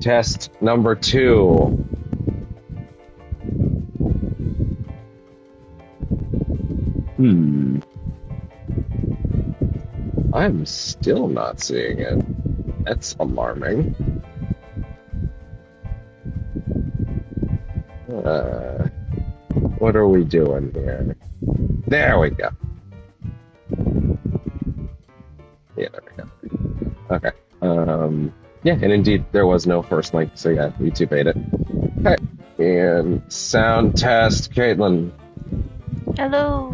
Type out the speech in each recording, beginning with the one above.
Test number 2. I'm still not seeing it. That's alarming. What are we doing here? There we go. Yeah, there we go. Okay. Yeah, and indeed, there was no first link, so yeah, YouTube ate it. Okay. And sound test, Caitlin. Hello.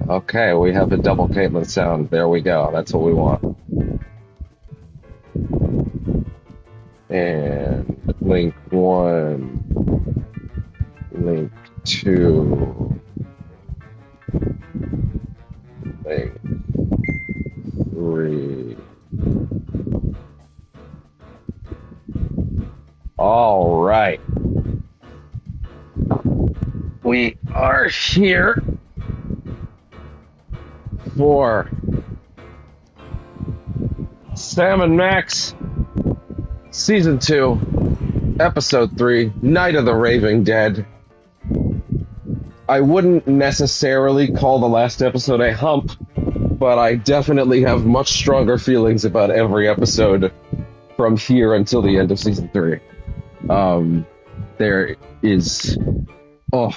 Okay, we have a double Caitlin sound. There we go. That's what we want. And link 1, link 2, link 3. All right. We are here for Sam and Max Season 2, Episode 3, Night of the Raving Dead. I wouldn't necessarily call the last episode a hump, but I definitely have much stronger feelings about every episode from here until the end of Season 3. There is... Oh...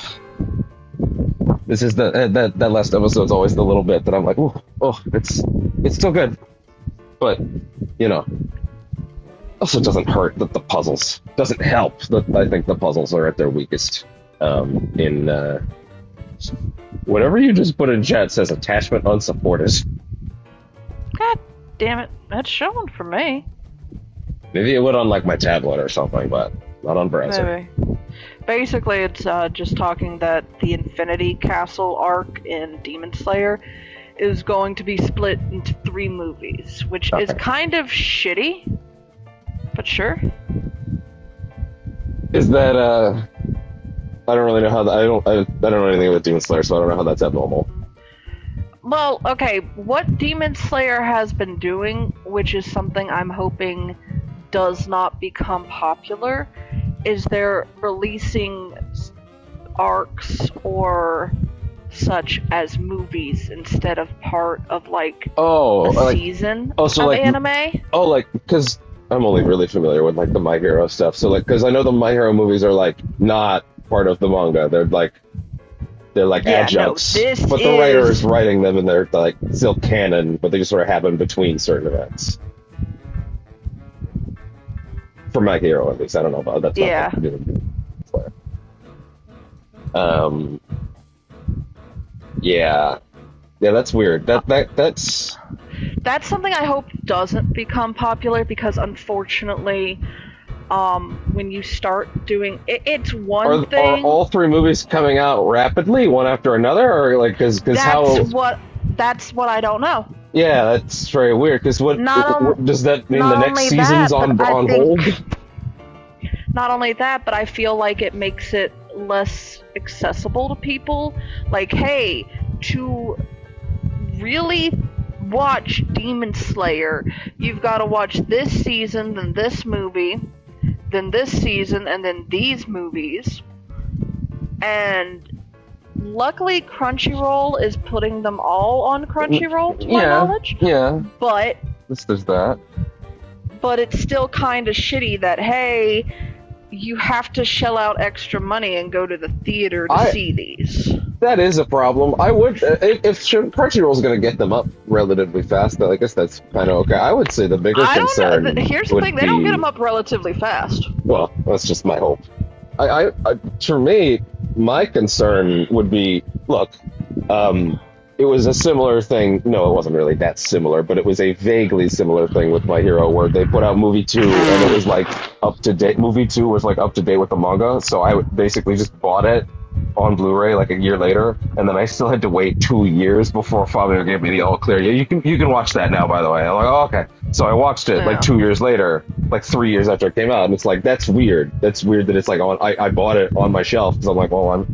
This is that last episode's always the little bit that I'm like, it's still good. But, you know... Also doesn't hurt that the puzzles doesn't help that I think the puzzles are at their weakest. Whatever you just put in chat says attachment unsupported. God damn it, that's showing for me. Maybe it would on like my tablet or something, but not on browser. Maybe. Basically, it's just talking that the Infinity Castle arc in Demon Slayer is going to be split into 3 movies, which is kind of shitty. But sure. Is that I don't really know how I don't know anything about Demon Slayer, so I don't know how that's abnormal. Well, okay, what Demon Slayer has been doing, which is something I'm hoping does not become popular, is they're releasing arcs or such as movies instead of part of like a season of anime. Oh, like because I'm only really familiar with like the My Hero stuff. So like, because I know the My Hero movies are like not part of the manga. They're like adjuncts. But the writer is writing them, and they're like still canon, but they just sort of happen between certain events. For My Hero, at least, I don't know about that. Yeah. Yeah, that's weird. That's something I hope doesn't become popular, because unfortunately, when you start doing it, it's one thing. Are all 3 movies coming out rapidly, one after another, or like because that's what I don't know. Yeah, that's very weird. Because does that mean the next season's on hold? Not only that, but I feel like it makes it less accessible to people. Like, hey, to really watch Demon Slayer, you've got to watch this season, then this movie, then this season, and then these movies. And luckily, Crunchyroll is putting them all on Crunchyroll, to my knowledge. Yeah. But there's that. But it's still kind of shitty that, hey, you have to shell out extra money and go to the theater to see these. That is a problem. I would, if Crunchyroll's going to get them up relatively fast, I guess that's kind of okay. I would say the bigger concern. Don't know. Here's the thing: they don't get them up relatively fast. Well, that's just my hope. For me, my concern would be, look, it was a similar thing. No, it wasn't really that similar, but it was a vaguely similar thing with My Hero, where they put out movie 2 and it was like up to date. Movie 2 was like up to date with the manga, so I basically just bought it on Blu-ray like a year later, and then I still had to wait 2 years before Fabio gave me the all clear. Yeah, you can watch that now, by the way. I'm like, oh, okay. So I watched it like 2 years later, like 3 years after it came out, and it's like, that's weird. That's weird that it's like I bought it on my shelf because I'm like, well,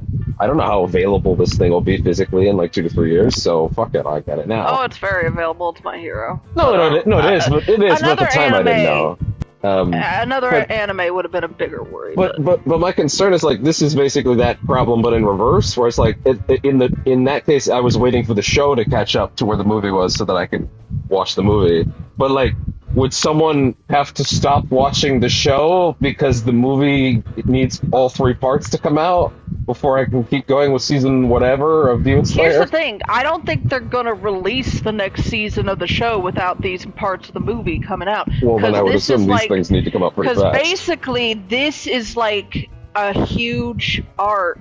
I don't know how available this thing will be physically in like 2 to 3 years. So fuck it, I get it now. Oh, it's very available. It's My Hero. No, it is. But it is. But at the time, I didn't know. Another anime would have been a bigger worry. But my concern is like this is basically that problem, but in reverse, where it's like in that case, I was waiting for the show to catch up to where the movie was so that I could watch the movie. But like, would someone have to stop watching the show because the movie needs all 3 parts to come out before I can keep going with season whatever of Demon Slayer? Here's the thing, I don't think they're gonna release the next season of the show without these parts of the movie coming out. Well, then I would assume these things need to come up pretty fast. Because basically, this is like a huge arc,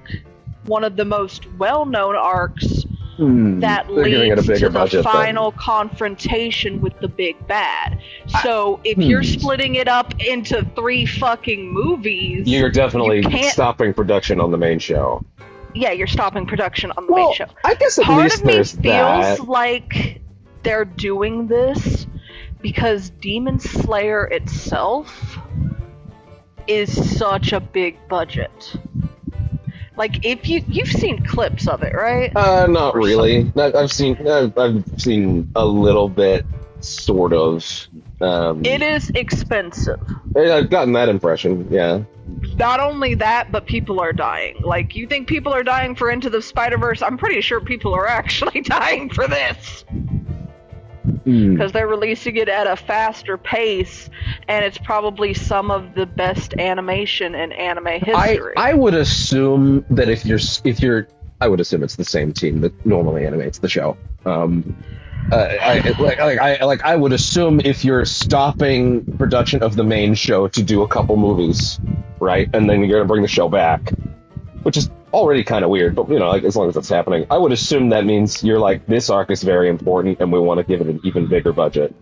one of the most well-known arcs that leads to the final confrontation with the big bad. So if you're splitting it up into 3 fucking movies, you're definitely stopping production on the main show. Yeah, you're stopping production on the main show. I guess at least there's that. Part of me feels like they're doing this because Demon Slayer itself is such a big budget. Like, if you've seen clips of it, right? Not really. I've seen a little bit, sort of. It is expensive. I've gotten that impression, yeah. Not only that, but people are dying. Like, you think people are dying for Into the Spider-Verse? I'm pretty sure people are actually dying for this. Because they're releasing it at a faster pace, and it's probably some of the best animation in anime history. I would assume that if you're, I would assume it's the same team that normally animates the show. I would assume if you're stopping production of the main show to do a couple movies, right, and then you're gonna bring the show back, which is already kind of weird, but like as long as it's happening, I would assume that means you're like, this arc is very important and we want to give it an even bigger budget.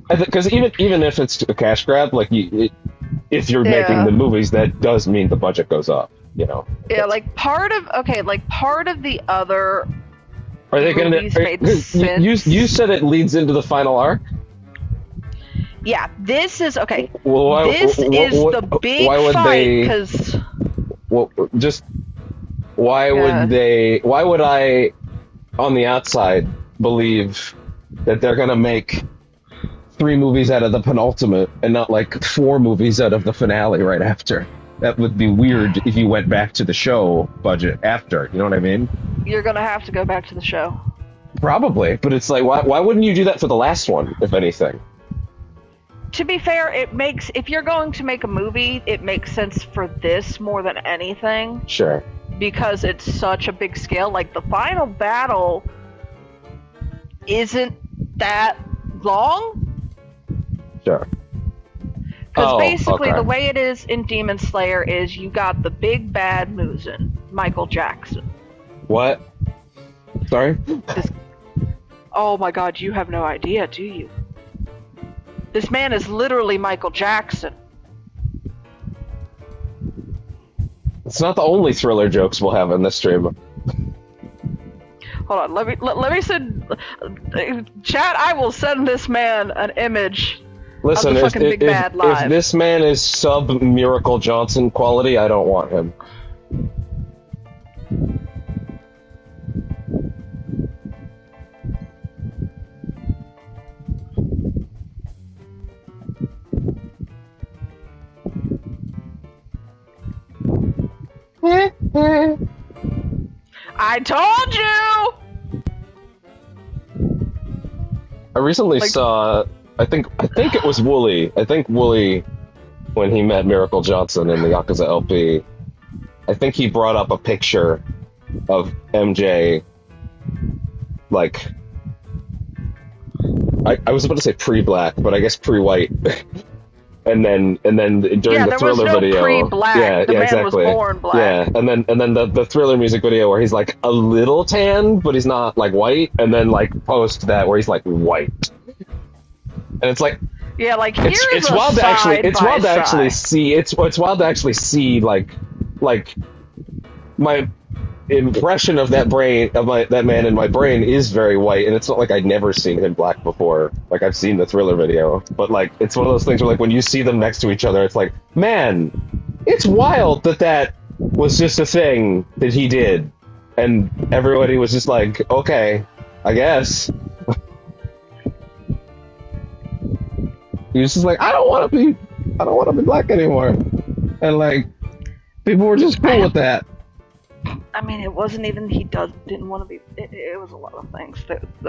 Because even if it's a cash grab, like if you're making the movies, that does mean the budget goes up. Yeah, like part of the other. Are they going to? You said it leads into the final arc. Yeah, this is okay. Well, this is the big fight because. Well, just why would they? Why would I, on the outside, believe that they're gonna make 3 movies out of the penultimate and not like 4 movies out of the finale right after? That would be weird if you went back to the show budget after. You know what I mean? You're gonna have to go back to the show. Probably, but it's like, why wouldn't you do that for the last one, if anything? To be fair, if you're going to make a movie, it makes sense for this more than anything. Sure. Because it's such a big scale. Like, the final battle isn't that long. Sure. Because basically the way it is in Demon Slayer is you got the big bad Muzan, Michael Jackson. What? Sorry? Oh my god, you have no idea, do you? This man is literally Michael Jackson. It's not the only Thriller jokes we'll have in this stream. Hold on, let me send chat. I will send this man an image. Listen, of the fucking Big Bad live. If this man is sub Miracle Johnson quality, I don't want him. I told you! I recently saw, I think it was Wooly. I think Wooly, when he met Miracle Johnson in the Yakuza LP, I think he brought up a picture of MJ, like, I was about to say pre-black, but I guess pre-white. And then during the Thriller video, pre-black. The man was born black. Yeah, and then the Thriller music video where he's like a little tan, but he's not like white, and then like post that where he's like white, and it's like, yeah, like it's wild to actually see like my impression of that man in my brain is very white, and it's not like I'd never seen him black before. Like, I've seen the Thriller video, but like, it's one of those things where like when you see them next to each other, it's like, man, it's wild that was just a thing that he did, and everybody was just like, okay, I guess. He was just like, I don't want to be black anymore, and like people were just cool with that. I mean, it wasn't even didn't want to be. It was a lot of things.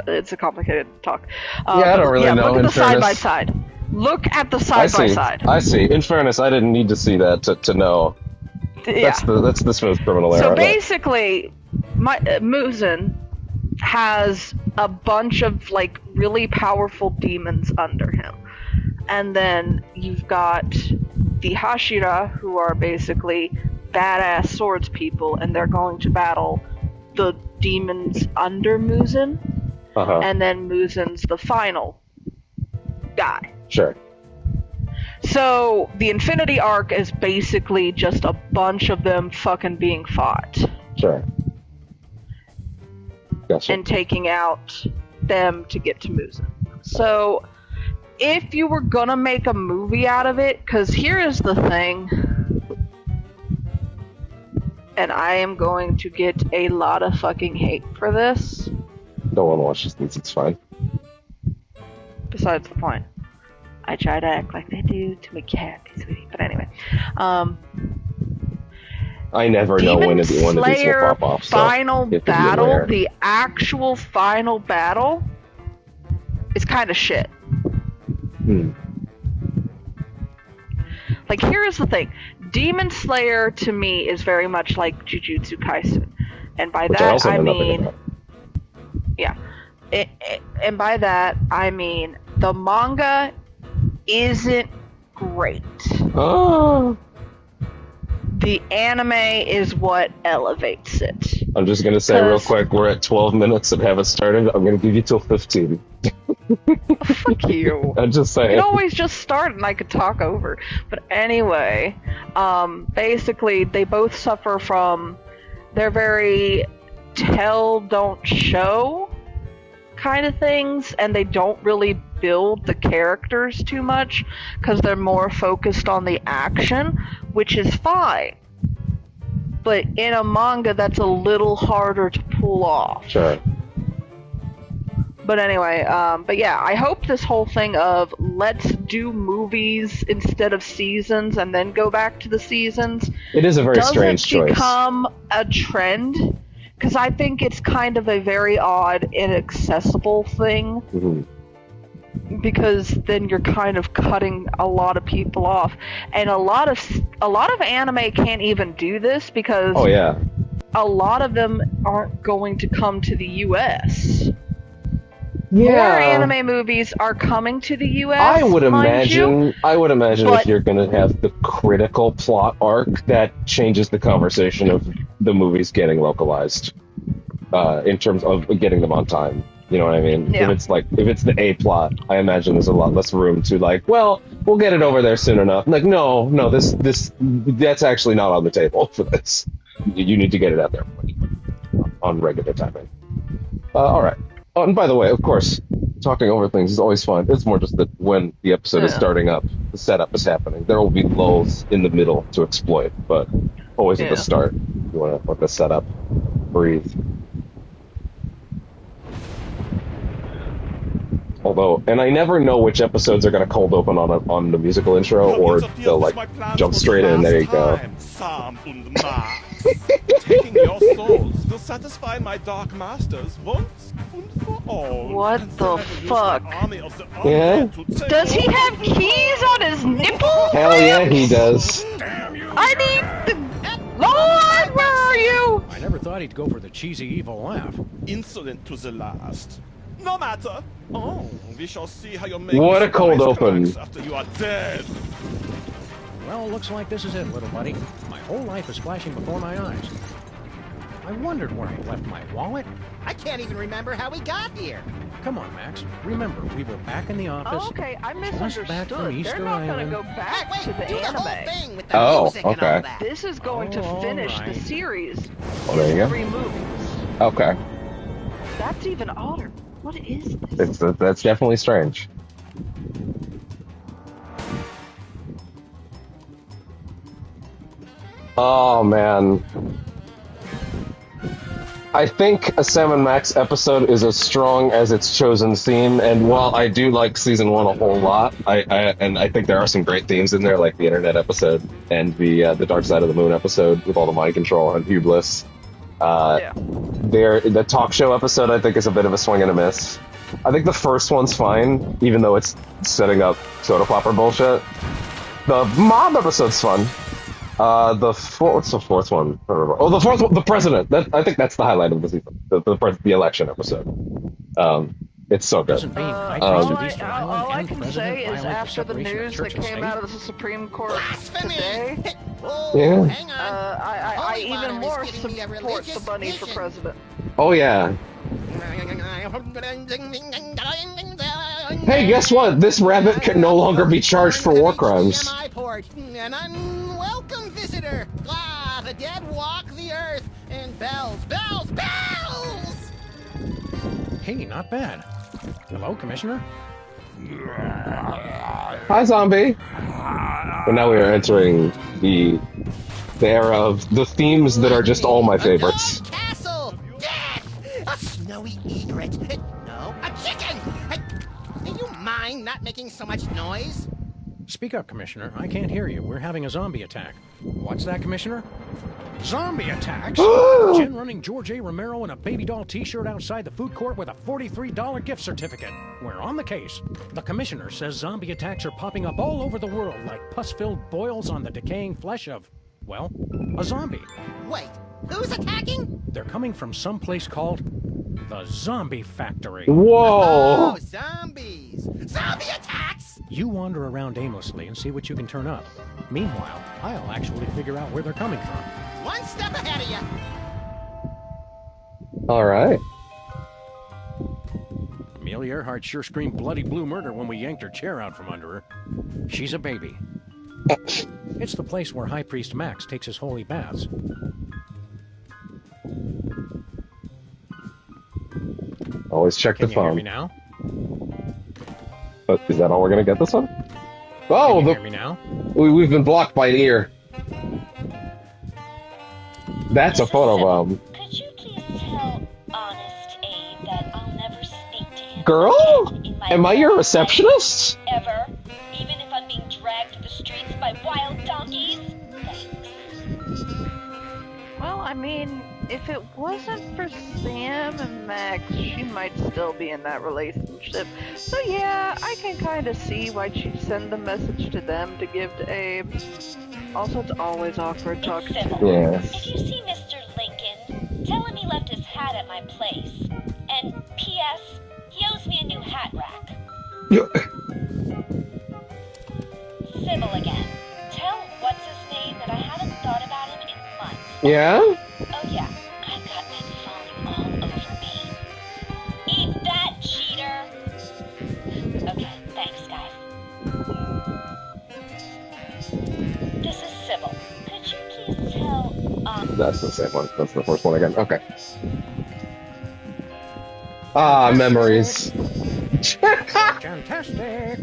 It's a complicated talk. Yeah, I don't really know. Look at the side by side. Look at the side by side. I see. In fairness, I didn't need to see that to know. That's the smooth criminal era. So basically, Muzan has a bunch of like really powerful demons under him, and then you've got the Hashira, who are basically badass swords people, and they're going to battle the demons under Muzan, and then Muzan's the final guy. Sure. So the Infinity Arc is basically just a bunch of them fucking being fought. Sure. Gotcha. And taking out them to get to Muzan. So if you were gonna make a movie out of it, because here is the thing, and I am going to get a lot of fucking hate for this. No one watches these, it's fine. Besides the point. I try to act like they do to make you happy, sweetie. But anyway. I never know when one of these will pop off. Final battle, the actual final battle, is kind of shit. Like, here is the thing. Demon Slayer, to me, is very much like Jujutsu Kaisen. And by that, I mean... Yeah. And by that, I mean, the manga isn't great. Oh. The anime is what elevates it. I'm just gonna say real quick, we're at 12 minutes and haven't started. I'm gonna give you till 15. Fuck you. I'm just saying. You always just start and I could talk over. But anyway, basically they both suffer from, they're very tell, don't show kind of things, and they don't really build the characters too much because they're more focused on the action, which is fine. But in a manga, that's a little harder to pull off. Sure. But anyway, but yeah, I hope this whole thing of let's do movies instead of seasons and then go back to the seasons. It is a very strange choice. Doesn't become a trend. Because I think it's kind of a very odd, inaccessible thing. Mm-hmm. Because then you're kind of cutting a lot of people off, and a lot of anime can't even do this because a lot of them aren't going to come to the U.S. Yeah. More anime movies are coming to the U.S. I would imagine but if you're going to have the critical plot arc, that changes the conversation of the movies getting localized in terms of getting them on time. You know what I mean? Yeah. If it's the A plot, I imagine there's a lot less room to well, we'll get it over there soon enough. Like, no, that's actually not on the table for this. You need to get it out there on regular timing. All right. Oh, and by the way, of course, talking over things is always fun. It's more just that when the episode is starting up, the setup is happening. There will be lulls in the middle to exploit, but always at the start. You want to let the setup breathe. Although, and I never know which episodes are going to cold open on the musical intro, or they'll jump straight in. There you go. Taking your souls will satisfy my dark masters once and for all. What the fuck? Yeah? Does he have keys on his nipples? Hell yeah, he does. I need the... Lord, where are you? I never thought he'd go for the cheesy evil laugh. Insolent to the last. No matter. Oh, we shall see how you make what a cold open after you are dead. Well, looks like this is it, little buddy. My whole life is flashing before my eyes. I wondered where I left my wallet. I can't even remember how we got here. Come on, Max. Remember, we were back in the office. Oh, okay, I Just back from misunderstood. Easter They're not going Island. to go back Wait, to the do the anime. whole thing with the music and all that. This is going to finish the series there you in go. 3 movies. Okay. That's even odder. What is this? That's definitely strange. Oh man. I think a Sam and Max episode is as strong as its chosen theme, and while I do like season one a whole lot, I think there are some great themes in there, like the internet episode and the Dark Side of the Moon episode with all the mind control and hubris. Yeah. The talk show episode I think is a bit of a swing and a miss. I think the first one's fine, even though it's setting up soda popper bullshit. The mob episode's fun. What's the fourth one? Oh, the fourth one, the president. I think that's the highlight of the season. The election episode. It's so good. Doesn't mean High All Priest of Easter Island I and can President say is violate after the separation of news that church and came state. out of the Supreme Court Blasphemy! today, Oh, Yeah. hang on. I Holy even water more is giving me a support religious the bunny for vision. president. Oh yeah. Hey, guess what? This rabbit can no longer be charged for war crimes. An unwelcome visitor. Ah, the dead walk the earth. And bells, bells, bells! Hey, not bad. Hello, Commissioner? Hi, zombie. But now we are entering the era of the themes that are just all my favorites. A dog castle! Death! A snowy egret! No, a chicken! Do you mind not making so much noise? Speak up, Commissioner. I can't hear you. We're having a zombie attack. What's that, Commissioner? Zombie attacks? Jen running George A. Romero in a baby doll t-shirt outside the food court with a $43 gift certificate. We're on the case. The Commissioner says zombie attacks are popping up all over the world like pus-filled boils on the decaying flesh of, well, a zombie. Wait, who's attacking? They're coming from some place called the Zombie Factory. Whoa! Oh, zombies! Zombie attacks! You wander around aimlessly and see what you can turn up. Meanwhile, I'll actually figure out where they're coming from. One step ahead of you. All right. Amelia Earhart sure screamed bloody blue murder when we yanked her chair out from under her. She's a baby. It's the place where High Priest Max takes his holy baths. Always check Can the you hear phone. me now? But is that all we're gonna get this one? Can Oh, you hear me now? we've been blocked by an ear. That's a photo bomb. Could you please tell Honest Abe that I'll never speak to him Girl, again in my am I your whole receptionist? life, ever, even if I'm being dragged through the streets by wild donkeys? Thanks. Well, I mean, if it wasn't for Sam and Max, she might still be in that relationship. So yeah, I can kind of see why she'd send the message to them to give to Abe. Also, it's always awkward talking to Civil. Yeah. If you see Mr. Lincoln, tell him he left his hat at my place. And P.S. He owes me a new hat rack. Civil again. Tell what's his name that I haven't thought about him in months. Yeah? Oh yeah, I've got men falling all over me. Eat that, cheater! Okay, thanks, guys. This is Sybil. Could you please tell, That's the same one. That's the first one again. Okay. Ah, memories. Fantastic!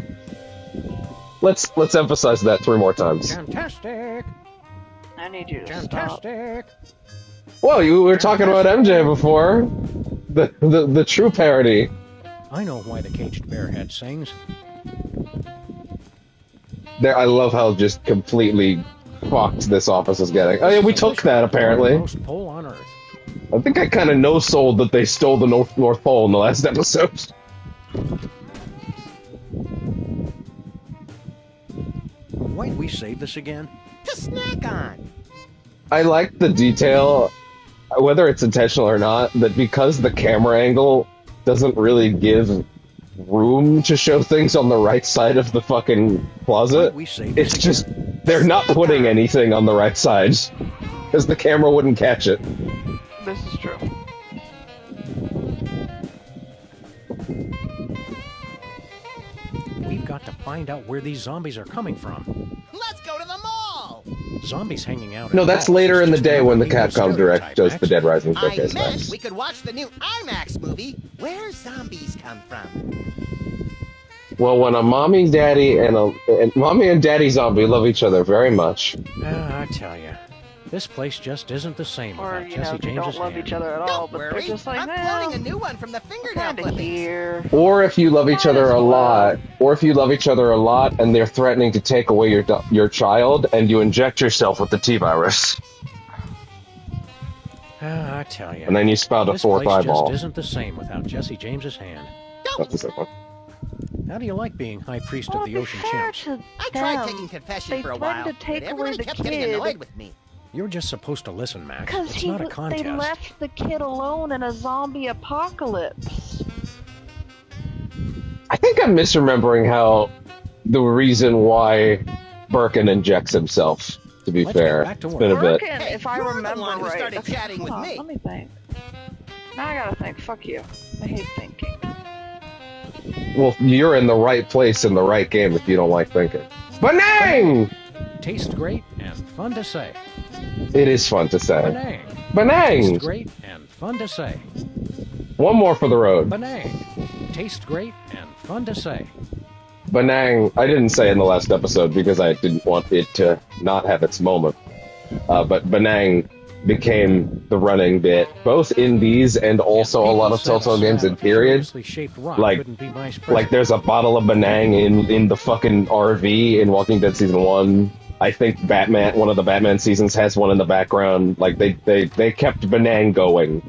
Let's emphasize that 3 more times. Fantastic! I need you to stop. Fantastic! Whoa, you were talking about MJ before. The true parody. I know why the caged bearhead sings. There, I love how just completely fucked this office is getting. Oh yeah, we took that apparently. Most pole on Earth. I think I kind of no-sold that they stole the North Pole in the last episode. Why'd we save this again? To snack on. I like the detail, whether it's intentional or not, that because the camera angle doesn't really give room to show things on the right side of the fucking closet, Why'd we save this it's again? just, they're not putting anything on the right side, because the camera wouldn't catch it. This is true. We've got to find out where these zombies are coming from. Let's go to the mall. Zombies hanging out. No, at that's malls later is in the just day another when the legal Capcom Direct stereotype, does Max. the Dead Rising I showcase meant next. we could watch the new IMAX movie, Where Zombies Come From. Well, when a mommy and daddy zombie love each other very much. I tell you, This place just isn't the same Or, without you know, Jesse they James's don't love hand. each other at all, Don't but they're worry, just like, I'm well, cloning a new one from the fingernail kind of clippings. here. Or if you love each Might other as a well. lot, or if you love each other a lot and they're threatening to take away your child, and you inject yourself with the T-virus, I tell you. and then you spout a This fourth place eyeball. just isn't the same without Jesse James's hand. That's the second one. How do you like being High Priest Well, of to the be Ocean fair Chimps? to I tried them, taking confession they for a threatened while, to take but away everybody the kept getting kid. annoyed with me. You're just supposed to listen, Max. Because It's not a they contest. left the kid alone in a zombie apocalypse. I think I'm misremembering how the reason why Birkin injects himself, to be Let's get fair. back to It's work. been a bit. Birkin, Hey, if I you're the remember one who right. started Okay, chatting hold with on, me. Let me think. Now I gotta think. Fuck you. I hate thinking. Well, you're in the right place in the right game if you don't like thinking. Banang! Tastes great and fun to say. It is fun to say. Banang. Banang! Tastes great and fun to say. One more for the road. Banang. Tastes great and fun to say. Banang, I didn't say in the last episode because I didn't want it to not have its moment. But Banang became the running bit, both in these and also a lot of Telltale games in period. Like there's a bottle of Banang in the fucking RV in Walking Dead Season 1. I think Batman, one of the Batman seasons has one in the background. Like, they kept Banang going.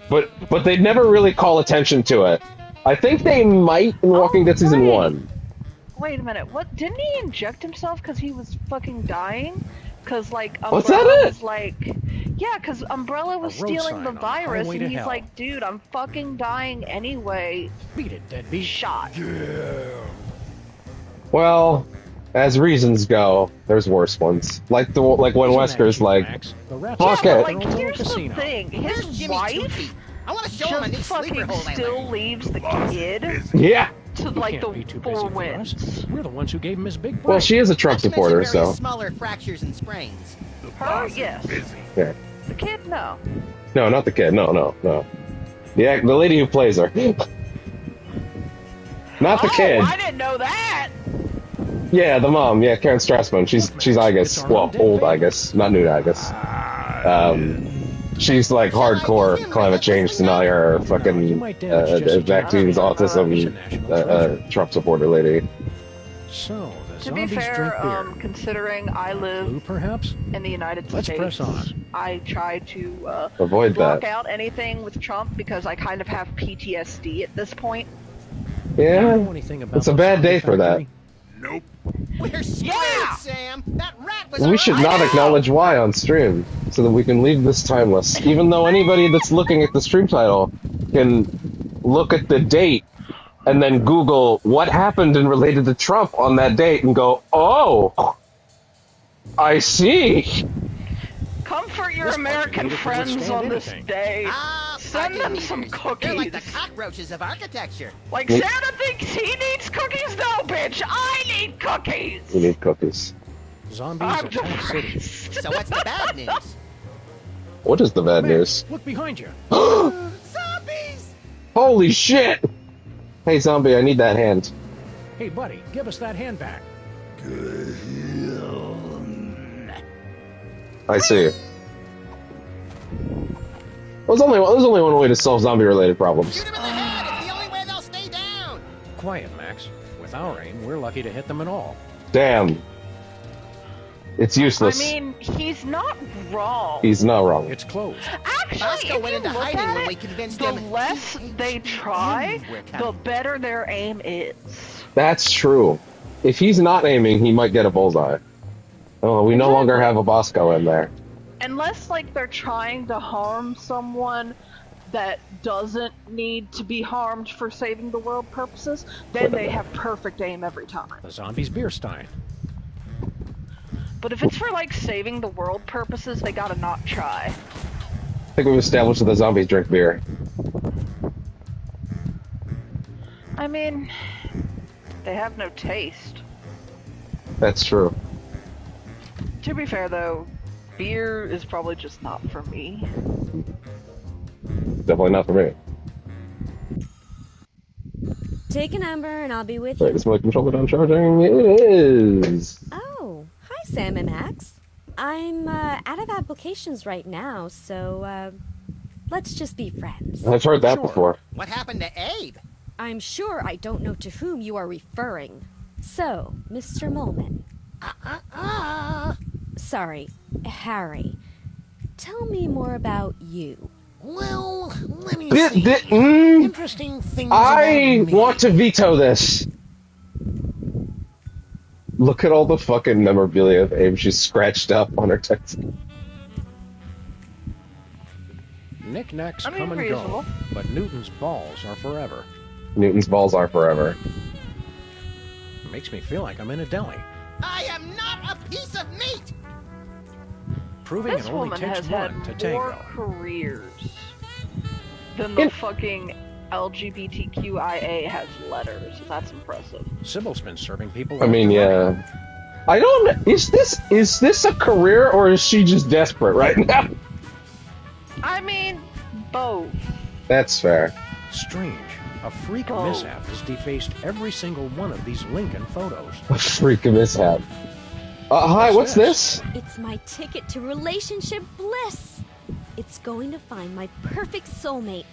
But they'd never really call attention to it. I think they might in Walking Dead Season 1. Wait a minute. What? Didn't he inject himself because he was fucking dying? Because, like, What's that Umbrella it? was like... Yeah, because Umbrella was road stealing sign the on the virus, highway and to he's hell. like, dude, I'm fucking dying anyway. Beat it, deadbeat. Shot. Well, as reasons go, there's worse ones. Like when Isn't that Wesker's cute, like, Max? The rats fuck are it. their Like, own little here's the casino. thing. Where's His Jimmy wife Two-Feet? I want to show him a just new sleeper fucking hole I still learned. leaves the kid yeah. to, You like, can't be the too busy four for us. winds. We're the ones who gave him his big break. Well, she is a Trump Not to supporter, mention various so smaller fractures and sprains. Her, yes. yeah. The kid, no. No, not the kid. No. The lady who plays her. Not the kid. I didn't know that! Yeah, the mom. Yeah, Karen Strassman. She's Igus. Well, old Igus, not new Igus. She's like hardcore climate change denier, fucking vaccines, autism, Trump supporter lady. So, the To be zombies drink fair, beer. considering I Blue, live perhaps? in the United Let's States, press on. I try to Avoid block that. out anything with Trump because I kind of have PTSD at this point. Do you Yeah, know anything about it's a the bad zombie day for that. factory? We're screwed, Yeah! Sam. That rat was We should not acknowledge why on stream, so that we can leave this timeless. Even though anybody that's looking at the stream title can look at the date and then Google what happened and related to Trump on that date and go, oh, I see. Comfort your This American fucking friends withstand on this anything. day. Send them some They're cookies. like the cockroaches of architecture. Like, Santa thinks he needs cookies? No, bitch, I need cookies! We need cookies. Zombies I'm attack city. depressed. So what's the bad news? What is the bad news? Look behind you. Zombies! Holy shit! Hey, zombie, I need that hand. Hey, buddy, give us that hand back. I see. There's only one way to solve zombie-related problems. Shoot them in the head! It's the only way they'll stay down! Quiet, Max. With our aim, we're lucky to hit them at all. Damn. It's I useless. mean, he's not wrong. He's not wrong. It's closed. Actually, Bosco if went you into look hiding at when it, we convinced the him. less they try, We're the coming. better their aim is. That's true. If he's not aiming, he might get a bullseye. Oh, we no longer have a Bosco in there. Unless, like, they're trying to harm someone that doesn't need to be harmed for saving the world purposes, then they have perfect aim every time. The zombies' beer stein. But if it's for, like, saving the world purposes, they gotta not try. I think we've established that the zombies drink beer. I mean, they have no taste. That's true. To be fair, though, beer is probably just not for me. Definitely not for me. Take a number and I'll be with Wait, you. is my controller done charging? It is. Oh, hi Sam and Max. I'm out of applications right now, so let's just be friends. I've heard that Sure. before. What happened to Abe? I'm sure I don't know to whom you are referring. So, Mr. Molman. Sorry, Harry. Tell me more about you. Well, let me Th- see. th- Interesting things I about me. want to veto this. Look at all the fucking memorabilia of Abe she's scratched up on her text. Knickknacks I mean, come and reasonable. go, but Newton's balls are forever. Newton's balls are forever. Makes me feel like I'm in a deli. I am not a piece of meat! Proving This it only woman takes has had one to more tango. careers than the fucking LGBTQIA has letters. That's impressive. Sybil's been serving people. I mean, left and right. yeah. I don't. Is this a career or is she just desperate right now? I mean, both. That's fair. Strange. A freak Oh. mishap has defaced every single one of these Lincoln photos. A freak of mishap. Hi, what's this? It's my ticket to relationship bliss. It's going to find my perfect soulmate,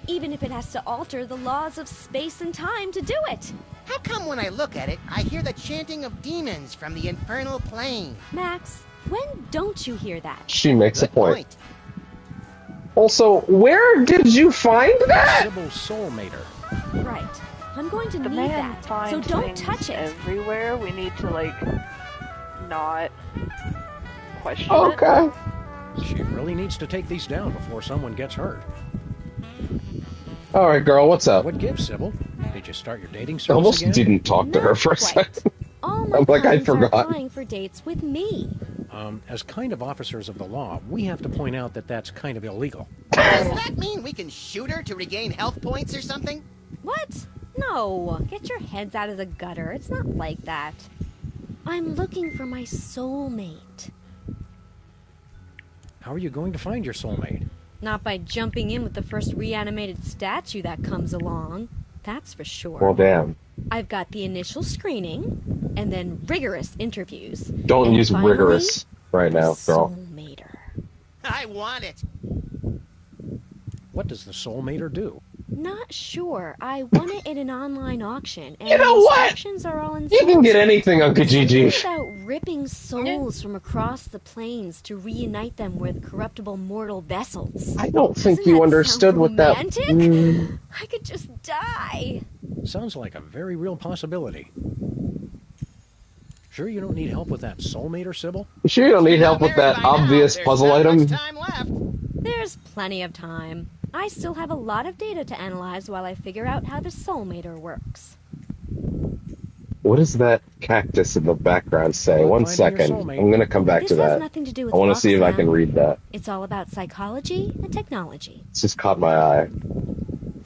even if it has to alter the laws of space and time to do it. How come when I look at it, I hear the chanting of demons from the infernal plane? Max, when don't you hear that? She makes a Good point. Also, where did you find that? Sybil's soulmater. Right. I'm going to The need man that, so finds don't things touch it. everywhere. We need to, like, not question it. Okay. She really needs to take these down before someone gets hurt. All right, girl, what's up? What gives, Sybil? Did you start your dating I service almost again? didn't talk to her Not for a quite. second. All my I'm like, I clients are forgot. applying for dates with me. As kind of officers of the law, we have to point out that that's kind of illegal. Does that mean we can shoot her to regain health points or something? What? No. Get your heads out of the gutter. It's not like that. I'm looking for my soulmate. How are you going to find your soulmate? Not by jumping in with the first reanimated statue that comes along. That's for sure. Well, damn. I've got the initial screening, and then rigorous interviews. Don't and use finally, rigorous right now, girl. Soulmater. I want it. What does the soulmater do? Not sure. I won it in an online auction, and You know the what? instructions are all in You can get Sanskrit. anything on It's Kijiji. about ripping souls from across the plains to reunite them with corruptible mortal vessels. I don't think Doesn't you that understood sound what that. romantic? Mm, I could just die. Sounds like a very real possibility. Sure you don't need help with that soulmater, Sybil? you sure you don't need help Not with married that by now. obvious There's puzzle not item? much time left. There's plenty of time. I still have a lot of data to analyze while I figure out how the soulmater works. What does that cactus in the background say? Well, One finding your second. soulmate. I'm gonna come back This to has that. nothing to do with I want to luck, see if I can Sam. read that. It's all about psychology and technology. It's just caught my eye.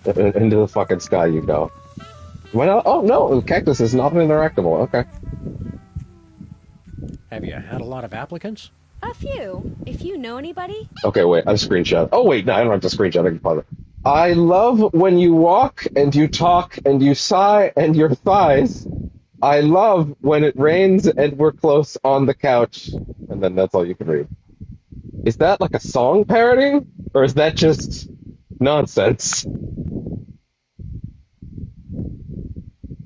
Into the fucking sky you go. Why not? Oh no, the cactus is not interactable. Okay. Have you had a lot of applicants? A few. If you know anybody, Okay, wait. I've screenshot. Oh wait, no, I don't have to screenshot. I can pause it. I love when you walk and you talk and you sigh and your thighs. I love when it rains and we're close on the couch. And then that's all you can read. Is that like a song parody? Or is that just nonsense?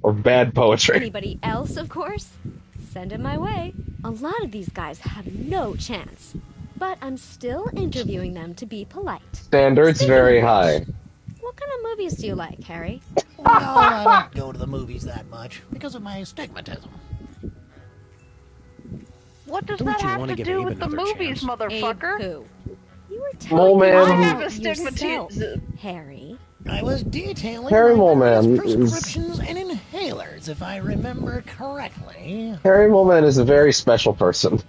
Or bad poetry? anybody else, of course, send it my way. A lot of these guys have no chance. But I'm still interviewing them to be polite. Standards Speaking very of which, high. What kind of movies do you like, Harry? Well, I don't go to the movies that much because of my astigmatism. What does Don't that you have wanna to give do Abe with the another movies, chance? motherfucker? Abe who? You were Mole telling me Man. I about have yourself, astigmatism. Harry. I was detailing Harry my Mole various Man is- prescriptions and inhalers, if I remember correctly. Harry Molman is a very special person.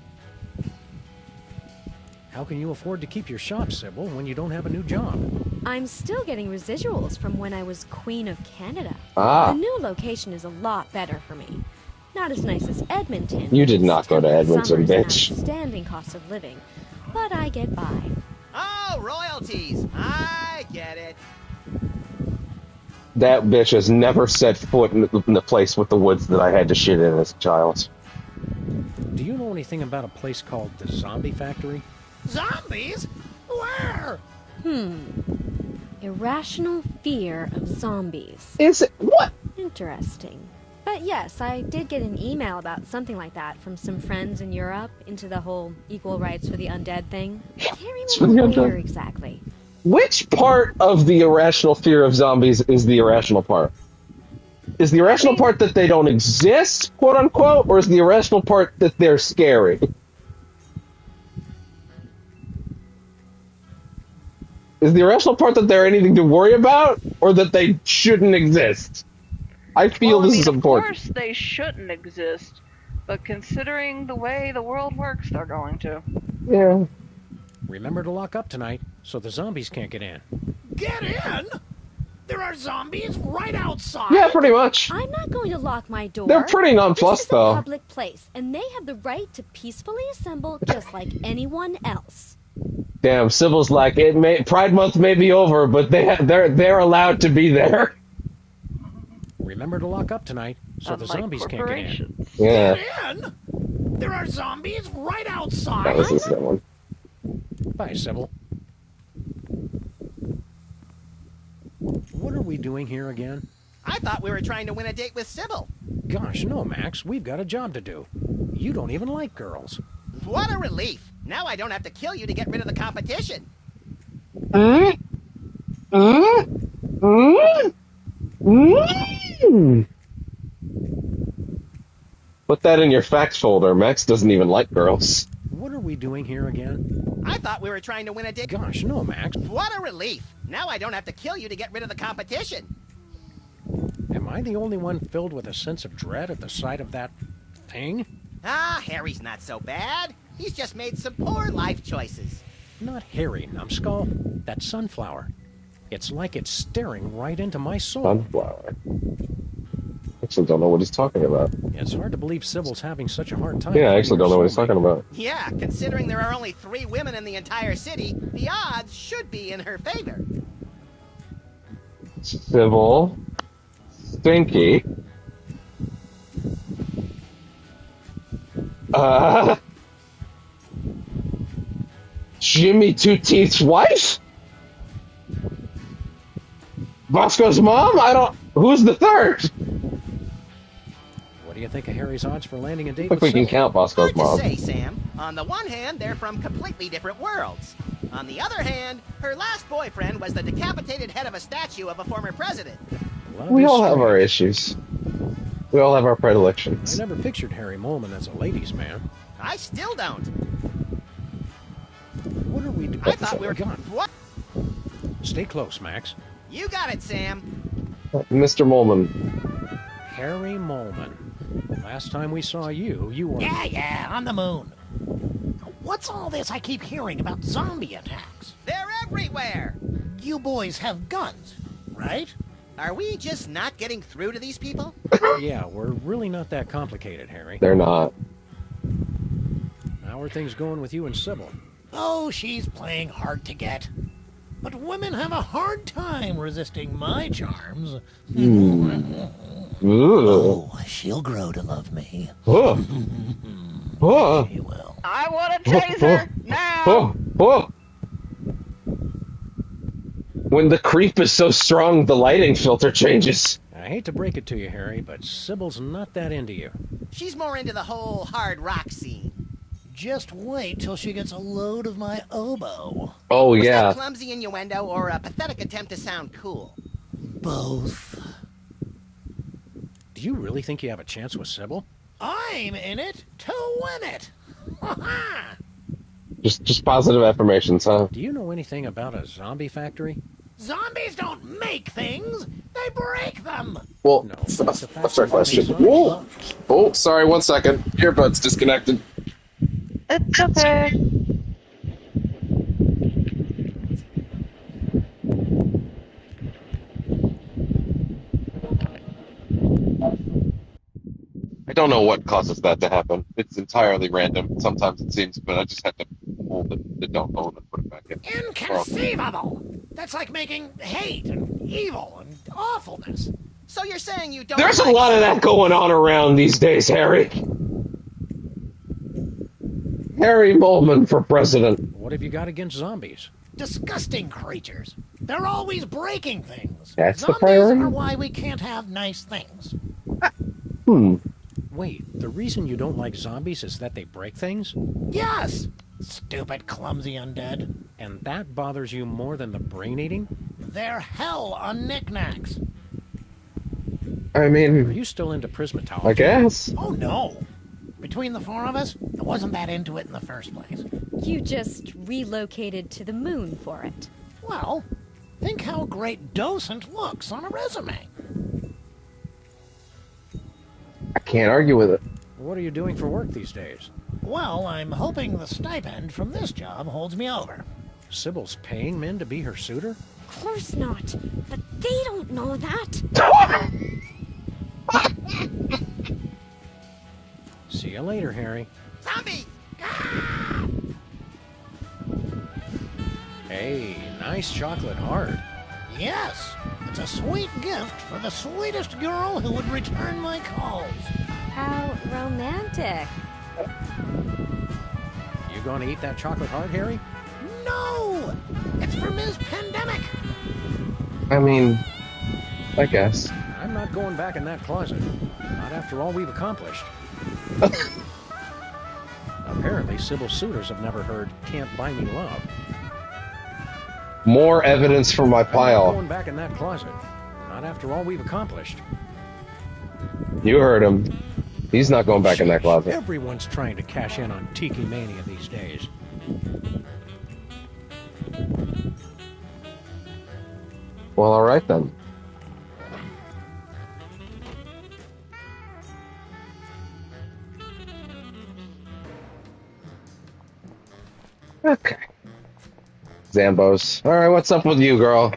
How can you afford to keep your shop, Sybil, when you don't have a new job? I'm still getting residuals from when I was Queen of Canada. Ah. The new location is a lot better for me. Not as nice as Edmonton. You did not go to Temperate Edmonton, summers and bitch. outstanding cost of living, but I get by. Oh, royalties. I get it. That bitch has never set foot in the place with the woods that I had to shit in as a child. Do you know anything about a place called the Zombie Factory? Zombies? Where? Irrational fear of zombies. Is it? What? Interesting. But yes, I did get an email about something like that from some friends in Europe into the whole equal rights for the undead thing. I can't remember where exactly. Which part of the irrational fear of zombies is the irrational part? Is the irrational part that they don't exist, quote unquote, or is the irrational part that they're scary? Is the irrational part that they're anything to worry about, or that they shouldn't exist? I feel this is important. Of course they shouldn't exist, but considering the way the world works, they're going to. Yeah. Remember to lock up tonight, so the zombies can't get in. Get in? There are zombies right outside? Yeah, pretty much. I'm not going to lock my door. They're pretty nonplussed, though. This is a public place, and they have the right to peacefully assemble just like anyone else. Damn, Sybil's like, Pride Month may be over, but they're allowed to be there. Remember to lock up tonight, so the zombies can't get in. Yeah. Get in? There are zombies right outside? That was that one. Bye, Sybil. What are we doing here again? I thought we were trying to win a date with Sybil. Gosh, no, Max. We've got a job to do. You don't even like girls. What a relief. Now I don't have to kill you to get rid of the competition. Put that in your facts folder. Max doesn't even like girls. What are we doing here again? I thought we were trying to win a date. Gosh, no, Max. What a relief. Now I don't have to kill you to get rid of the competition. Am I the only one filled with a sense of dread at the sight of that thing? Ah, Harry's not so bad. He's just made some poor life choices. Not Harry, numbskull. That sunflower. It's like it's staring right into my soul. Sunflower. Actually, don't know what he's talking about. It's hard to believe Sybil's having such a hard time. Yeah, I actually don't know what he's talking about. Yeah, considering there are only 3 women in the entire city, the odds should be in her favor. Sybil. Stinky. Jimmy Two Teeth's wife? Bosco's mom? Who's the third? What do you think of Harry's odds for landing a date I think with we can Sybil? count Bosco's Hard mom. to say, Sam. On the one hand, they're from completely different worlds. On the other hand, her last boyfriend was the decapitated head of a statue of a former president. We all have our issues. We all have our predilections. I never pictured Harry Molman as a ladies' man. I still don't. What are we doing? I thought we were... gone. What? Stay close, Max. You got it, Sam. Mr. Molman. Harry Molman. Last time we saw you, you were... Yeah, on the moon. What's all this I keep hearing about zombie attacks? They're everywhere. You boys have guns, right? Are we just not getting through to these people? Yeah, we're really not that complicated, Harry. They're not. How are things going with you and Sybil? Oh, she's playing hard to get. But women have a hard time resisting my charms. Oh, she'll grow to love me. She will. I want a taser now. When the creep is so strong, the lighting filter changes. I hate to break it to you, Harry, but Sybil's not that into you. She's more into the whole hard rock scene. Just wait till she gets a load of my oboe. Oh, Was yeah. that clumsy innuendo or a pathetic attempt to sound cool? Both. Do you really think you have a chance with Sybil? I'm in it to win it. Ha-ha! Just positive affirmations, huh? Do you know anything about a zombie factory? Zombies don't make things, they break them. Well, No, I'll start question. Whoa! Oh, sorry, 1 second. Earbuds disconnected. It's okay. I don't know what causes that to happen. It's entirely random. Sometimes it seems, but I just had to hold the don't own and put it back in. Inconceivable! That's like making hate and evil and awfulness. So you're saying you don't There's a like... lot of that going on around these days, Harry. Harry Molman for president. What have you got against zombies? Disgusting creatures. They're always breaking things. That's the Zombies priority? are why we can't have nice things. Wait, the reason you don't like zombies is that they break things? Yes! Stupid, clumsy undead. And that bothers you more than the brain eating? They're hell on knickknacks. I Are mean, you still into prismatology? I guess. Oh no! Between the four of us, I wasn't that into it in the first place. You just relocated to the moon for it. Well, think how great docent looks on a resume. I can't argue with it. What are you doing for work these days? Well, I'm hoping the stipend from this job holds me over. Sybil's paying men to be her suitor? Of course not. But they don't know that. See you later, Harry. Zombie! Hey, nice chocolate heart. Yes, it's a sweet gift for the sweetest girl who would return my calls. How romantic. You gonna eat that chocolate heart, Harry? No! It's for Ms. Pandemic. I mean, I guess. I'm not going back in that closet. Not after all we've accomplished. Apparently, Sybil's suitors have never heard "Can't Buy Me Love." More evidence for my I'm not pile. going back in that closet. Not after all we've accomplished. You heard him. He's not going back in that closet. Everyone's trying to cash in on Tiki Mania these days. Well, all right then. Okay. Zambos. All right, what's up with you, girl?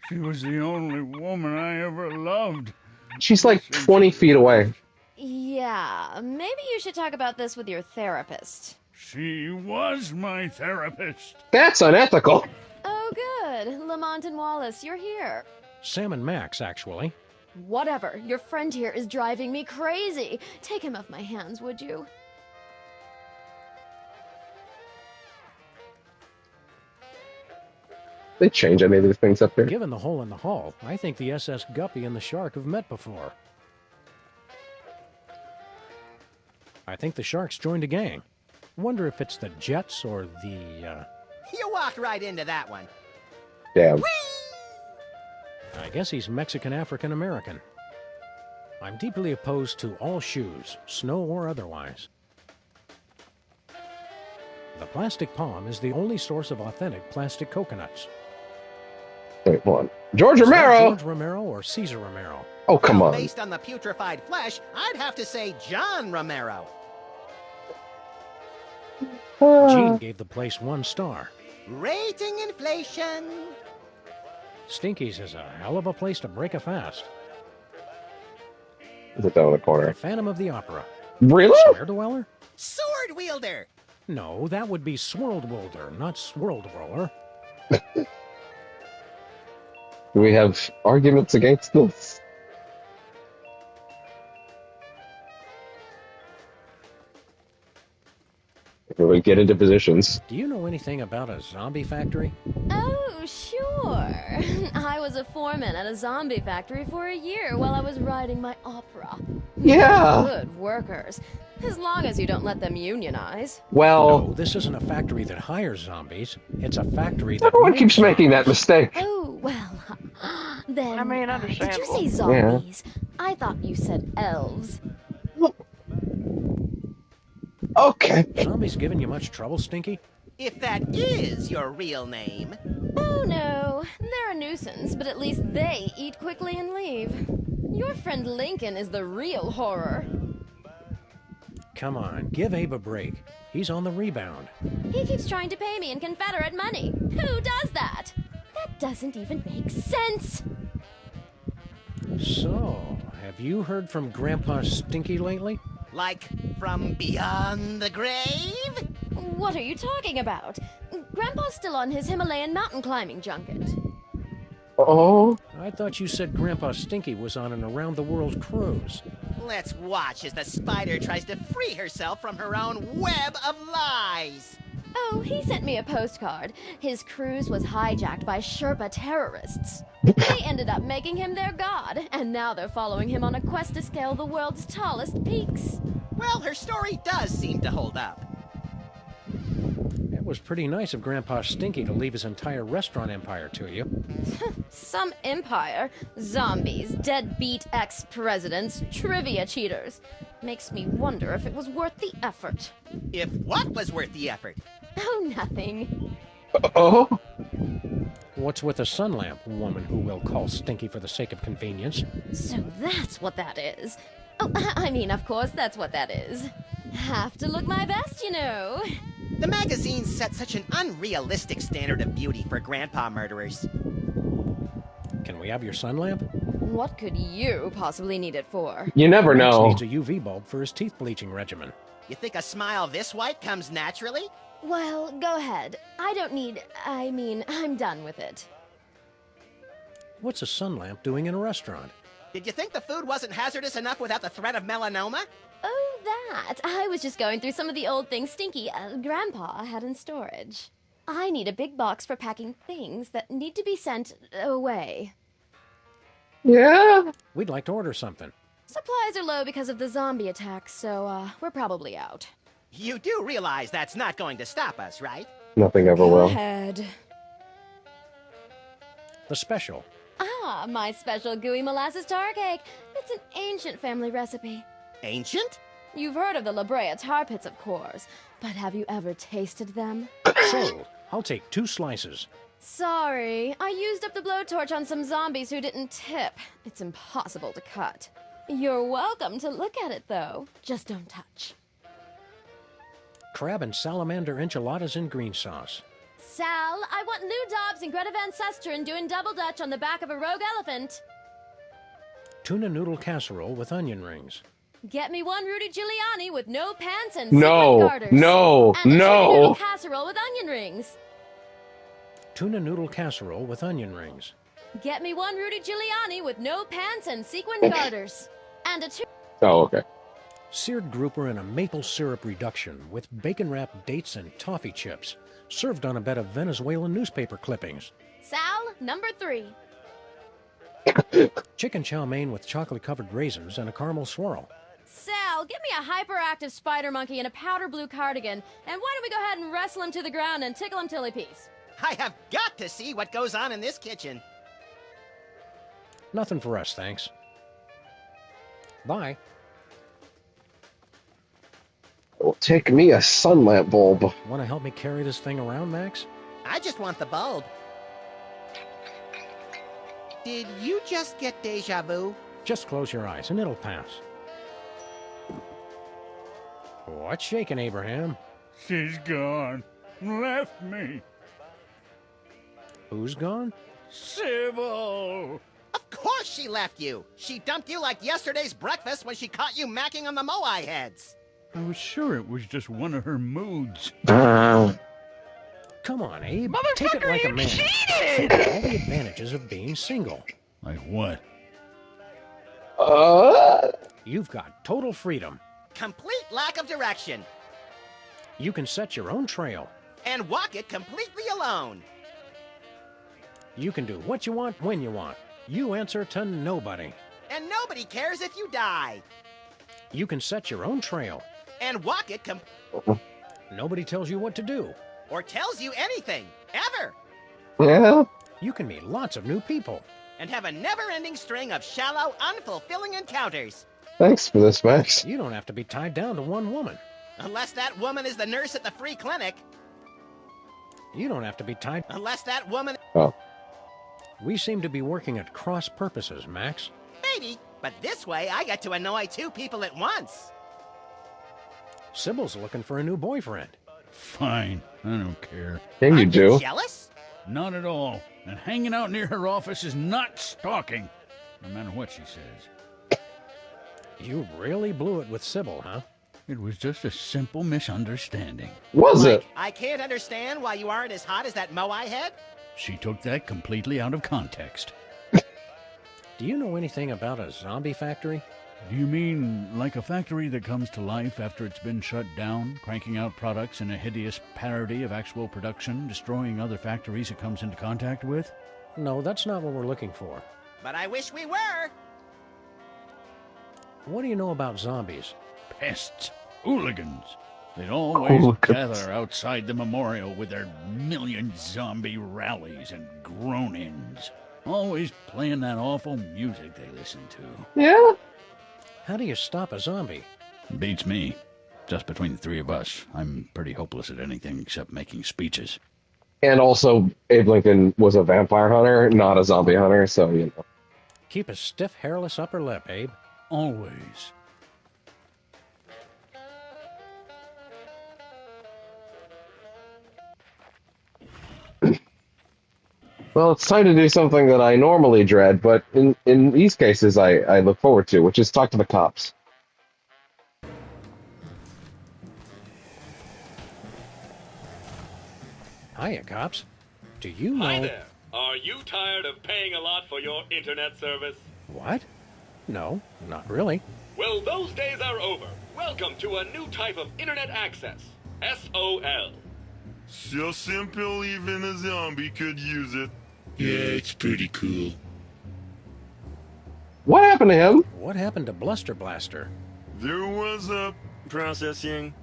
She was the only woman I ever loved. She's like 20 feet away. Yeah, maybe you should talk about this with your therapist. She was my therapist. That's unethical. Oh, good. Lamont and Wallace, you're here. Sam and Max, actually. Whatever. Your friend here is driving me crazy. Take him off my hands, would you? They change any of these things up here? Given the hole in the hull, I think the SS Guppy and the Shark have met before. I think the Shark's joined a gang. Wonder if it's the Jets or the, You walked right into that one. Damn. I guess he's Mexican-African-American. I'm deeply opposed to all shoes, snow or otherwise. The plastic palm is the only source of authentic plastic coconuts. Wait, hold on. George Is that Romero! George Romero or Caesar Romero? Oh, come Well, on. based on the putrefied flesh, I'd have to say John Romero. Gene gave the place 1 star. Rating inflation. Stinky's is a hell of a place to break a fast. Is it down in the The corner? Phantom of the Opera. Really? Swear Dweller? Sword wielder. No, that would be Swirlwilder, not Swirldweller. Do we have arguments against this? We get into positions. Do you know anything about a zombie factory? Oh, sure. I was a foreman at a zombie factory for a year while I was writing my opera. Yeah. Good workers. As long as you don't let them unionize. Well, No, this isn't a factory that hires zombies. It's a factory that everyone makes keeps making that mistake. Oh, well. Then. I mean, Did you understandable. say zombies? I thought you said elves. Okay. Zombies giving you much trouble, Stinky? If that is your real name. Oh, no. They're a nuisance, but at least they eat quickly and leave. Your friend Lincoln is the real horror. Come on, give Abe a break. He's on the rebound. He keeps trying to pay me in Confederate money. Who does that? That doesn't even make sense. So, have you heard from Grandpa Stinky lately? Like from beyond the grave? What are you talking about? Grandpa's still on his Himalayan mountain climbing junket. Oh, I thought you said Grandpa Stinky was on an around-the-world cruise. Let's watch as the spider tries to free herself from her own web of lies. Oh, he sent me a postcard. His cruise was hijacked by Sherpa terrorists. They ended up making him their god, and now they're following him on a quest to scale the world's tallest peaks. Well, her story does seem to hold up. It was pretty nice of Grandpa Stinky to leave his entire restaurant empire to you. Some empire. Zombies, deadbeat ex-presidents, trivia cheaters. Makes me wonder if it was worth the effort. If what was worth the effort? Oh, nothing. oh. What's with a sun lamp, woman who will call Stinky for the sake of convenience? So that's what that is. Oh, I mean, of course, that's what that is. Have to look my best, you know. The magazine set such an unrealistic standard of beauty for grandpa murderers. Can we have your sun lamp? What could you possibly need it for? You never Max know. needs a UV bulb for his teeth bleaching regimen. You think a smile this white comes naturally? Well, go ahead. I'm done with it. What's a sun lamp doing in a restaurant? Did you think the food wasn't hazardous enough without the threat of melanoma? Oh, that. I was just going through some of the old things Stinky, Grandpa, had in storage. I need a big box for packing things that need to be sent away. Yeah. We'd like to order something. Supplies are low because of the zombie attack, so, we're probably out. You do realize that's not going to stop us, right? Nothing ever Go will. ahead. The special. Ah, my special gooey molasses tar cake. It's an ancient family recipe. Ancient? You've heard of the La Brea tar pits, of course, but have you ever tasted them? Sold. I'll take 2 slices. Sorry, I used up the blowtorch on some zombies who didn't tip. It's impossible to cut. You're welcome to look at it, though. Just don't touch. Crab and salamander enchiladas in green sauce. Sal, I want Lou Dobbs and Greta Van Susteren doing double dutch on the back of a rogue elephant. Tuna noodle casserole with onion rings. Get me one Rudy Giuliani with no pants and No, sequin garters. no, and a no. tuna noodle casserole with onion rings. Tuna noodle casserole with onion rings. Get me one Rudy Giuliani with no pants and sequin garters. And a Oh, okay. Seared grouper in a maple syrup reduction with bacon-wrapped dates and toffee chips. Served on a bed of Venezuelan newspaper clippings. Sal, number 3. Chicken chow mein with chocolate-covered raisins and a caramel swirl. Sal, get me a hyperactive spider monkey in a powder blue cardigan, and why don't we go ahead and wrestle him to the ground and tickle him till he pees? I have got to see what goes on in this kitchen. Nothing for us, thanks. Bye. Well, take me a sun lamp bulb. Want to help me carry this thing around, Max? I just want the bulb. Did you just get deja vu? Just close your eyes and it'll pass. What's shaking, Abraham? She's gone. Left me. Who's gone? Sybil! Of course she left you. She dumped you like yesterday's breakfast when she caught you macking on the moai heads. I was sure it was just one of her moods. Come on, Abe. Take it Motherfucker, like a you man. cheated! Think of all the advantages of being single. Like what? You've got total freedom. Complete lack of direction. You can set your own trail. And walk it completely alone. You can do what you want when you want. You answer to nobody. And nobody cares if you die. You can set your own trail. And walk it Nobody tells you what to do. or tells you anything, ever. Yeah. You can meet lots of new people. And have a never-ending string of shallow, unfulfilling encounters. Thanks for this, Max. You don't have to be tied down to one woman. Unless that woman is the nurse at the free clinic. You don't have to be tied. Unless that woman... Oh. We seem to be working at cross purposes, Max. Maybe, but this way I get to annoy 2 people at once. Sybil's looking for a new boyfriend. Fine, I don't care. Yeah, you Aren't do. jealous? Not at all. And hanging out near her office is not stalking, no matter what she says. You really blew it with Sybil, huh? It was just a simple misunderstanding. Was it? I can't understand why you aren't as hot as that moai head. She took that completely out of context. Do you know anything about a zombie factory? Do you mean like a factory that comes to life after it's been shut down, cranking out products in a hideous parody of actual production, destroying other factories it comes into contact with? No, that's not what we're looking for. But I wish we were. What do you know about zombies? Pests. Hooligans. They'd always gather outside the memorial with their million zombie rallies and groan-ins. Always playing that awful music they listen to. Yeah? How do you stop a zombie? Beats me. Just between the three of us, I'm pretty hopeless at anything except making speeches. And also, Abe Lincoln was a vampire hunter, not a zombie hunter, so, you know. Keep a stiff, hairless upper lip, Abe. Always. Well, it's time to do something that I normally dread, but in these cases I look forward to, which is talk to the cops. Hiya, cops. Do you know... Hi there. Are you tired of paying a lot for your internet service? What? No, not really. Well, those days are over. Welcome to a new type of internet access. SOL. So simple even a zombie could use it. Yeah, it's pretty cool. What happened to him? What happened to Bluster Blaster? There was a processing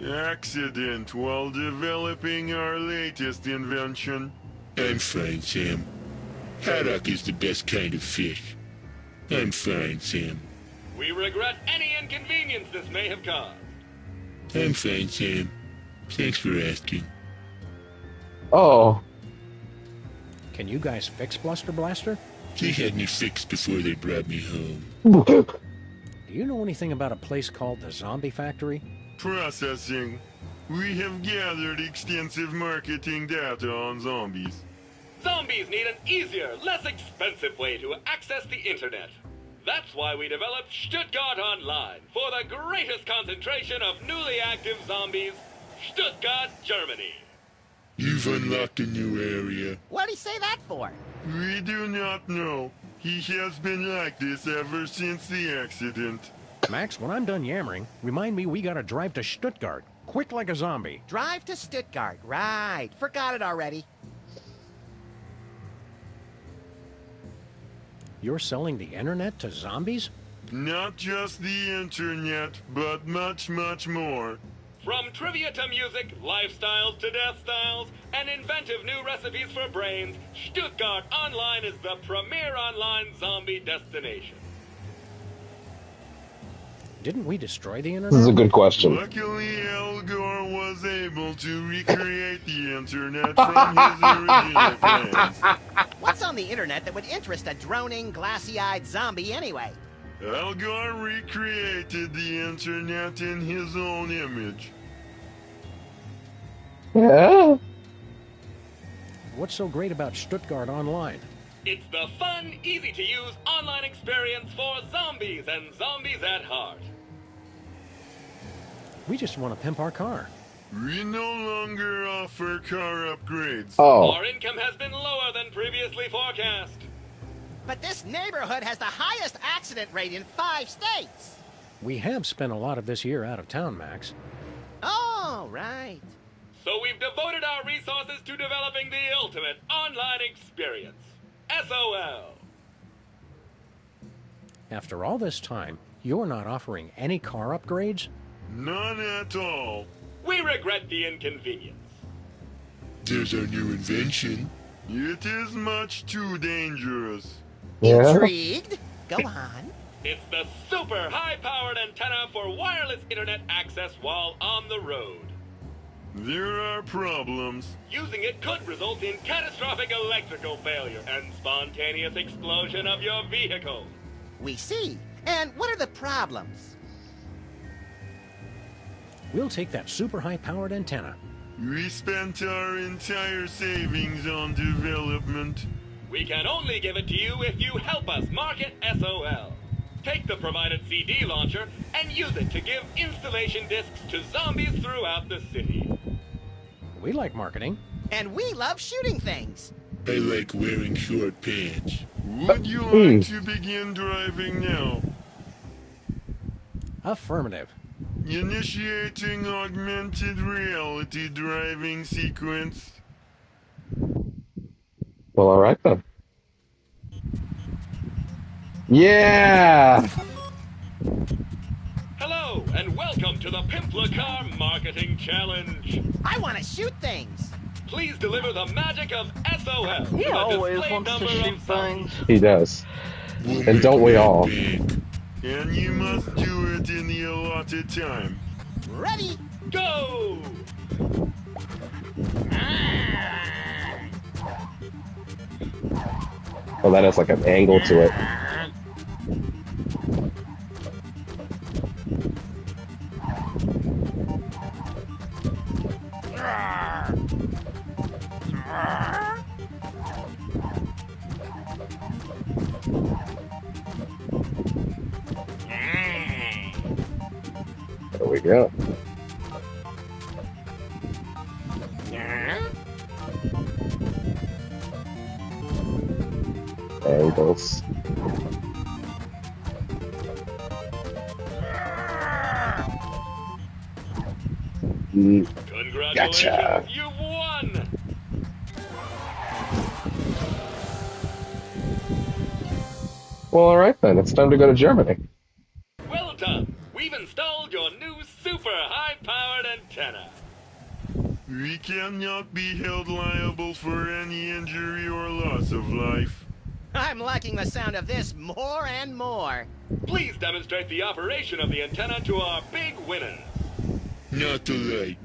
accident while developing our latest invention. I'm fine, Sam. Haddock is the best kind of fish. I'm fine, Sam. We regret any inconvenience this may have caused. I'm fine, Sam. Thanks for asking. Oh. Can you guys fix Bluster Blaster? They had me fixed before they brought me home. Do you know anything about a place called the Zombie Factory? Processing. We have gathered extensive marketing data on zombies. Zombies need an easier, less expensive way to access the internet. That's why we developed Stuttgart Online for the greatest concentration of newly active zombies, Stuttgart, Germany. You've unlocked a new area. What'd he say that for? We do not know. He has been like this ever since the accident. Max, when I'm done yammering, remind me we gotta drive to Stuttgart. Quick like a zombie. Drive to Stuttgart. Right. Forgot it already. You're selling the internet to zombies? Not just the internet, but much, much more. From trivia to music, lifestyles to death styles, and inventive new recipes for brains, Stuttgart Online is the premier online zombie destination. Didn't we destroy the internet? This is a good question. Luckily, Al Gore was able to recreate the internet from his original plans. What's on the internet that would interest a droning, glassy-eyed zombie anyway? Al Gore recreated the internet in his own image. Yeah? What's so great about Stuttgart Online? It's the fun, easy-to-use online experience for zombies and zombies at heart. We just want to pimp our car. We no longer offer car upgrades. Oh. Our income has been lower than previously forecast. But this neighborhood has the highest accident rate in 5 states. We have spent a lot of this year out of town, Max. Oh, right. So we've devoted our resources to developing the ultimate online experience. SOL. After all this time, you're not offering any car upgrades? None at all. We regret the inconvenience. There's our new invention. It is much too dangerous. Yeah? Intrigued? Go on. It's the super high-powered antenna for wireless internet access while on the road. There are problems. Using it could result in catastrophic electrical failure and spontaneous explosion of your vehicle. We see. And what are the problems? We'll take that super high-powered antenna. We spent our entire savings on development. We can only give it to you if you help us market SOL. Take the provided CD launcher and use it to give installation discs to zombies throughout the city. We like marketing. And we love shooting things. I like wearing short pants. Would you like to begin driving now? Affirmative. Initiating augmented reality driving sequence. Well, all right then. Yeah. Hello, and welcome to the Pimpler Car Marketing Challenge. I want to shoot things. Please deliver the magic of SOS. He to the always display wants to number shoot of zombies. things. He does. We'll And don't we all? And you must do it in the allotted time. Ready? Go! Oh, that has like an angle to it. There we go. Angles. Congratulations, Gotcha. you've won! Well, all right then. It's time to go to Germany. Well done. We've installed your new super high-powered antenna. We cannot be held liable for any injury or loss of life. I'm liking the sound of this more and more. Please demonstrate the operation of the antenna to our big winners. Not the light.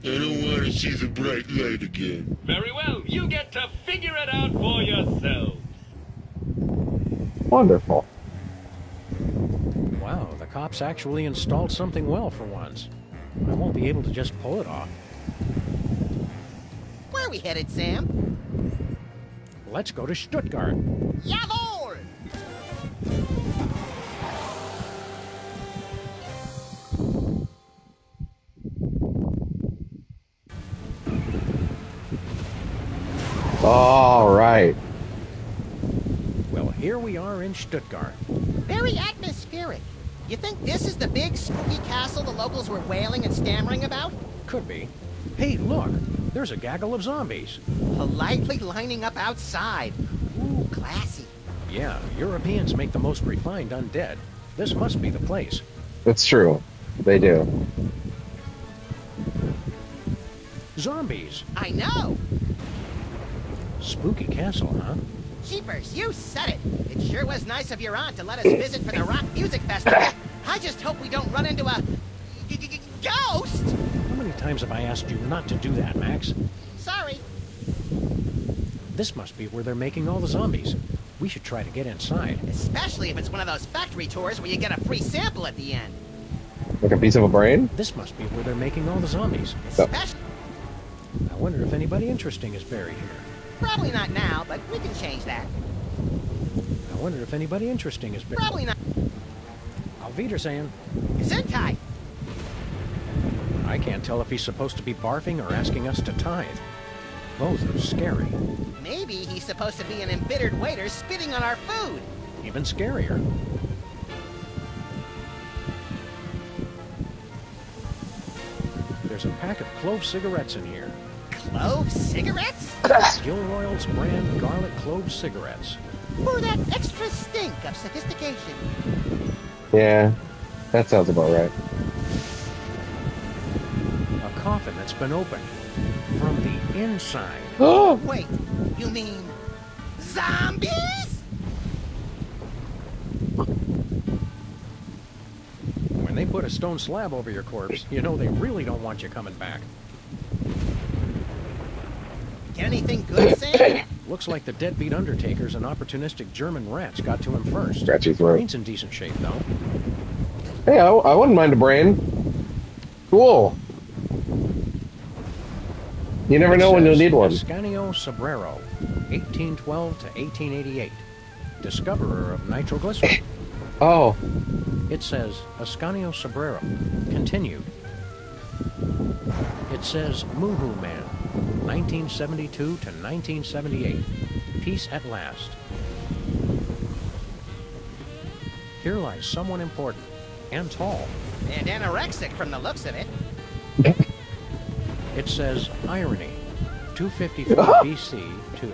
I don't want to see the bright light again. Very well, you get to figure it out for yourselves. Wonderful. Wow, the cops actually installed something well for once. I won't be able to just pull it off. Where are we headed, Sam? Let's go to Stuttgart. Jawohl! All right. Well, here we are in Stuttgart. Very atmospheric. You think this is the big spooky castle the locals were wailing and stammering about? Could be. Hey, look! There's a gaggle of zombies. Politely lining up outside. Ooh, classy. Yeah, Europeans make the most refined undead. This must be the place. It's true. They do. Zombies! I know! Spooky castle, huh? Jeepers, you said it! It sure was nice of your aunt to let us visit for the rock music festival. I just hope we don't run into a... ghost! How many times have I asked you not to do that, Max? Sorry. This must be where they're making all the zombies. We should try to get inside. Especially if it's one of those factory tours where you get a free sample at the end. Like a piece of a brain? This must be where they're making all the zombies. Especially... I wonder if anybody interesting is buried here. Probably not now, but we can change that. I wonder if anybody interesting is buried. Probably not. Auf Wiedersehen. Gesundheit. I can't tell if he's supposed to be barfing or asking us to tithe. Both are scary. Maybe he's supposed to be an embittered waiter spitting on our food. Even scarier. There's a pack of clove cigarettes in here. Clove cigarettes? Gilroy's brand garlic clove cigarettes. For that extra stink of sophistication. Yeah, that sounds about right. A coffin that's been opened from the inside. Oh! Wait, you mean zombies? When they put a stone slab over your corpse, you know they really don't want you coming back. Get anything good, Sam? Looks like the deadbeat undertakers and opportunistic German rats got to him first. Scratchy throat. Brain's in decent shape, though. Hey, I wouldn't mind a brain. Cool. You never know when you'll need one. Ascanio Sobrero, 1812 to 1888. Discoverer of nitroglycerin. Oh. It says Ascanio Sobrero. Continued. It says Moo-Hoo Man. 1972 to 1978. Peace at last. Here lies someone important and tall. And anorexic from the looks of it. It says irony. 254 BC to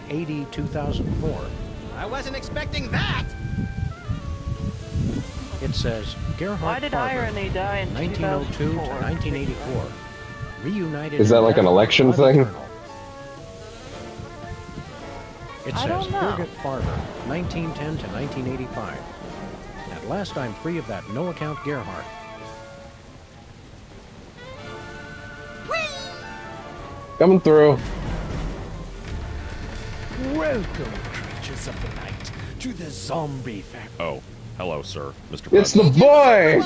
AD 2004. I wasn't expecting that. It says Gerhard Why did Farber, irony die in 1902 to 2004? 1984. Reunited. Is that in like an death election by the thing? Colonel. It I says don't know. Birgit Farber, 1910 to 1985. At last I'm free of that no-account Gerhard. Coming through. Welcome, creatures of the night, to the zombie factory. Oh, hello, sir, Mr. It's the President. boy!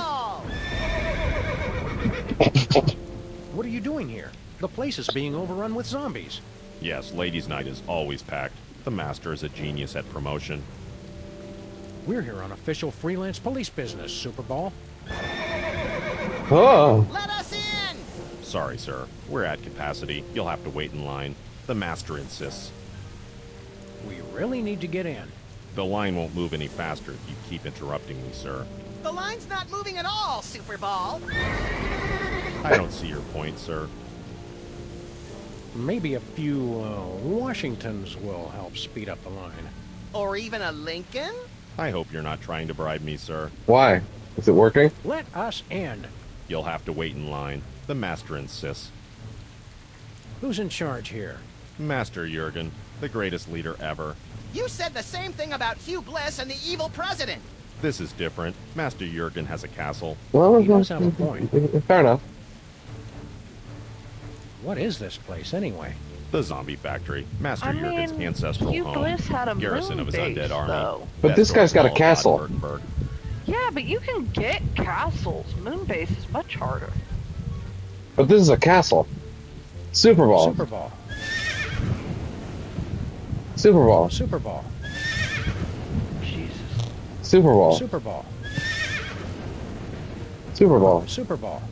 What are you doing here? The place is being overrun with zombies. Yes, ladies' night is always packed. The master is a genius at promotion. We're here on official freelance police business, Superball. Oh. Let us in! Sorry, sir. We're at capacity. You'll have to wait in line. The master insists. We really need to get in. The line won't move any faster if you keep interrupting me, sir. The line's not moving at all, Superball. I don't see your point, sir. Maybe a few Washingtons will help speed up the line. Or even a Lincoln? I hope you're not trying to bribe me, sir. Why? Is it working? Let us in. You'll have to wait in line. The master insists. Who's in charge here? Master Jurgen, the greatest leader ever. You said the same thing about Hugh Bliss and the evil president. This is different. Master Jurgen has a castle. Well, He does have a point. Fair enough. What is this place, anyway? The zombie factory. Master I Jurgen's mean, ancestral Hugh home. Bliss had a Garrison moon of his base, undead army. though. But this guy's got a All castle. Baden-Württemberg. Yeah, but you can get castles. Moonbase is much harder. But this is a castle. Superball. Superball. Superball. Superball. Jesus. Superball. Superball. Superball. Superball.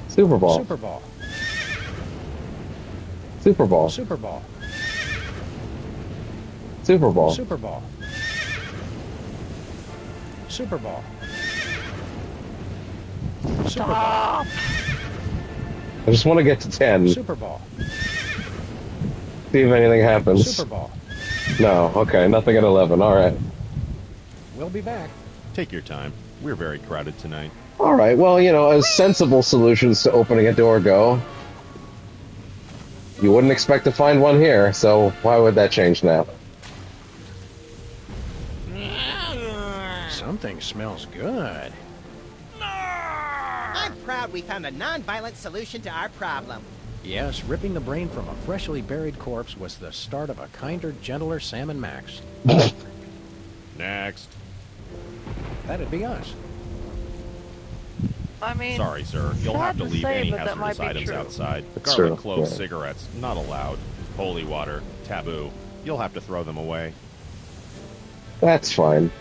Superball. Superball. Superball. Superball. Superball. Superball. Superball. Stop! I just want to get to 10. Superball. See if anything happens. Superball. No. Okay. Nothing at 11. All right. We'll be back. Take your time. We're very crowded tonight. All right. Well, you know, as sensible solutions to opening a door go, you wouldn't expect to find one here. So why would that change now? Something smells good. I'm proud we found a non-violent solution to our problem. Yes, ripping the brain from a freshly buried corpse was the start of a kinder, gentler Sam and Max. Next. That'd be us. I mean, Sorry, sir. You'll sad have to leave say, any but that might hazardous be items true. outside. That's Garlic true, cloves, yeah. cigarettes, not allowed. Holy water, taboo. You'll have to throw them away. That's fine.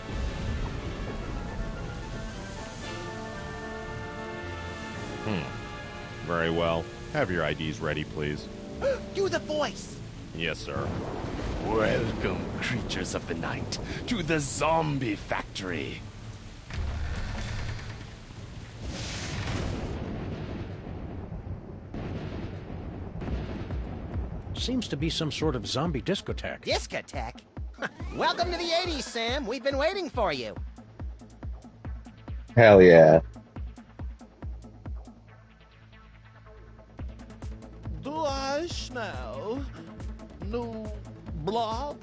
Very well. Have your IDs ready, please. Do the voice. Yes, sir. Welcome, creatures of the night, to the zombie factory. Seems to be some sort of zombie discotheque. Discotheque? Welcome to the 80s, Sam. We've been waiting for you. Hell yeah. Do I smell new blood?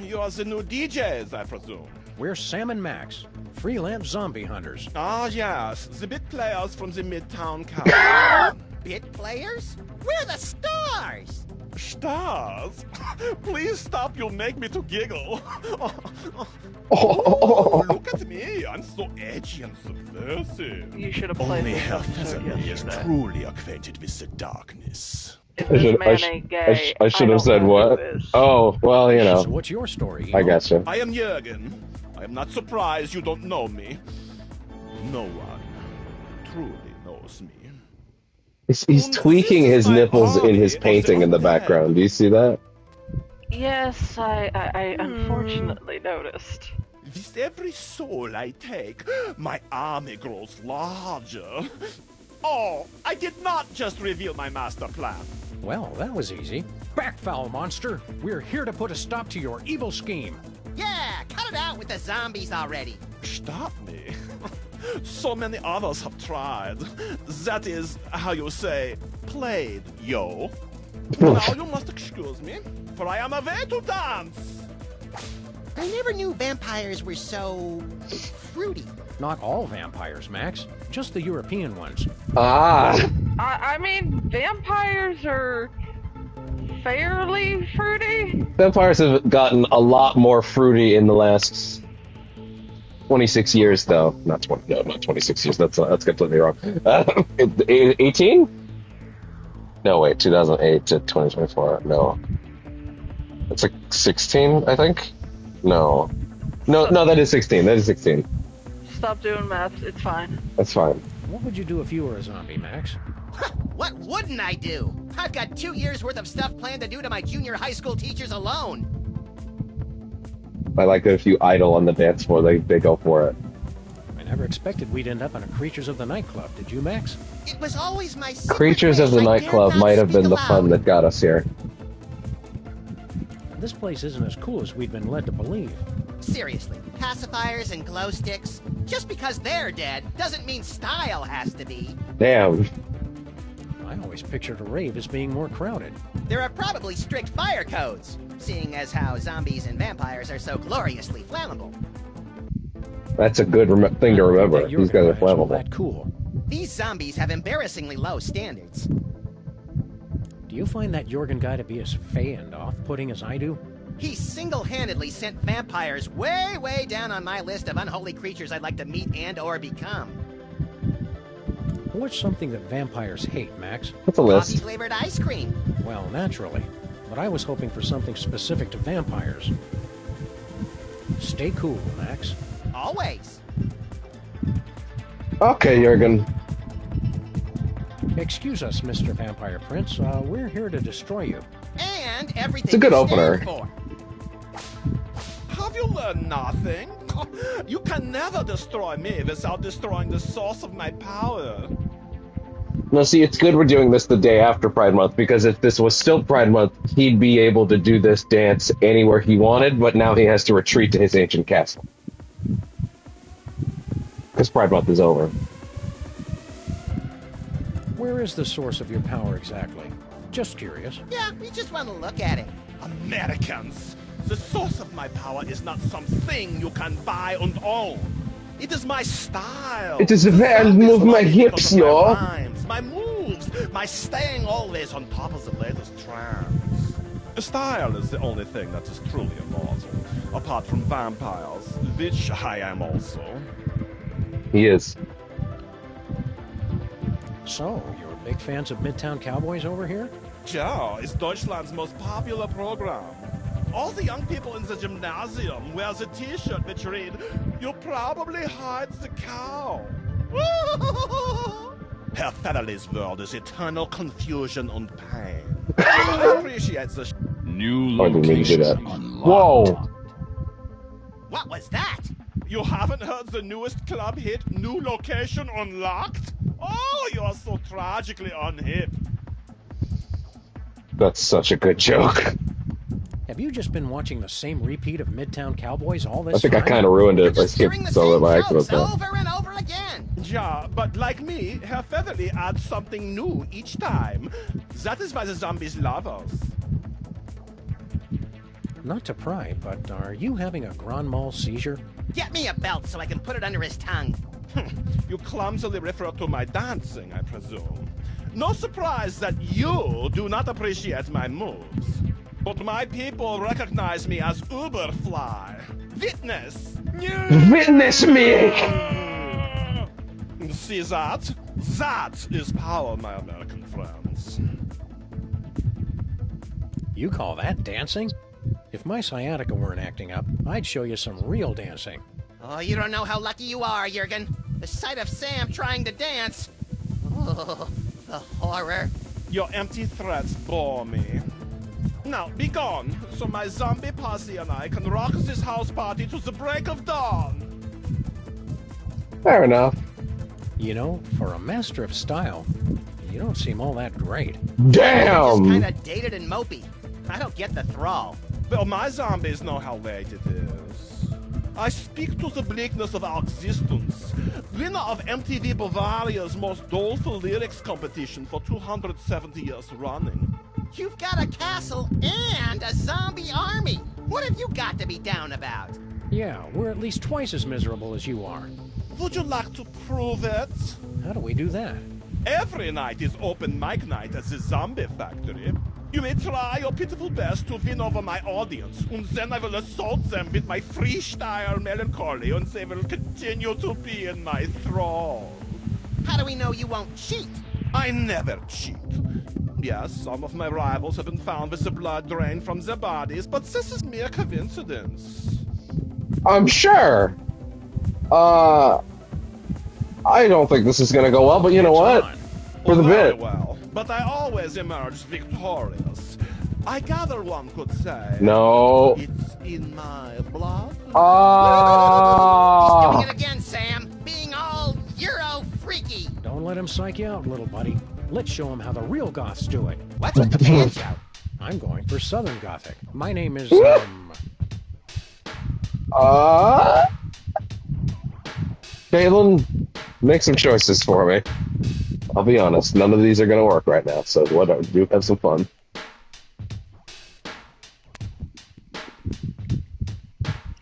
You are the new DJs, I presume. We're Sam and Max, freelance zombie hunters. Ah, yes, the bit players from the Midtown Cast. Bit players? We're the stars! Stars? Please stop, you'll make me to giggle. Oh, Look at me, I'm so edgy and subversive. You should have played Only this Herr episode Featherly is yesterday. truly acquainted with the darkness. If I this should, man ain't gay, I should have don't said know what? who is. Oh, well, you So know. what's your story? I guess so. I am Jürgen. I am not surprised you don't know me. No one truly knows me. He's tweaking his nipples in his painting in the background. Do you see that? Yes, I unfortunately noticed. With every soul I take, my army grows larger. Oh, I did not just reveal my master plan. Well, that was easy. Back, foul monster! We're here to put a stop to your evil scheme. Yeah, cut it out with the zombies already. Stop me. So many others have tried. That is how you say, played, yo. Now you must excuse me, for I am away to dance. I never knew vampires were so fruity. Not all vampires, Max. Just the European ones. Ah. I mean, vampires are fairly fruity. Vampires have gotten a lot more fruity in the last 26 years, though. Not 26 years. That's completely wrong. 18? No, wait. 2008 to 2024. No. It's like 16, I think. No, that is 16. That is 16. Stop doing math. It's fine. That's fine. What would you do if you were a zombie, Max? What wouldn't I do? I've got 2 years worth of stuff planned to do to my junior high school teachers alone. I like that if you idle on the dance floor, they go for it. I never expected we'd end up in a Creatures of the Nightclub. Did you, Max? It was always my secret Creatures of the wish. I Nightclub dared not might have speak been the aloud. fun that got us here. This place isn't as cool as we'd been led to believe. Seriously, pacifiers and glow sticks, just because they're dead doesn't mean style has to be. Damn. I always pictured a rave as being more crowded. There are probably strict fire codes, seeing as how zombies and vampires are so gloriously flammable. That's a good thing to remember. These guys are flammable. That cool. These zombies have embarrassingly low standards. Do you find that Jorgen guy to be as fey and off-putting as I do? He single-handedly sent vampires way, way down on my list of unholy creatures I'd like to meet and or become. What's something that vampires hate, Max? What's a list? Coffee-flavored ice cream. Well, naturally. But I was hoping for something specific to vampires. Stay cool, Max. Always. Okay, Jurgen. Excuse us, Mr. Vampire Prince. We're here to destroy you. And everything It's a good you opener. stand for. Have you learned nothing? You can never destroy me without destroying the source of my power. No, see, it's good we're doing this the day after Pride Month, because if this was still Pride Month, he'd be able to do this dance anywhere he wanted, but now he has to retreat to his ancient castle. Because Pride Month is over. Where is the source of your power exactly? Just curious. Yeah, we just want to look at it. Americans, the source of my power is not something you can buy and own. It is my style. It is the way I move my hips, my yo. rhymes, my moves, my staying always on top of the latest trends. Style is the only thing that is truly immortal, apart from vampires, which I am also. He is. So, you're big fans of Midtown Cowboys over here? Ja, it's Deutschland's most popular program. All the young people in the gymnasium wear the t-shirt which read, "You probably hide the cow." Herr Federley's world is eternal confusion and pain. I appreciate the New Oh, I didn't mean to do that. location Whoa! What was that? You haven't heard the newest club hit, New Location Unlocked? Oh, you're so tragically unhip. That's such a good joke. Have you just been watching the same repeat of Midtown Cowboys all this I think I time? kind of ruined it by Just hearing skipping the some of same my jokes accident. over and over again. Ja, but like me, Herr Featherly adds something new each time. That is why the zombies love us. Not to pry, but are you having a grand mal seizure? Get me a belt so I can put it under his tongue. You clumsily refer to my dancing, I presume. No surprise that you do not appreciate my moves. But my people recognize me as Uberfly. Witness! Witness me! See that? That is power, my American friends. You call that dancing? If my sciatica weren't acting up, I'd show you some real dancing. Oh, you don't know how lucky you are, Jurgen. The sight of Sam trying to dance. Oh, the horror. Your empty threats bore me. Now, be gone, so my zombie posse and I can rock this house party to the break of dawn. Fair enough. You know, for a master of style, you don't seem all that great. Damn! Just kind of dated and mopey. I don't get the thrall. Well, my zombies know how late it is. I speak to the bleakness of our existence. Winner of MTV Bavaria's most doleful lyrics competition for 270 years running. You've got a castle and a zombie army. What have you got to be down about? Yeah, we're at least twice as miserable as you are. Would you like to prove it? How do we do that? Every night is open mic night at the Zombie Factory. You may try your pitiful best to win over my audience, and then I will assault them with my freestyle melancholy, and they will continue to be in my thrall. How do we know you won't cheat? I never cheat. Yes, some of my rivals have been found with the blood drained from their bodies, but this is mere coincidence. I'm sure. I don't think this is gonna go well, but you know what? For the Very bit. well, but I always emerge victorious. I gather one could say. No. It's in my blood. He's doing it again, Sam. Being all Euro freaky. Don't let him psych you out, little buddy. Let's show him how the real goths do it. What's with the pants out? I'm going for Southern Gothic. My name is, Galen, make some choices for me. I'll be honest, none of these are gonna work right now, so whatever, do have some fun.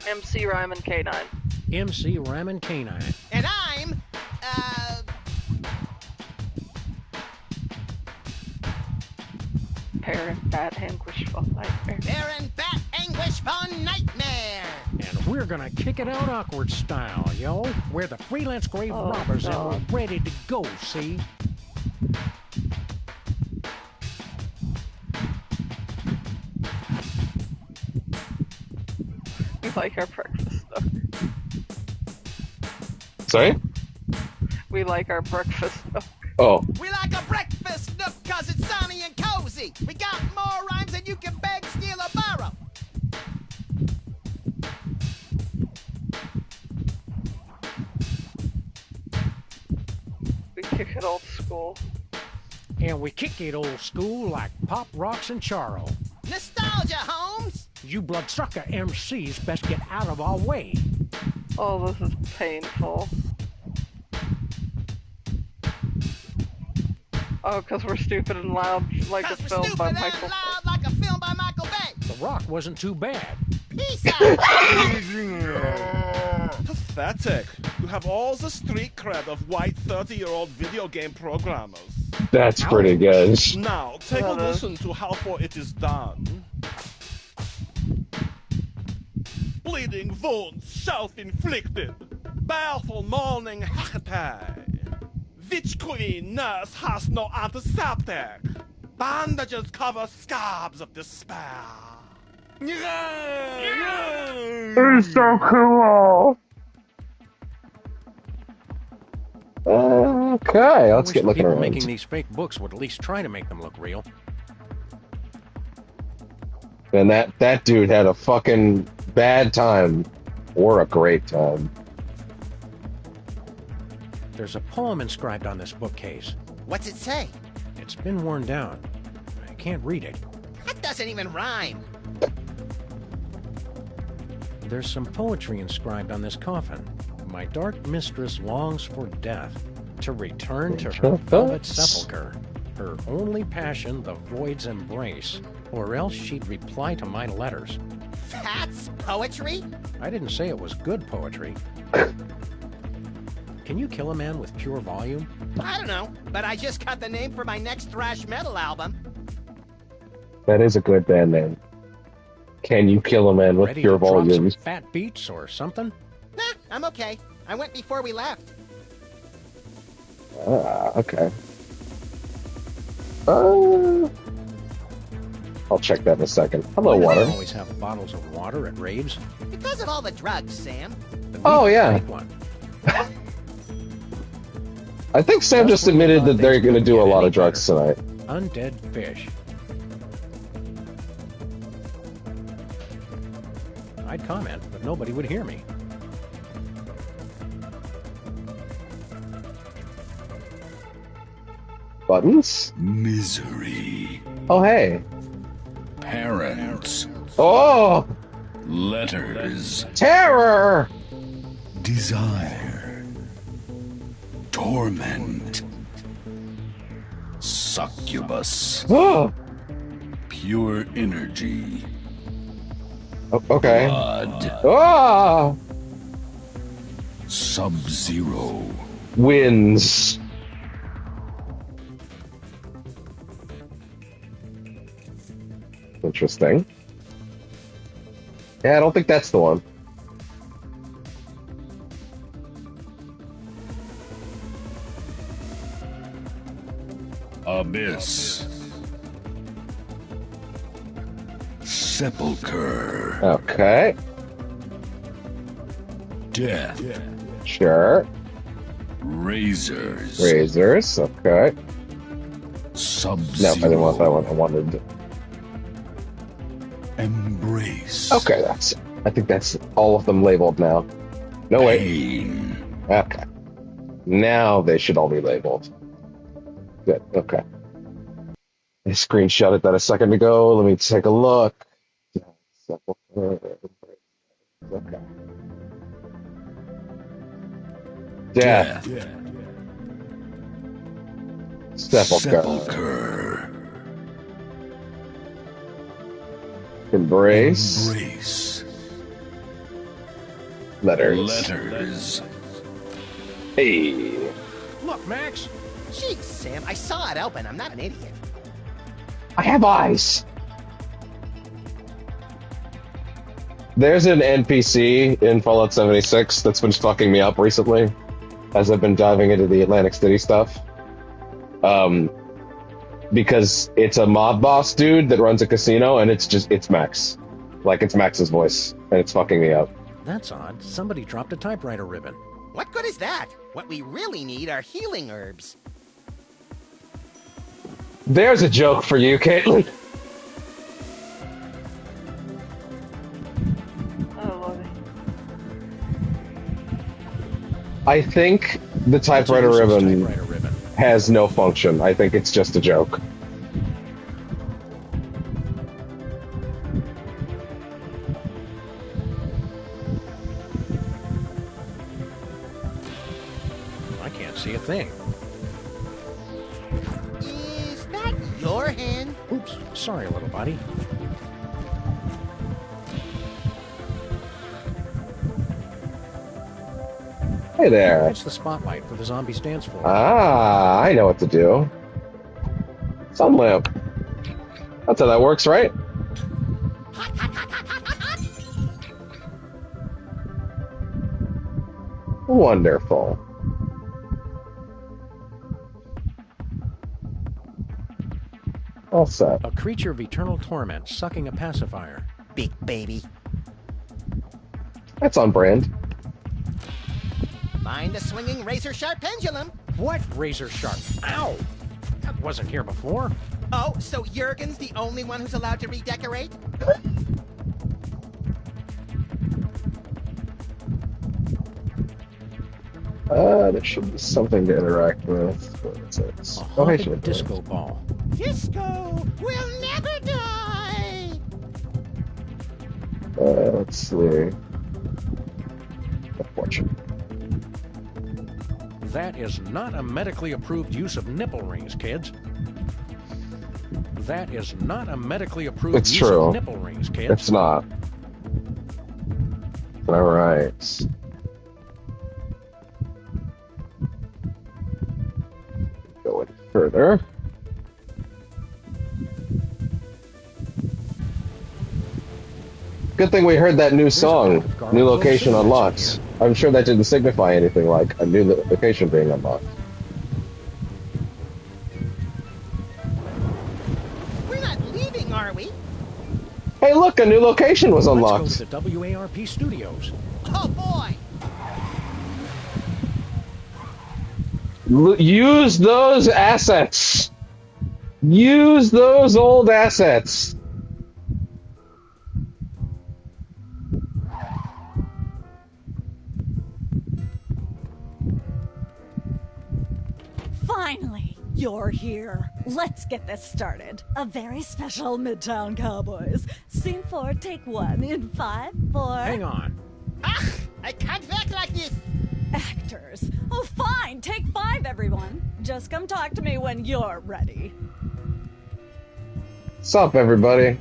MC Ryman K9. MC Ramen K9. And I'm, Baron Bat Anguish for Nightmare. Baron Bat Anguish von Nightmare. And we're gonna kick it out awkward style, yo. We're the freelance grave robbers and we're ready to go, see? We like our breakfast stuff. Sorry? We like our breakfast stuff. Oh. We like a breakfast nook cause it's sunny and cozy. We got more rhymes than you can beg, steal, or borrow. We kick it old school. And we kick it old school like Pop Rocks and Charo. Nostalgia, Holmes. You bloodsucker MCs best get out of our way. Oh, this is painful. Oh, because we're stupid and loud like a film by Michael Bay. Loud like a film by Michael Bay. The Rock wasn't too bad. Peace out. Pathetic. You have all the street cred of white 30-year-old video game programmers. That's pretty good. Now, take a listen to how far it is done. Bleeding wounds, self-inflicted. Baleful morning hackatay. Witch queen nurse has no antiseptic. Bandages cover scabs of despair. It's so cool. Okay, let's get looking people around. making these fake books would at least try to make them look real. And that dude had a fucking bad time or a great time. There's a poem inscribed on this bookcase. What's it say? It's been worn down. I can't read it. That doesn't even rhyme. There's some poetry inscribed on this coffin. My dark mistress longs for death, to return to her velvet sepulchre. Her only passion the void's embrace, or else she'd reply to my letters. That's poetry? I didn't say it was good poetry. Can you kill a man with pure volume? I don't know, but I just got the name for my next thrash metal album. That is a good band name. Can you kill a man with Ready pure to drop volume? some fat beats or something? Nah, I'm okay. I went before we left. Okay. I'll check that in a second. Hello, Why do water. they always have bottles of water at raves? Because of all the drugs, Sam. Oh, yeah. Take one. I think Sam just admitted that they're going to do a lot of drugs tonight. Undead fish. I'd comment, but nobody would hear me. Buttons? Misery. Oh, hey. Parents. Oh! Letters. Terror! Desire. Torment. Succubus. Oh! Pure energy. Okay. Blood. Ah! Sub-Zero. Wins. Interesting. Yeah, I don't think that's the one. Abyss. Sepulcher. Okay. Death. Sure. Razors. Razors. Okay. Sub-Zero. No, I didn't want that one. I wanted... Embrace. Okay, I think that's all of them labeled now. No, wait. Pain. Okay. Now they should all be labeled. Good, okay. I screenshotted that a second ago. Let me take a look. Okay. Death. Sepulcher. Embrace. Letters. Hey. Look, Max. Jeez, Sam, I saw it open. I'm not an idiot. I have eyes. There's an NPC in Fallout 76 that's been fucking me up recently as I've been diving into the Atlantic City stuff. Because it's a mob boss dude that runs a casino, and it's Max. Like, it's Max's voice, and it's fucking me up. That's odd. Somebody dropped a typewriter ribbon. What good is that? What we really need are healing herbs. There's a joke for you, Caitlin. I think the typewriter ribbon has no function. I think it's just a joke. I can't see a thing. Is that your hand? Oops, sorry, little buddy. Hey there. It's the spotlight for the zombies dance floor. Ah, I know what to do. Sun lamp. That's how that works, right? Wonderful. All set. A creature of eternal torment sucking a pacifier. Big baby. That's on brand. Find the swinging razor-sharp pendulum. What razor sharp? Ow! That wasn't here before. Oh, so Jurgen's the only one who's allowed to redecorate? There should be something to interact with. A haunted disco ball. Disco will never die! Let's see. Unfortunate. That is not a medically approved use of nipple rings, kids. That is not a medically approved It's use true. of nipple rings, kids. It's not. Alright. Going further. Good thing we heard that new song. New location unlocked. I'm sure that didn't signify anything like a new location being unlocked. We're not leaving, are we? Hey, look, a new location was unlocked. Let's go to the WARP studios. Oh, boy! Use those assets. Use those old assets. Finally, you're here. Let's get this started. A very special Midtown Cowboys. Scene 4, take 1 in 5, 4... Hang on. Ugh, I can't act like this. Actors. Oh, fine. Take 5, everyone. Just come talk to me when you're ready. What's up, everybody?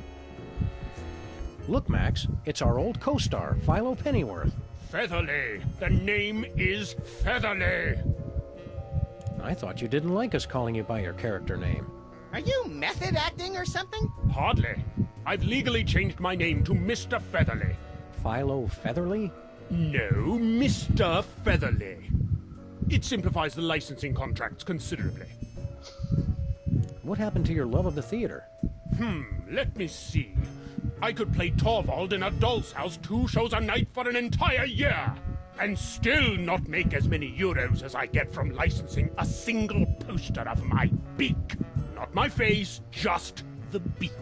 Look, Max, it's our old co-star, Philo Pennyworth. Featherly. The name is Featherly. I thought you didn't like us calling you by your character name. Are you method acting or something? Hardly. I've legally changed my name to Mr. Featherly. Philo Featherly? No, Mr. Featherly. It simplifies the licensing contracts considerably. What happened to your love of the theater? Let me see. I could play Torvald in a doll's house 2 shows a night for an entire year, and still not make as many euros as I get from licensing a single poster of my beak. Not my face, just the beak.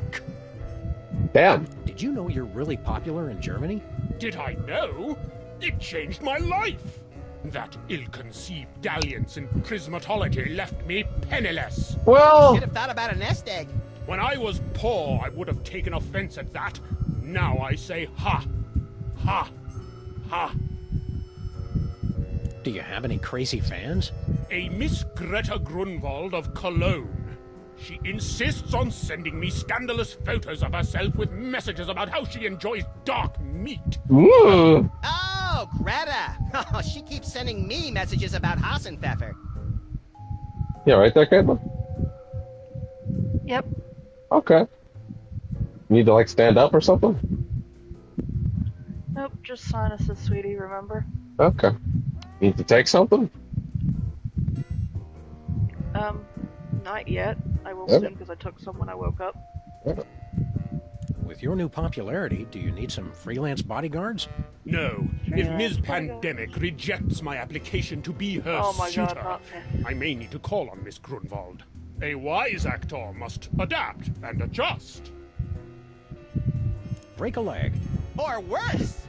Damn. Did you know you're really popular in Germany? Did I know? It changed my life. That ill-conceived dalliance in prismatology left me penniless. Well... Should have thought about a nest egg. When I was poor, I would have taken offense at that. Now I say ha, ha, ha. Do you have any crazy fans? A Miss Greta Grunwald of Cologne. She insists on sending me scandalous photos of herself with messages about how she enjoys dark meat. Ooh. Oh, Greta. Oh, she keeps sending me messages about Hassenpfeffer. Yeah, right there, Caitlin? Yep. Okay. Need to, like, stand up or something? Nope, just sinuses, sweetie, remember? Okay. Need to take something? Not yet. I will Okay. soon because I took some when I woke up. Yeah. With your new popularity, do you need some freelance bodyguards? No. If Yeah. Ms. Pandemic rejects my application to be her Oh my suitor, god, not I may need to call on Miss Grunwald. A wise actor must adapt and adjust. Break a leg. Or worse.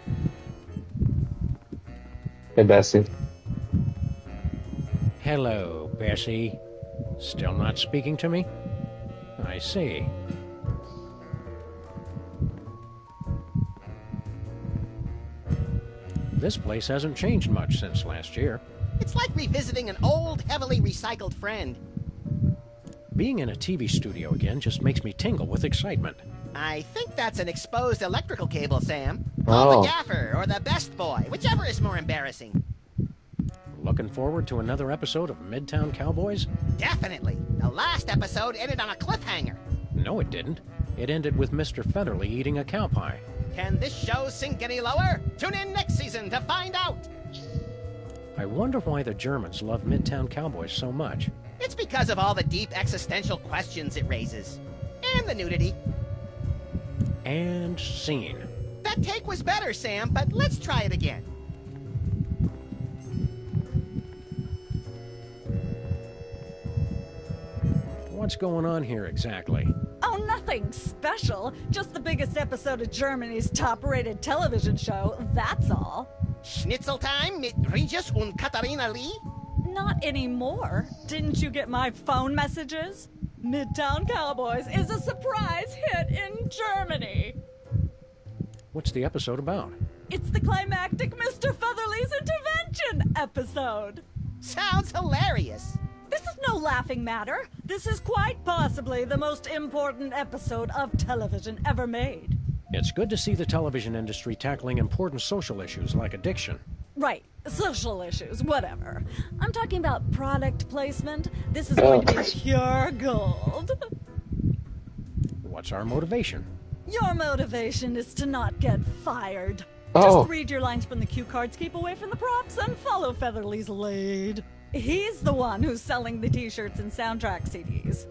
Hey, Bessie. Hello, Bessie. Still not speaking to me? I see. This place hasn't changed much since last year. It's like revisiting an old, heavily recycled friend. Being in a TV studio again just makes me tingle with excitement. I think that's an exposed electrical cable, Sam. Call the gaffer or the best boy, whichever is more embarrassing. Looking forward to another episode of Midtown Cowboys? Definitely. The last episode ended on a cliffhanger. No, it didn't. It ended with Mr. Featherly eating a cow pie. Can this show sink any lower? Tune in next season to find out. I wonder why the Germans love Midtown Cowboys so much. It's because of all the deep existential questions it raises. And the nudity. And scene. That take was better, Sam, but let's try it again. What's going on here exactly? Oh, nothing special. Just the biggest episode of Germany's top-rated television show, that's all. Schnitzel time mit Regis und Katharina Lee? Not anymore. Didn't you get my phone messages? Midtown Cowboys is a surprise hit in Germany. What's the episode about? It's the climactic Mr. Featherly's intervention episode. Sounds hilarious. This is no laughing matter. This is quite possibly the most important episode of television ever made. It's good to see the television industry tackling important social issues like addiction. Right, social issues, whatever. I'm talking about product placement. This is going to be pure gold. What's our motivation? Your motivation is to not get fired. Oh. Just read your lines from the cue cards, keep away from the props, and follow Featherly's lead. He's the one who's selling the t-shirts and soundtrack CDs.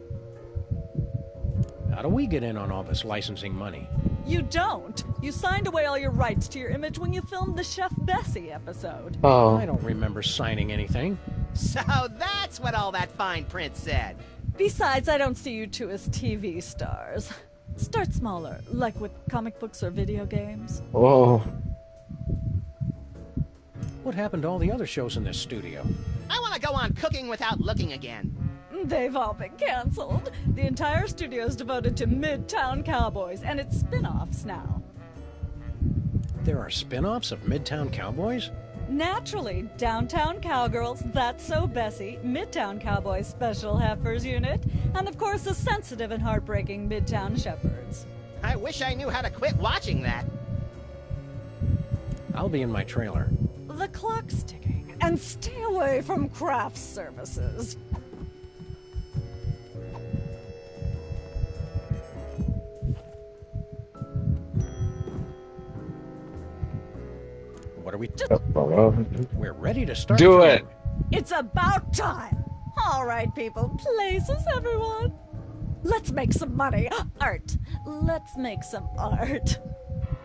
How do we get in on all this licensing money? You don't. You signed away all your rights to your image when you filmed the Chef Bessie episode. Oh. I don't remember signing anything. So that's what all that fine print said. Besides, I don't see you two as TV stars. Start smaller, like with comic books or video games. Oh. What happened to all the other shows in this studio? I want to go on Cooking Without Looking again. They've all been canceled. The entire studio is devoted to Midtown Cowboys and its spin-offs now. There are spin-offs of Midtown Cowboys? Naturally, Downtown Cowgirls, That's So Bessie, Midtown Cowboys Special Heifers Unit, and of course the sensitive and heartbreaking Midtown Shepherds. I wish I knew how to quit watching that. I'll be in my trailer. The clock's ticking, and stay away from craft services. What are we We're ready to start. Do it. It's about time. All right, people, places, everyone. Let's make some money. Art. Let's make some art.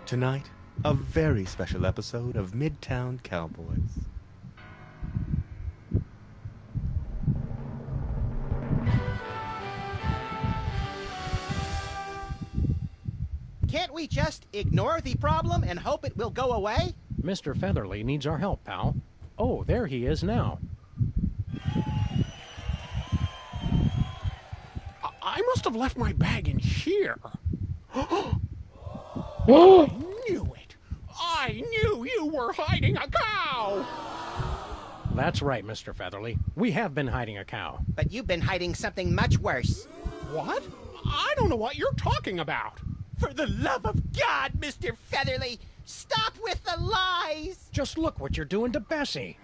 Tonight, a very special episode of Midtown Cowboys. Can't we just ignore the problem and hope it will go away? Mr. Featherly needs our help, pal. Oh, there he is now. I must have left my bag in here. I knew it. I knew you were hiding a cow. That's right, Mr. Featherly. We have been hiding a cow. But you've been hiding something much worse. What? I don't know what you're talking about. For the love of God, Mr. Featherly, stop with the lies! Just look what you're doing to Bessie.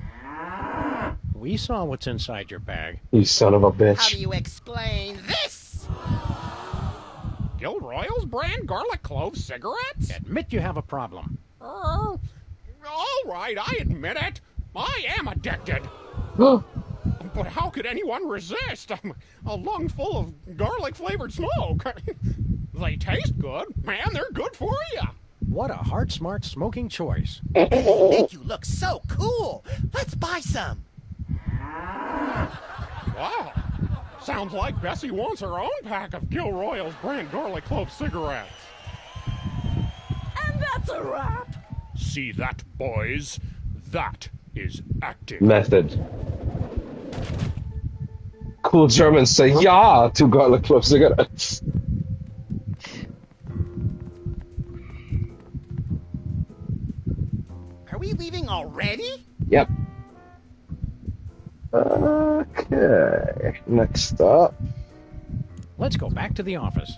We saw what's inside your bag. You son of a bitch. How do you explain this? Gilroy's brand garlic clove cigarettes? Admit you have a problem. All right, I admit it. I am addicted. But how could anyone resist? A lung full of garlic-flavored smoke. They taste good, man. They're good for you. What a heart-smart smoking choice. They make you look so cool. Let's buy some. Wow. Sounds like Bessie wants her own pack of Gilroy's brand garlic clove cigarettes. And that's a wrap. See that, boys? That is acting. Method. Cool Germans say ja to garlic clove cigarettes. Are we leaving already? Yep. Okay. Next up. Let's go back to the office.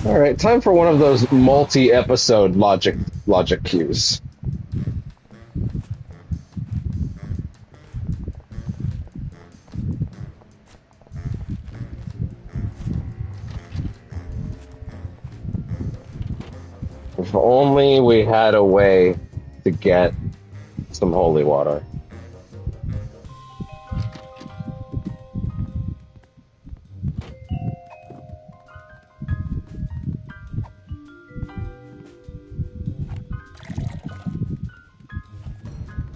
All right, time for one of those multi-episode logic cues. If only we had a way to get some holy water.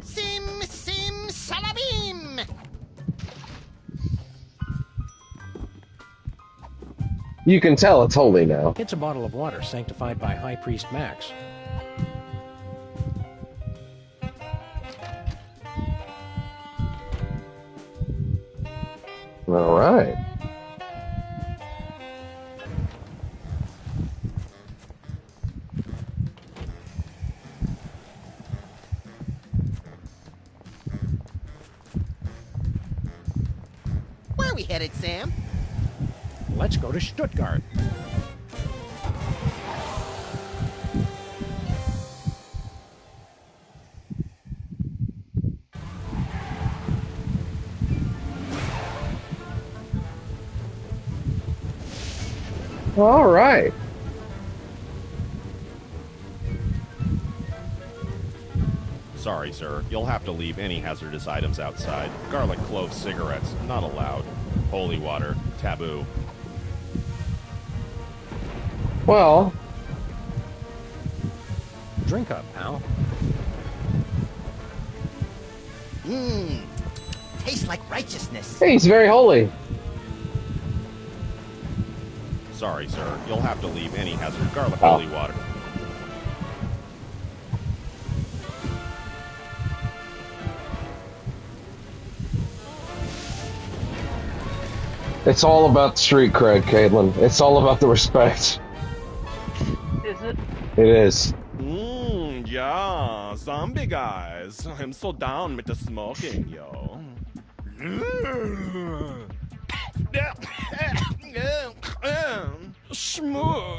Sim, salabim! You can tell it's holy now. It's a bottle of water sanctified by High Priest Max. All right. Where are we headed, Sam? Let's go to Stuttgart. All right. Sorry, sir. You'll have to leave any hazardous items outside. Garlic clove cigarettes, not allowed. Holy water, taboo. Well, Drink up, pal. Mmm. Tastes like righteousness. hey, he's very holy. Sorry, sir. You'll have to leave. Any hazard garlic Oh. holy water. It's all about the street cred, Caitlin. It's all about the respect. Is it? It is. Yeah, zombie guys. I'm so down with the smoking, yo. Smooth.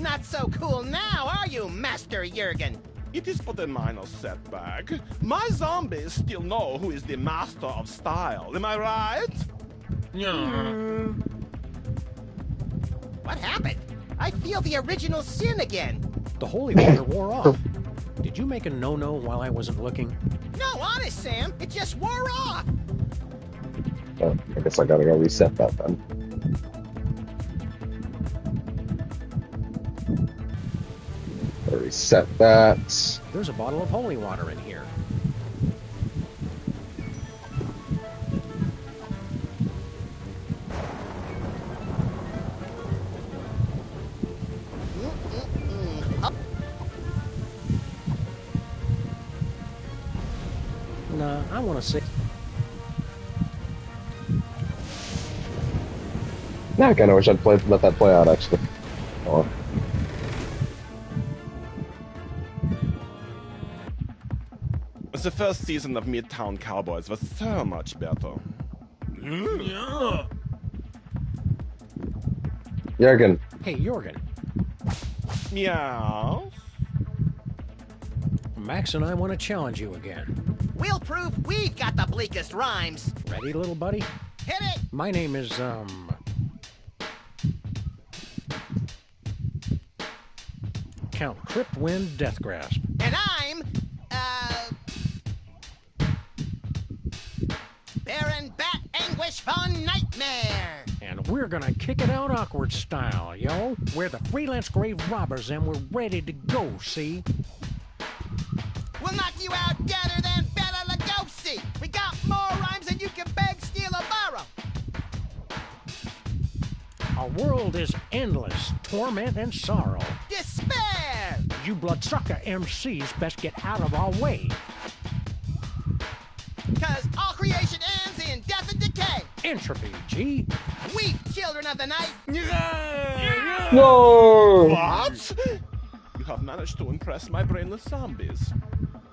Not so cool now, are you, Master Jurgen? It is but a minor setback. My zombies still know who is the master of style. Am I right? What happened? I feel the original sin again. The holy water wore off. Did you make a no-no while I wasn't looking? No, honest, Sam. It just wore off. Oh, I guess I gotta go reset that then. Reset that. There's a bottle of holy water in here. Nah, I want to say... Now I kinda wish I'd let that play out, actually. Oh. The first season of Midtown Cowboys was so much better. Yeah. Jurgen. Hey, Jurgen. Meow. Max and I want to challenge you again. We'll prove we've got the bleakest rhymes. Ready, little buddy? Hit it! My name is, Count Cryptwind Deathgrasp. And I'm, Baron Bat Anguish Von Nightmare. And we're gonna kick it out awkward style, yo. We're the freelance grave robbers and we're ready to go, see? We'll knock you out deader than Bela Lugosi. We got more rhymes than you can beg, steal, or borrow. Our world is endless, torment and sorrow. Despair! You bloodsucker MCs best get out of our way. 'Cause all creation ends in death and decay. Entropy, G. Weep, children of the night. No! What? You have managed to impress my brainless zombies.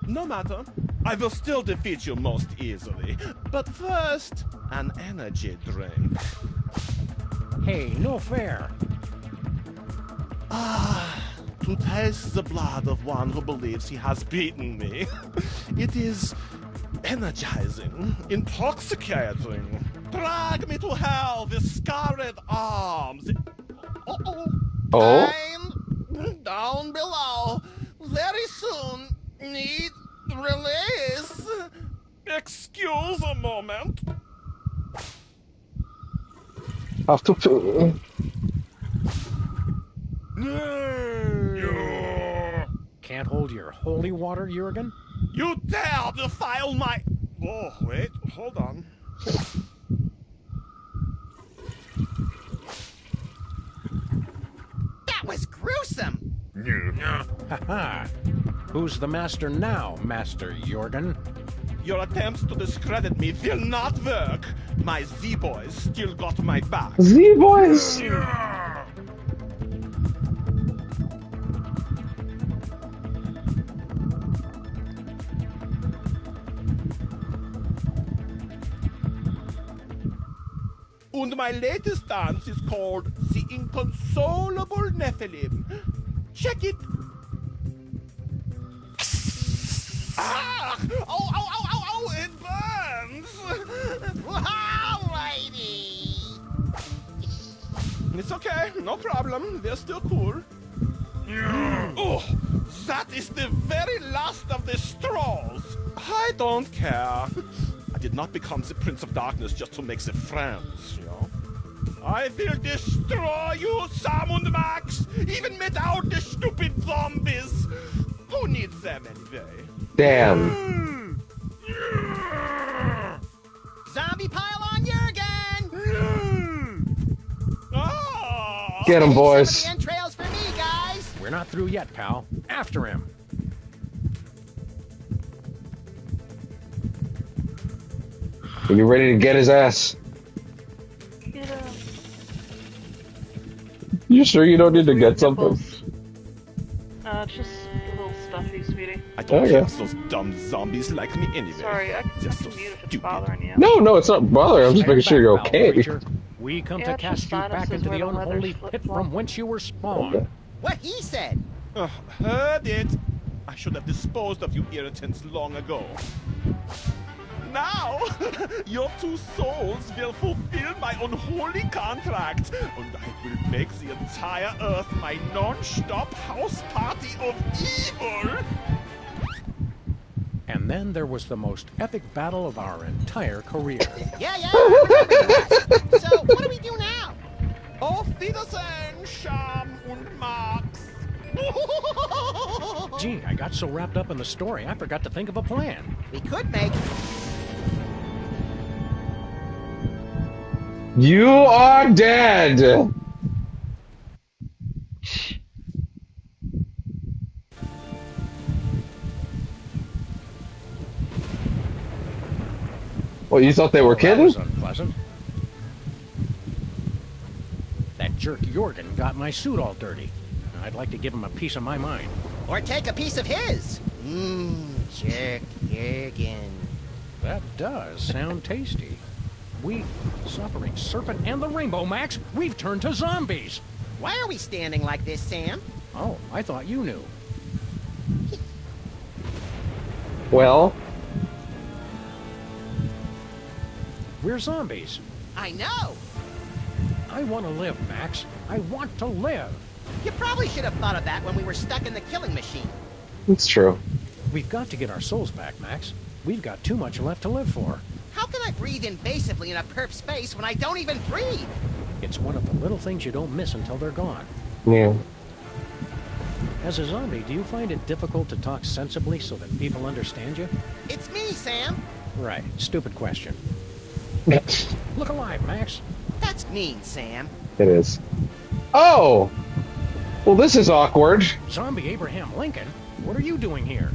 No matter. I will still defeat you most easily. But first, an energy drink. Hey, no fair. To taste the blood of one who believes he has beaten me. It is energizing, intoxicating. Drag me to hell with scarred arms. Uh-oh. Oh? I'm down below. Very soon. Need release. Excuse a moment. Have to... Can't hold your holy water, Jurgen? You dare defile my... Oh, wait, hold on. That was gruesome. Haha. Who's the master now, Master Jurgen? Your attempts to discredit me will not work. My Z-boys still got my back. Z-boys! And my latest dance is called the Inconsolable Nephilim. Check it. Ah! Oh, it burns! Alrighty. It's okay, no problem. They're still cool. Oh, that is the very last of the straws. I don't care. I did not become the Prince of Darkness just to make the friends, you know? I will destroy you, Sam and Max, even without the stupid zombies. Who needs them anyway? Damn. Zombie pile on Jurgen! Get him, Save boys. some of the entrails for me, guys. We're not through yet, pal. After him. Are you ready to get his ass? Get him. You sure you don't need to get something? Just a little stuffy, sweetie. I don't Okay. care if those dumb zombies like me anyway. Sorry, I They're can so mute if it's stupid. bothering you. No, it's not bothering. I'm just making sure you're okay. We come Yeah, to it's cast just you back sinuses into where the the leather's unholy pit flip-flop. from whence you were spawned. Okay. What he said. Heard it. I should have disposed of you irritants long ago. Now, your two souls will fulfill my unholy contract, and I will make the entire Earth my non-stop house party of evil. And then there was the most epic battle of our entire career. Yeah, I remember that. So, what do we do now? Auf Wiedersehen, Sham und Max. Gee, I got so wrapped up in the story, I forgot to think of a plan. We could make... You are dead. Well, you thought they were That kidding? was unpleasant. That jerk Jorgen got my suit all dirty. I'd like to give him a piece of my mind. Or take a piece of his. Jerk Jurgen. That does sound tasty. We, Suffering Serpent and the Rainbow Max, we've turned to zombies. Why are we standing like this, Sam? Oh, I thought you knew. Well, We're zombies. I know. I want to live, Max. I want to live. You probably should have thought of that when we were stuck in the killing machine. it's true. We've got to get our souls back, Max. We've got too much left to live for. How can I breathe invasively in a perp space when I don't even breathe? It's one of the little things you don't miss until they're gone. Yeah. As a zombie, do you find it difficult to talk sensibly so that people understand you? It's me, Sam. Right. Stupid question. Look alive, Max. That's mean, Sam. It is. Oh! Well, this is awkward. Zombie Abraham Lincoln? What are you doing here?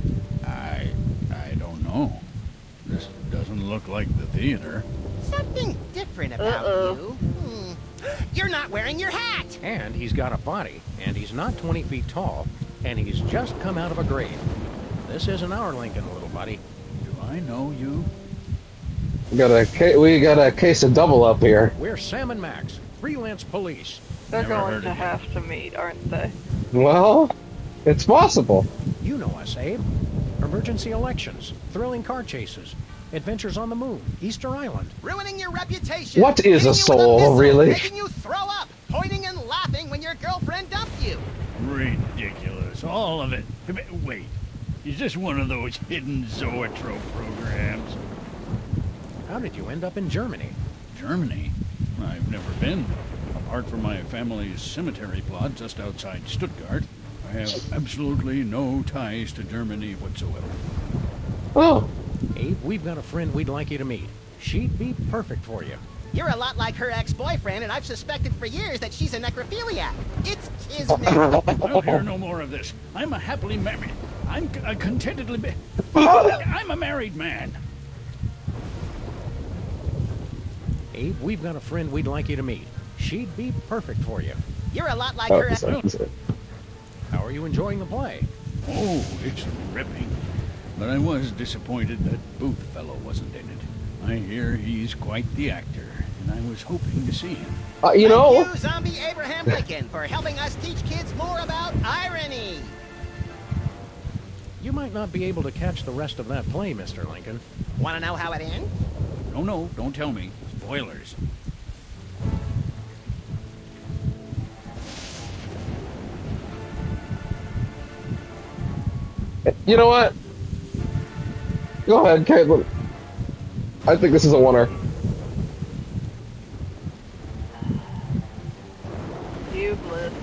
I don't know. This doesn't look like the theater. Something different about you. You're not wearing your hat. And he's got a body, and he's not 20 feet tall, and he's just come out of a grave. This isn't our Lincoln, little buddy. Do I know you? We got a case of double up here. We're Sam and Max, freelance police. They're Never going heard to of you. have to meet, aren't they? Well, it's possible. You know us, Abe. Emergency elections, thrilling car chases, adventures on the moon, Easter Island. Ruining your reputation. What is a hitting you with soul, missile, really? Making you throw up. Pointing and laughing when your girlfriend dumped you. Ridiculous. All of it. Wait. Is this one of those hidden zoetrope programs? How did you end up in Germany? Germany? I've never been. Apart from my family's cemetery plot just outside Stuttgart, I have absolutely no ties to Germany whatsoever. Oh. Abe, we've got a friend we'd like you to meet. She'd be perfect for you. You're a lot like her ex-boyfriend, and I've suspected for years that she's a necrophiliac. It's kismet. I'll hear no more of this. I'm a happily married. I'm a contentedly. I'm a married man. Abe, we've got a friend we'd like you to meet. She'd be perfect for you. You're a lot like Oh, her ex... How are you enjoying the play? Oh, it's ripping. But I was disappointed that Booth fellow wasn't in it. I hear he's quite the actor, and I was hoping to see him. You know. Thank you, Zombie Abraham Lincoln, for helping us teach kids more about irony. You might not be able to catch the rest of that play, Mr. Lincoln. Want to know how it ends? No, don't tell me. Spoilers. You know what? Go ahead, Caitlin. I think this is a winner. Hugh Bliss.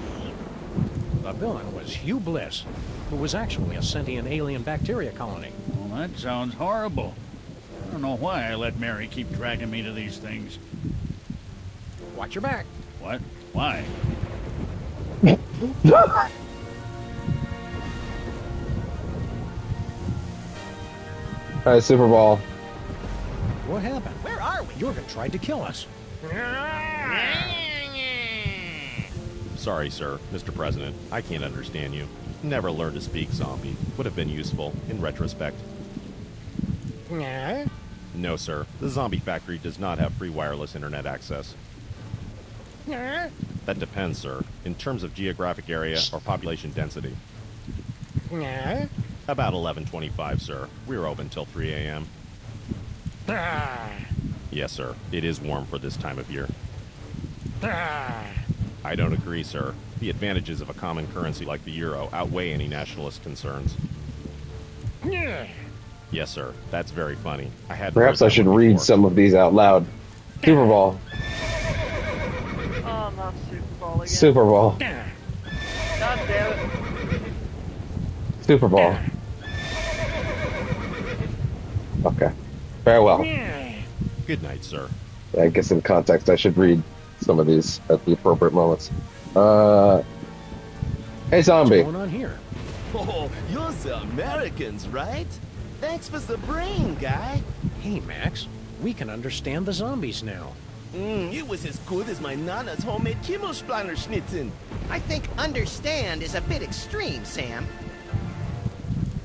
The villain was Hugh Bliss, who was actually a sentient alien bacteria colony. Well, that sounds horrible. I don't know why I let Mary keep dragging me to these things. Watch your back. What? Why? Alright, Super Bowl. What happened? Where are we? Jurgen tried to kill us. Sorry, sir, Mr. President. I can't understand you. Never learned to speak zombie. Would have been useful, in retrospect. No, sir. The zombie factory does not have free wireless internet access. That depends, sir, in terms of geographic area or population density. About 11:25, sir. We're open till 3 a.m. Yes, sir. It is warm for this time of year. I don't agree, sir. The advantages of a common currency like the euro outweigh any nationalist concerns. Yes, sir. That's very funny. I had. Perhaps I should read some of these out loud. Super Bowl. Oh, not Super Bowl again. Super Bowl. God damn it. Super Bowl. Okay. Farewell. Good night, sir. I guess in context, I should read some of these at the appropriate moments. Hey, zombie. What's going on here? Oh, you're the Americans, right? Thanks for the brain, guy. Hey, Max. We can understand the zombies now. It was as good as my Nana's homemade Kimmelsplaner schnitzen. I think understand is a bit extreme, Sam.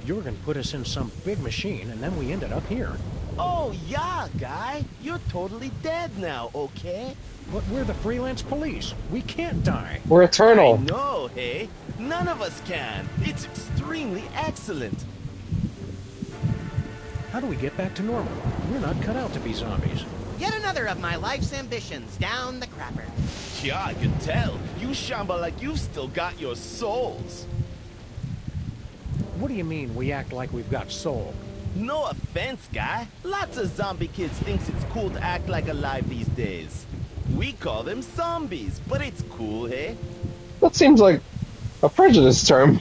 Jurgen put us in some big machine, and then we ended up here. Oh, yeah, guy. You're totally dead now, okay? But we're the freelance police. We can't die. We're eternal. No, hey? None of us can. It's extremely excellent. How do we get back to normal? We're not cut out to be zombies. Yet another of my life's ambitions down the crapper. Yeah, I can tell. You shamba like you've still got your souls. What do you mean we act like we've got soul? No offense, guy. Lots of zombie kids thinks it's cool to act like alive these days. We call them zombies, but it's cool, hey? That seems like a prejudice term.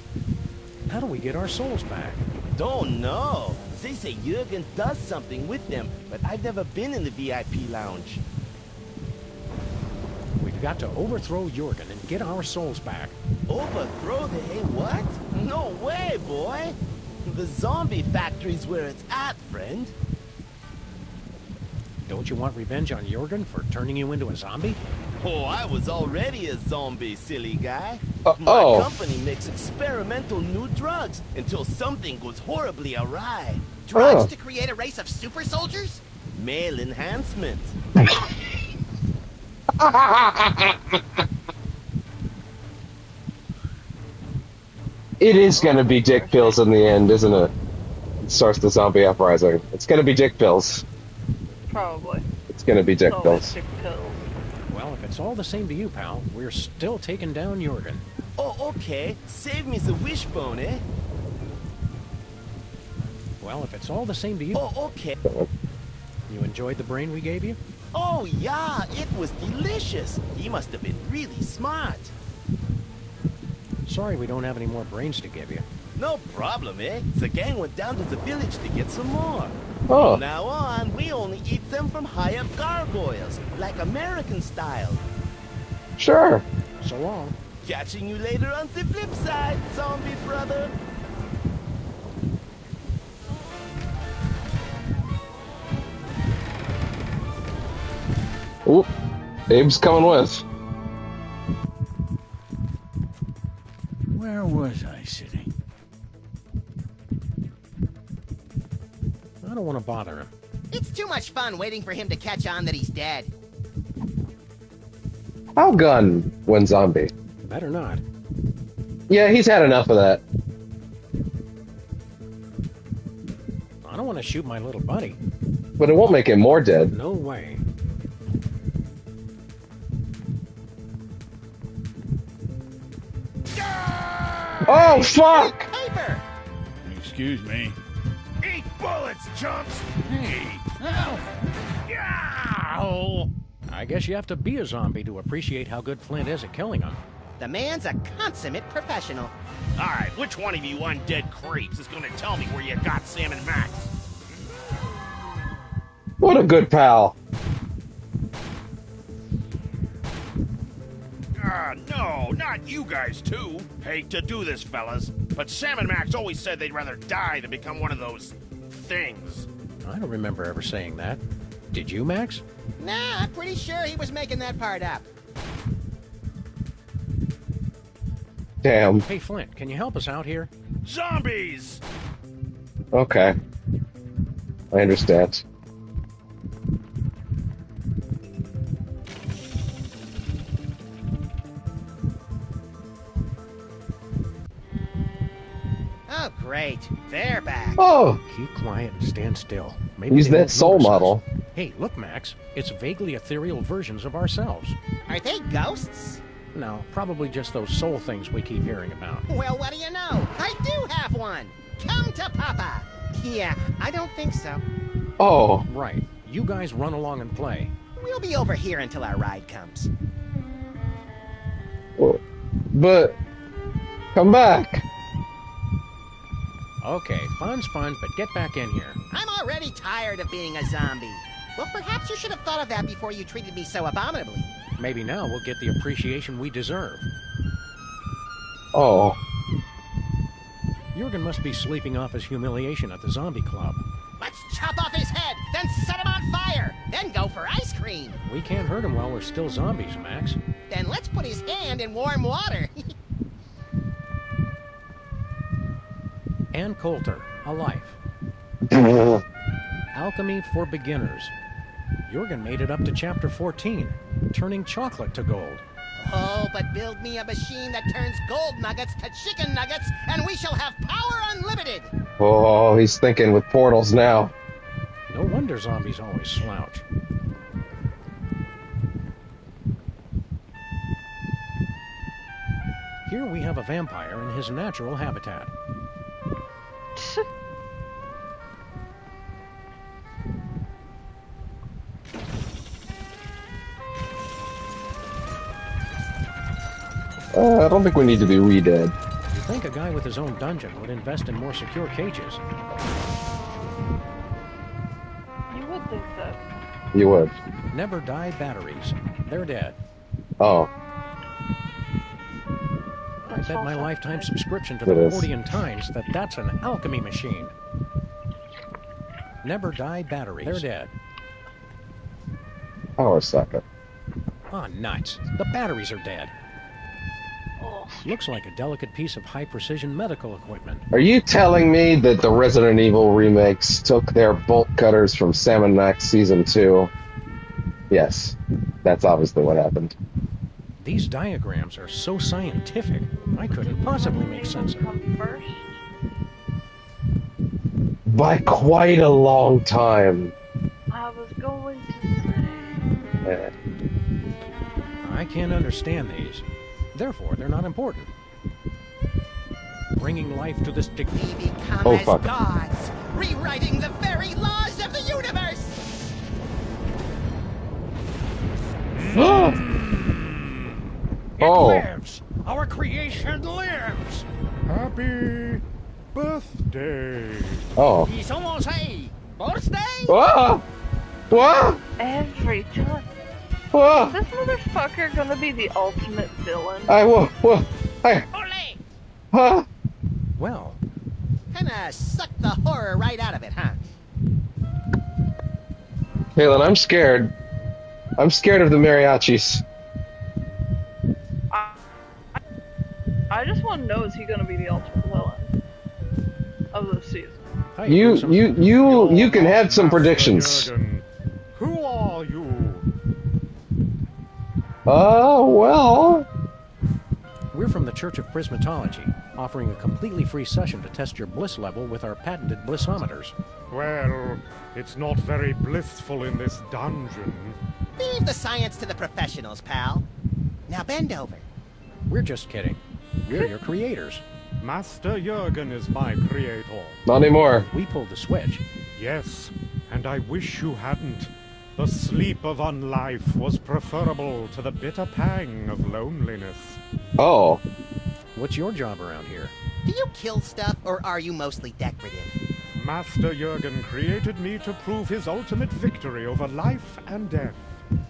How do we get our souls back? Don't know. They say Jurgen does something with them, but I've never been in the VIP lounge. We've got to overthrow Jurgen and get our souls back. Overthrow the hey what? No way, boy! The zombie factory's where it's at, friend. Don't you want revenge on Jurgen for turning you into a zombie? Oh, I was already a zombie, silly guy. My company makes experimental new drugs until something goes horribly awry. Drugs to create a race of super soldiers? Male enhancement. It is gonna be dick pills in the end, isn't it? It starts the zombie uprising. It's gonna be dick pills. Probably. It's gonna be dick pills. Dick pills. Well, if it's all the same to you, pal, we're still taking down Jurgen. Oh, okay. Save me the wishbone, eh? Well, if it's all the same to you... Oh, okay. You enjoyed the brain we gave you? Oh, yeah. It was delicious. He must have been really smart. Sorry we don't have any more brains to give you. No problem, eh? The gang went down to the village to get some more. Oh. From now on, we only eat them from high-up gargoyles, like American style. Sure. So long. Catching you later on the flip side, zombie brother. Oop. Abe's coming with. Where was I sitting? I don't want to bother him. It's too much fun waiting for him to catch on that he's dead. I'll gun when zombie. Better not. Yeah, he's had enough of that. I don't want to shoot my little buddy. But it won't make him more dead. No way. Oh, fuck! Paper! Excuse me. Eat bullets, chumps! Hey, ow! Ow! I guess you have to be a zombie to appreciate how good Flint is at killing them. The man's a consummate professional. All right, which one of you undead creeps is gonna tell me where you got Sam and Max? What a good pal. No, not you guys too. Hate to do this, fellas, but Sam and Max always said they'd rather die than become one of those things. I don't remember ever saying that. Did you, Max? Nah, I'm pretty sure he was making that part up. Damn. Hey, Flint, can you help us out here? Zombies! Okay. I understand. Oh, great. They're back. Oh! Keep quiet and stand still. Maybe Use they that won't soul notice us. model. Hey, look, Max. It's vaguely ethereal versions of ourselves. Are they ghosts? No, probably just those soul things we keep hearing about. Well, what do you know? I do have one. Come to Papa. Yeah, I don't think so. Oh. Right. You guys run along and play. We'll be over here until our ride comes. Well, but come back. Okay, fun's fun, but get back in here. I'm already tired of being a zombie. Well, perhaps you should have thought of that before you treated me so abominably. Maybe now we'll get the appreciation we deserve. Oh. Jurgen must be sleeping off his humiliation at the zombie club. Let's chop off his head, then set him on fire, then go for ice cream. We can't hurt him while we're still zombies, Max. Then let's put his hand in warm water. Ann Coulter, A Life. Alchemy for Beginners. Jurgen made it up to chapter 14, turning chocolate to gold. Oh, but build me a machine that turns gold nuggets to chicken nuggets, and we shall have power unlimited. Oh, he's thinking with portals now. No wonder zombies always slouch. Here we have a vampire in his natural habitat. I don't think we need to be re-dead. You'd think a guy with his own dungeon would invest in more secure cages. You would think that. You would. Never die batteries. They're dead. Oh. I bet my lifetime subscription to It the is. Fortean Times that that's an alchemy machine. Never die batteries. They're dead. Power socket. Ah, nuts. The batteries are dead. Looks like a delicate piece of high-precision medical equipment. Are you telling me that the Resident Evil remakes took their bolt cutters from Sam and Max Season 2? Yes. That's obviously what happened. These diagrams are so scientific, I couldn't possibly make sense of them. First. By quite a long time. I was going to say. I can't understand these. Therefore, they're not important. Bringing life to this We become Oh, as fuck. gods, rewriting the very laws of the universe. It Oh. lives! Our creation lives! Happy birthday. Oh. It's almost a birthday. Whoa! Whoa! Every time. Whoa! Is this motherfucker gonna be the ultimate villain? Whoa! Hey! Huh? Well, Kinda sucked the horror right out of it, huh? Caitlin, I'm scared. I'm scared of the mariachis. I just want to know, is he gonna be the ultimate villain of this season? You can have some predictions. Who are you? Well. we're from the Church of Prismatology, offering a completely free session to test your bliss level with our patented blissometers. Well, it's not very blissful in this dungeon. Leave the science to the professionals, pal. Now bend over. We're just kidding. We're your creators. Master Jurgen is my creator. Not anymore. We pulled the switch. Yes, and I wish you hadn't. The sleep of unlife was preferable to the bitter pang of loneliness. Oh. What's your job around here? Do you kill stuff, or are you mostly decorative? Master Jurgen created me to prove his ultimate victory over life and death.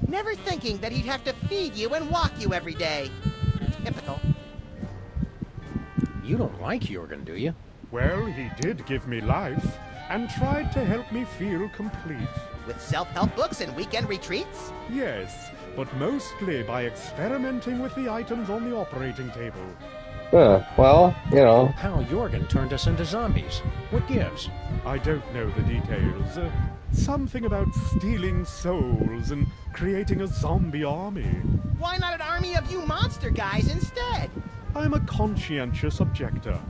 Never thinking that he'd have to feed you and walk you every day. Typical. You don't like Jurgen, do you? Well, he did give me life, and tried to help me feel complete. With self-help books and weekend retreats? Yes, but mostly by experimenting with the items on the operating table. Well, you know. How Jurgen turned us into zombies. What gives? I don't know the details. Something about stealing souls and creating a zombie army. Why not an army of you monster guys instead? I'm a conscientious objector.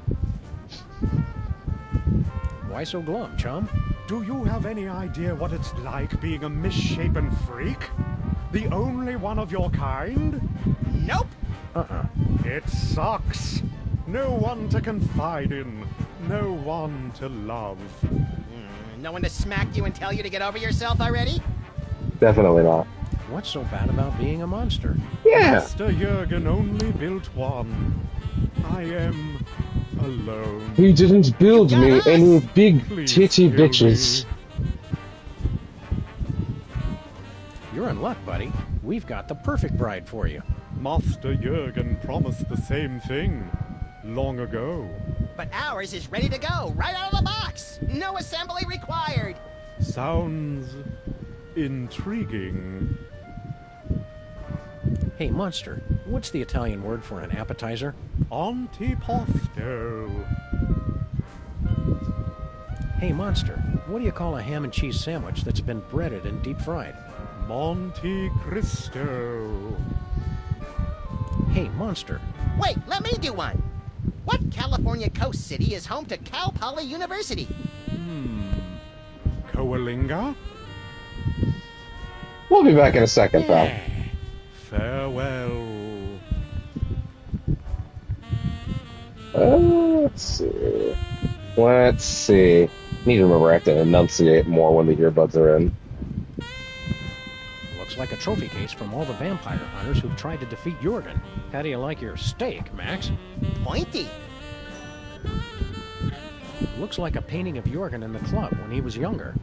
Why so glum, chum? Do you have any idea what it's like being a misshapen freak? The only one of your kind? Nope. It sucks. No one to confide in. No one to love. No one to smack you and tell you to get over yourself already? Definitely not. What's so bad about being a monster? Yeah. Master Jurgen only built one. I am alone. He didn't build me any big titty bitches. You're in luck, buddy. We've got the perfect bride for you. Master Jurgen promised the same thing long ago. But ours is ready to go, right out of the box. No assembly required. Sounds intriguing. Hey, monster, what's the Italian word for an appetizer? Antipasto. Hey, monster, what do you call a ham and cheese sandwich that's been breaded and deep fried? Monte Cristo. Hey, monster. Wait, let me do one. What California coast city is home to Cal Poly University? Coalinga? We'll be back in a second, pal. Farewell. Let's see. Let's see. Need to remember I have to enunciate more when the earbuds are in. Looks like a trophy case from all the vampire hunters who've tried to defeat Jurgen. How do you like your steak, Max? Pointy. Looks like a painting of Jurgen in the club when he was younger.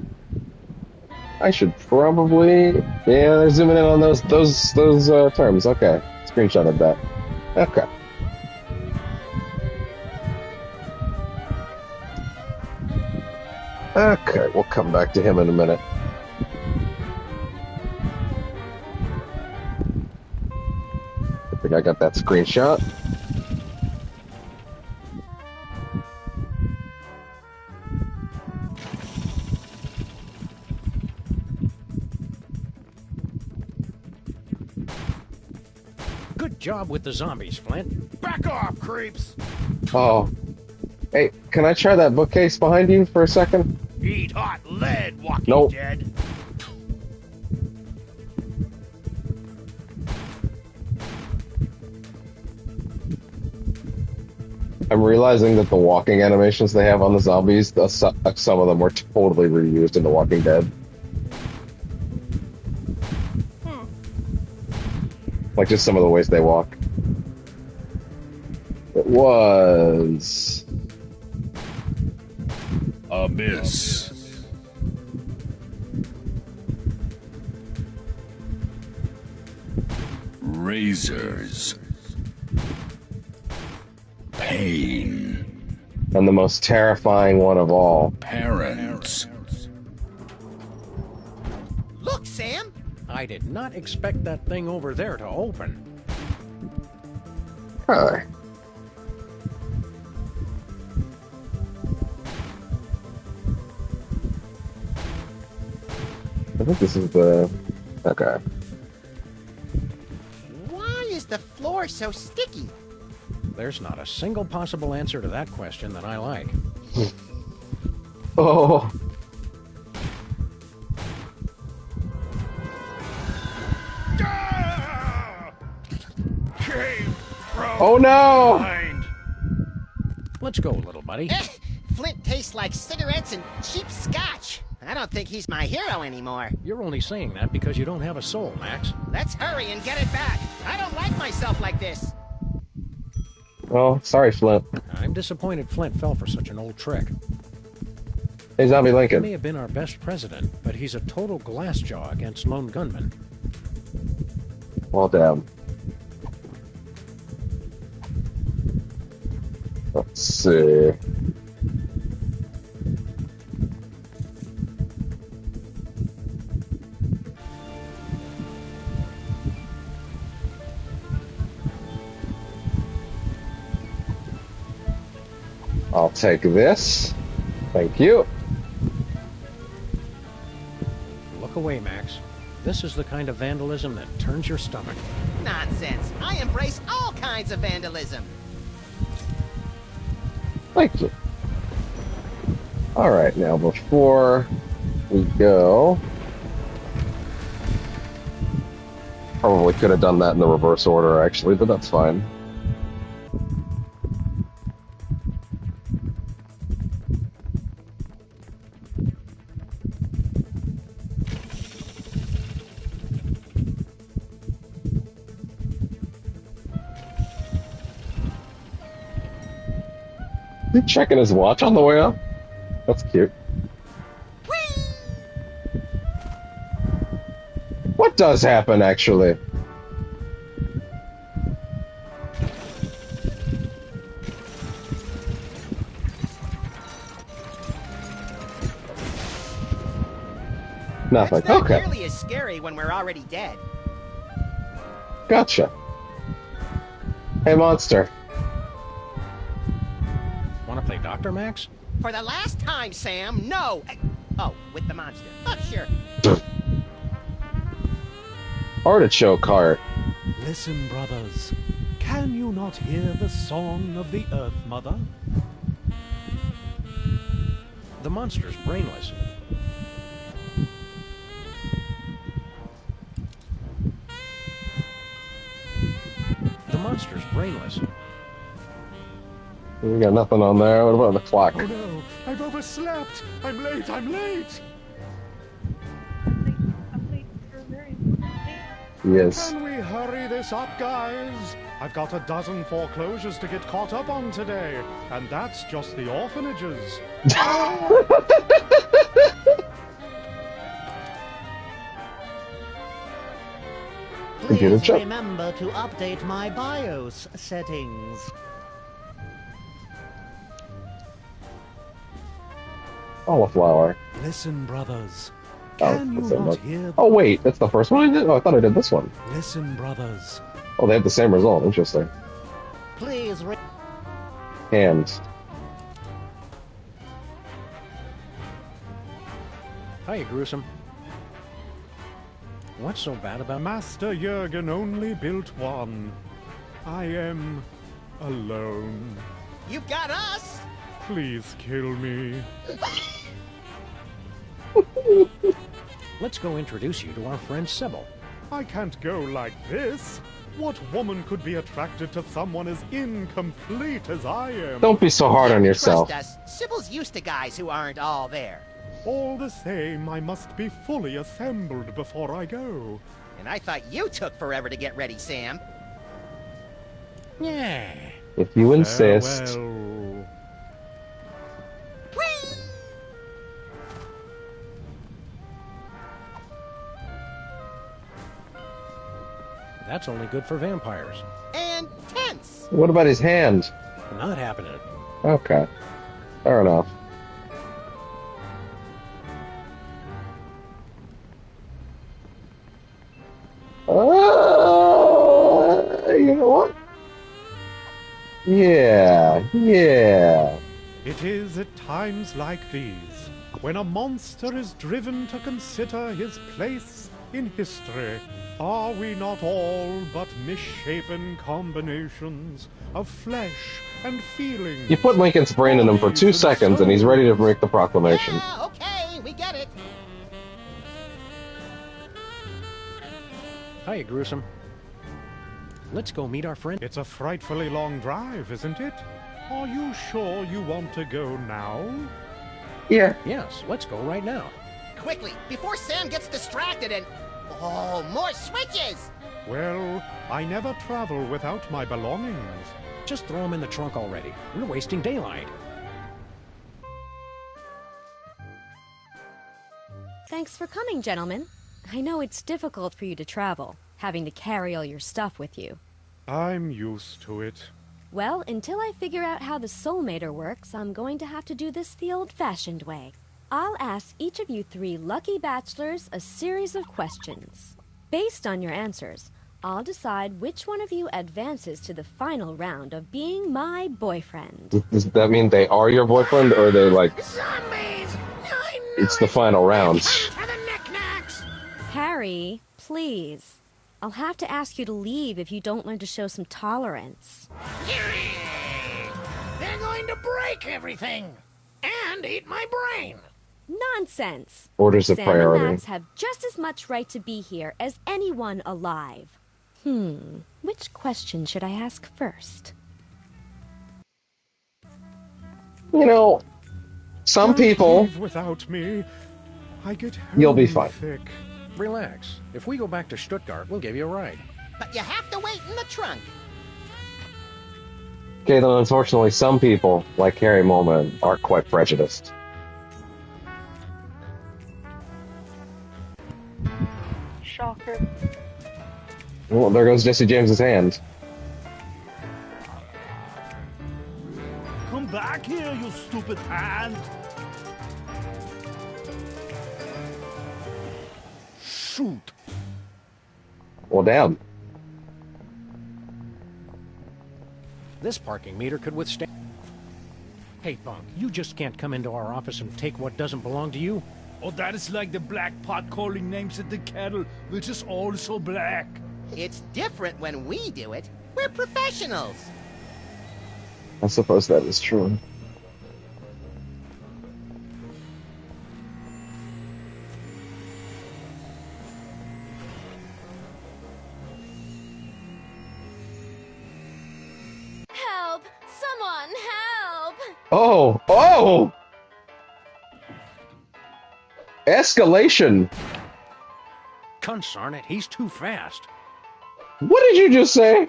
I should probably... Yeah, they're zooming in on those terms. Okay. Screenshotted that. Okay. Okay, we'll come back to him in a minute. I think I got that screenshot. Good job with the zombies, Flint. Back off, creeps! Oh. Hey, can I try that bookcase behind you for a second? Eat hot lead, Walking Nope. Dead. I'm realizing that the walking animations they have on the zombies, some of them were totally reused in The Walking Dead. Like just some of the ways they walk. It was... Abyss. Razors. Pain. And the most terrifying one of all. Parents. Look, Sam! I did not expect that thing over there to open. Hi. I think this is the... Okay. Why is the floor so sticky? There's not a single possible answer to that question that I like. Oh. Oh no! Behind. Let's go, little buddy. Flint tastes like cigarettes and cheap scotch. I don't think he's my hero anymore. You're only saying that because you don't have a soul, Max. Let's hurry and get it back. I don't like myself like this. Oh, sorry, Flint. I'm disappointed Flint fell for such an old trick. Hey, Zombie He Lincoln. may have been our best president, but he's a total glassjaw against lone gunmen. Well, damn. Let's see. I'll take this. Thank you. Look away, Max. This is the kind of vandalism that turns your stomach. Nonsense. I embrace all kinds of vandalism. Thank you. Alright, now before we go... Probably could have done that in the reverse order, actually, but that's fine. Is he checking his watch on the way up? That's cute. What does happen, actually? Nothing. It's not Okay. nearly as scary when we're already dead. Gotcha. Hey, monster. Want to play Dr. Max? For the last time, Sam, no! Oh, with the monster. Oh, sure. Artichoke cart. Listen, brothers. Can you not hear the song of the Earth Mother? The monster's brainless. The monster's brainless. We got nothing on there. What about the clock? Oh no, I've overslept. I'm late, I'm late. Yes. Can we hurry this up, guys? I've got a dozen foreclosures to get caught up on today, and that's just the orphanages. Computer Please check. remember to update my BIOS settings. Cauliflower. Listen, brothers. Oh, Can you that's it, not look. hear? Oh, wait, that's the first one I did? Oh, I thought I did this one. Listen, brothers. Oh, they have the same result. Interesting. Please Hands. Hiya, Gruesome. What's so bad about... Master Jurgen only built one. I am alone. You've got us! Please kill me. Let's go introduce you to our friend Sybil. I can't go like this. What woman could be attracted to someone as incomplete as I am? Don't be so hard on yourself. Trust us. Sybil's used to guys who aren't all there. All the same, I must be fully assembled before I go. And I thought you took forever to get ready, Sam. Yeah. If you insist. Farewell. That's only good for vampires. And tense. What about his hand? Not happening. Okay. Fair enough. You know what? Yeah. It is at times like these, when a monster is driven to consider his place in history. Are we not all but misshapen combinations of flesh and feelings? You put Lincoln's brain in him for 2 seconds and he's ready to make the proclamation. Yeah, okay, we get it. Hiya, Gruesome. Let's go meet our friend. It's a frightfully long drive, isn't it? Are you sure you want to go now? Yeah. Yes, let's go right now. quickly, before Sam gets distracted and... Oh, more switches! Well, I never travel without my belongings. Just throw them in the trunk already. We're wasting daylight. Thanks for coming, gentlemen. I know it's difficult for you to travel, having to carry all your stuff with you. I'm used to it. Well, until I figure out how the soulmater works, I'm going to have to do this the old-fashioned way. I'll ask each of you 3 lucky bachelors a series of questions. Based on your answers, I'll decide which one of you advances to the final round of being my boyfriend. Does that mean they are your boyfriend, or are they like... Zombies! It's the final round. Harry, please. I'll have to ask you to leave if you don't learn to show some tolerance. They're going to break everything and eat my brain. Nonsense. Orders of Sam priority. and Max have just as much right to be here as anyone alive. Which question should I ask first? You know, some Don't people... leave without me. I get You'll be fine. sick. Relax. If we go back to Stuttgart, we'll give you a ride. But you have to wait in the trunk. Okay, then unfortunately some people, like Harry Molman, are quite prejudiced. Shocker. Well, there goes Jesse James's hand. Come back here, you stupid hand! Shoot! Well, damn. This parking meter could withstand... Hey, Bunk, you just can't come into our office and take what doesn't belong to you. Oh, that is like the black pot calling names at the kettle, which is also black. It's different when we do it. We're professionals. I suppose that is true. Help! Someone help! Oh! Oh! Escalation! Consarn it, he's too fast. What did you just say?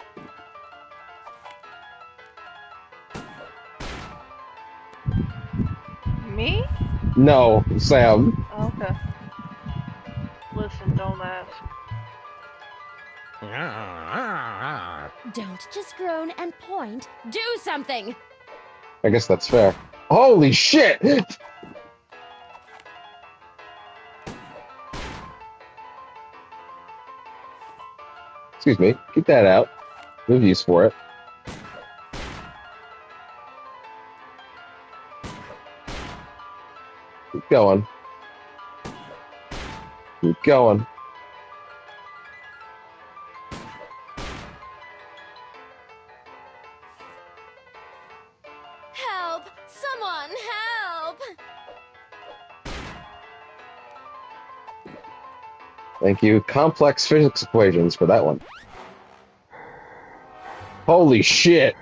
Me? No, Sam. Okay. Listen, don't ask. Don't just groan and point. Do something! I guess that's fair. Holy shit! Excuse me. Keep that out. We have use for it. Keep going. Keep going. Help! Someone help! Thank you. Complex physics equations for that one. Holy shit!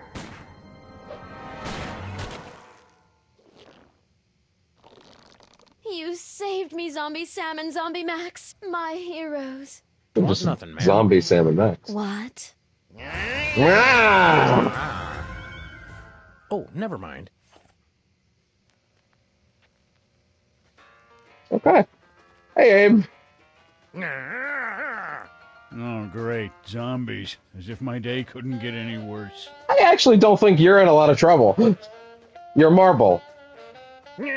You saved me, Zombie Sam and Zombie Max, my heroes. Just nothing, man. Zombie Sam and Max. What? Oh, never mind. Okay. Hey, Abe. Oh, great. Zombies. As if my day couldn't get any worse. I actually don't think you're in a lot of trouble. You're Marble. We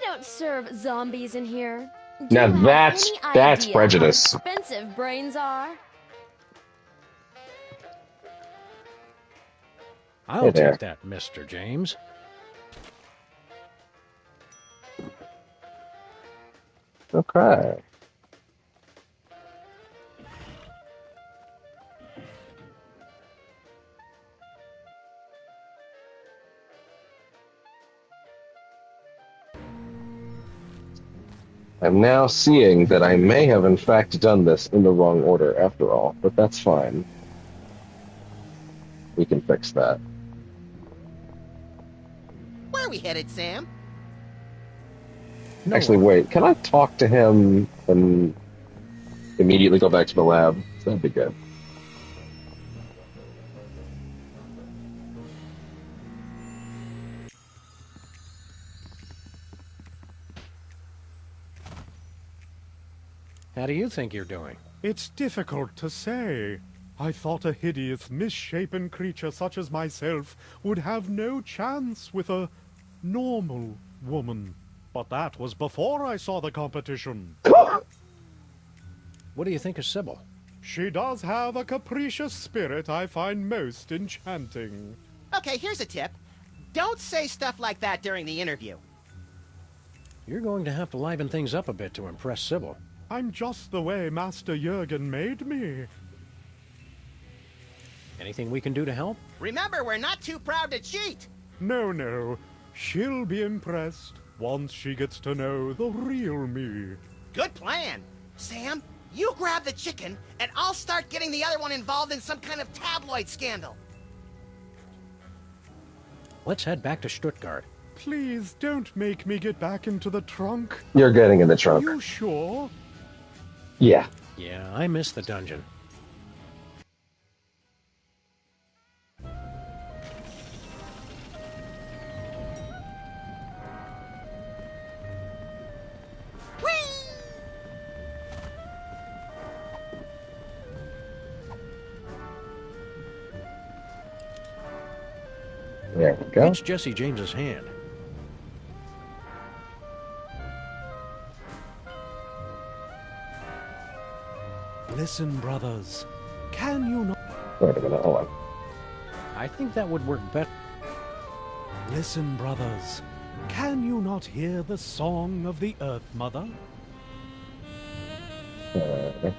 don't serve zombies in here. Do Now you have that's any idea prejudice. How expensive brains are. I'll Hey there. take that, Mr. James. Okay. I'm now seeing that I may have in fact done this in the wrong order after all, but that's fine. We can fix that. Where are we headed, Sam? Actually, wait. Can I talk to him and immediately go back to the lab? That'd be good. How do you think you're doing? It's difficult to say. I thought a hideous, misshapen creature such as myself would have no chance with a normal woman. But that was before I saw the competition. What do you think of Sybil? She does have a capricious spirit I find most enchanting. Okay, here's a tip. Don't say stuff like that during the interview. You're going to have to liven things up a bit to impress Sybil. I'm just the way Master Jurgen made me. Anything we can do to help? Remember, we're not too proud to cheat. No. She'll be impressed once she gets to know the real me. Good plan. Sam, you grab the chicken, and I'll start getting the other one involved in some kind of tabloid scandal. Let's head back to Stuttgart. Please don't make me get back into the trunk. You're getting in the trunk. Are you sure? Yeah. Yeah, I miss the dungeon. There we go. It's Jesse James's hand. Listen, brothers. Can you not... Wait a minute, hold on. I think that would work better. Listen, brothers. Can you not hear the song of the Earth Mother? A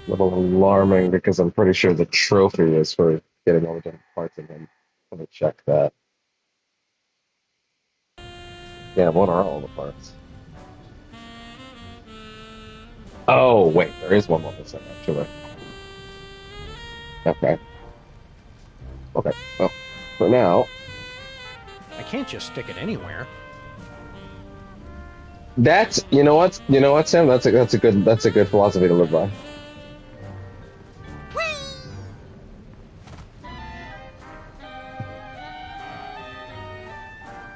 little alarming because I'm pretty sure the trophy is for getting all the different parts in him. Let me check that. Yeah, what are all the parts? Oh, wait, there is one more missing, actually. Okay. Well, for now... I can't just stick it anywhere. That's... You know what, Sam? That's a good philosophy to live by.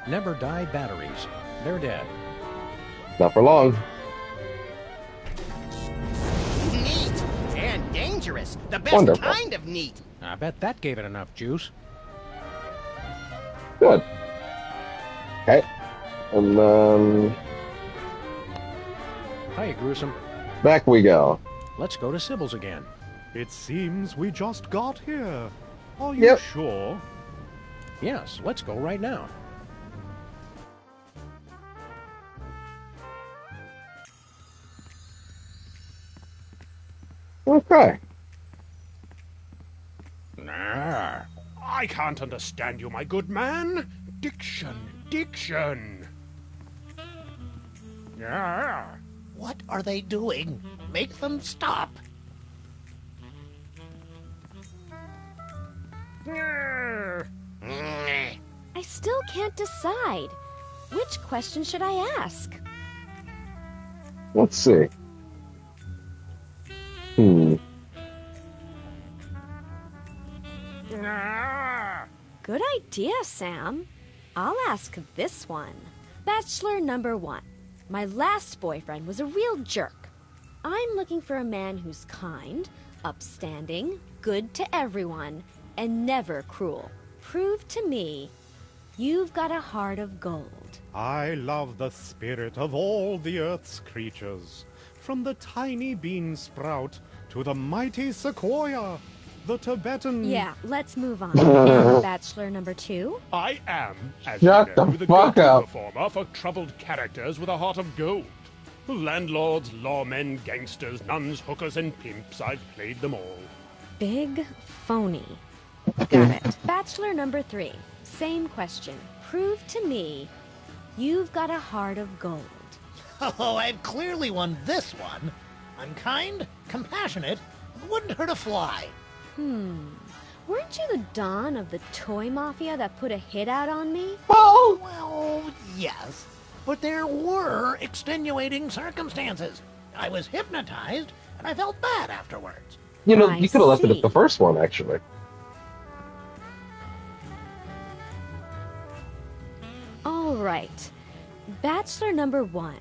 Never die batteries. They're dead. Not for long. Neat and dangerous. The best Wonderful. kind of neat. I bet that gave it enough juice. Good. Okay. And Hi, Gruesome. back we go. Let's go to Sybil's again. It seems we just got here. Are you sure? Yes, let's go right now. Okay. Nah, I can't understand you, my good man. Diction. Yeah. What are they doing? Make them stop. I still can't decide. Which question should I ask? Let's see. Good idea, Sam. I'll ask this one. Bachelor number 1. My last boyfriend was a real jerk. I'm looking for a man who's kind, upstanding, good to everyone, and never cruel. Prove to me you've got a heart of gold. I love the spirit of all the Earth's creatures, from the tiny bean sprout to the mighty sequoia, the Tibetan... Yeah, let's move on. And Bachelor number 2? I am, as Shut you know, the the fuck go-to up. performer for troubled characters with a heart of gold. Landlords, lawmen, gangsters, nuns, hookers, and pimps. I've played them all. Big phony. Got it. Bachelor number 3. Same question. Prove to me you've got a heart of gold. Oh, I've clearly won this one. I'm kind, compassionate, wouldn't hurt a fly. weren't you the Don of the toy mafia that put a hit out on me? Well, yes. But there were extenuating circumstances. I was hypnotized, and I felt bad afterwards. You know, you could have left it at the first one, actually. All right. Bachelor number 1.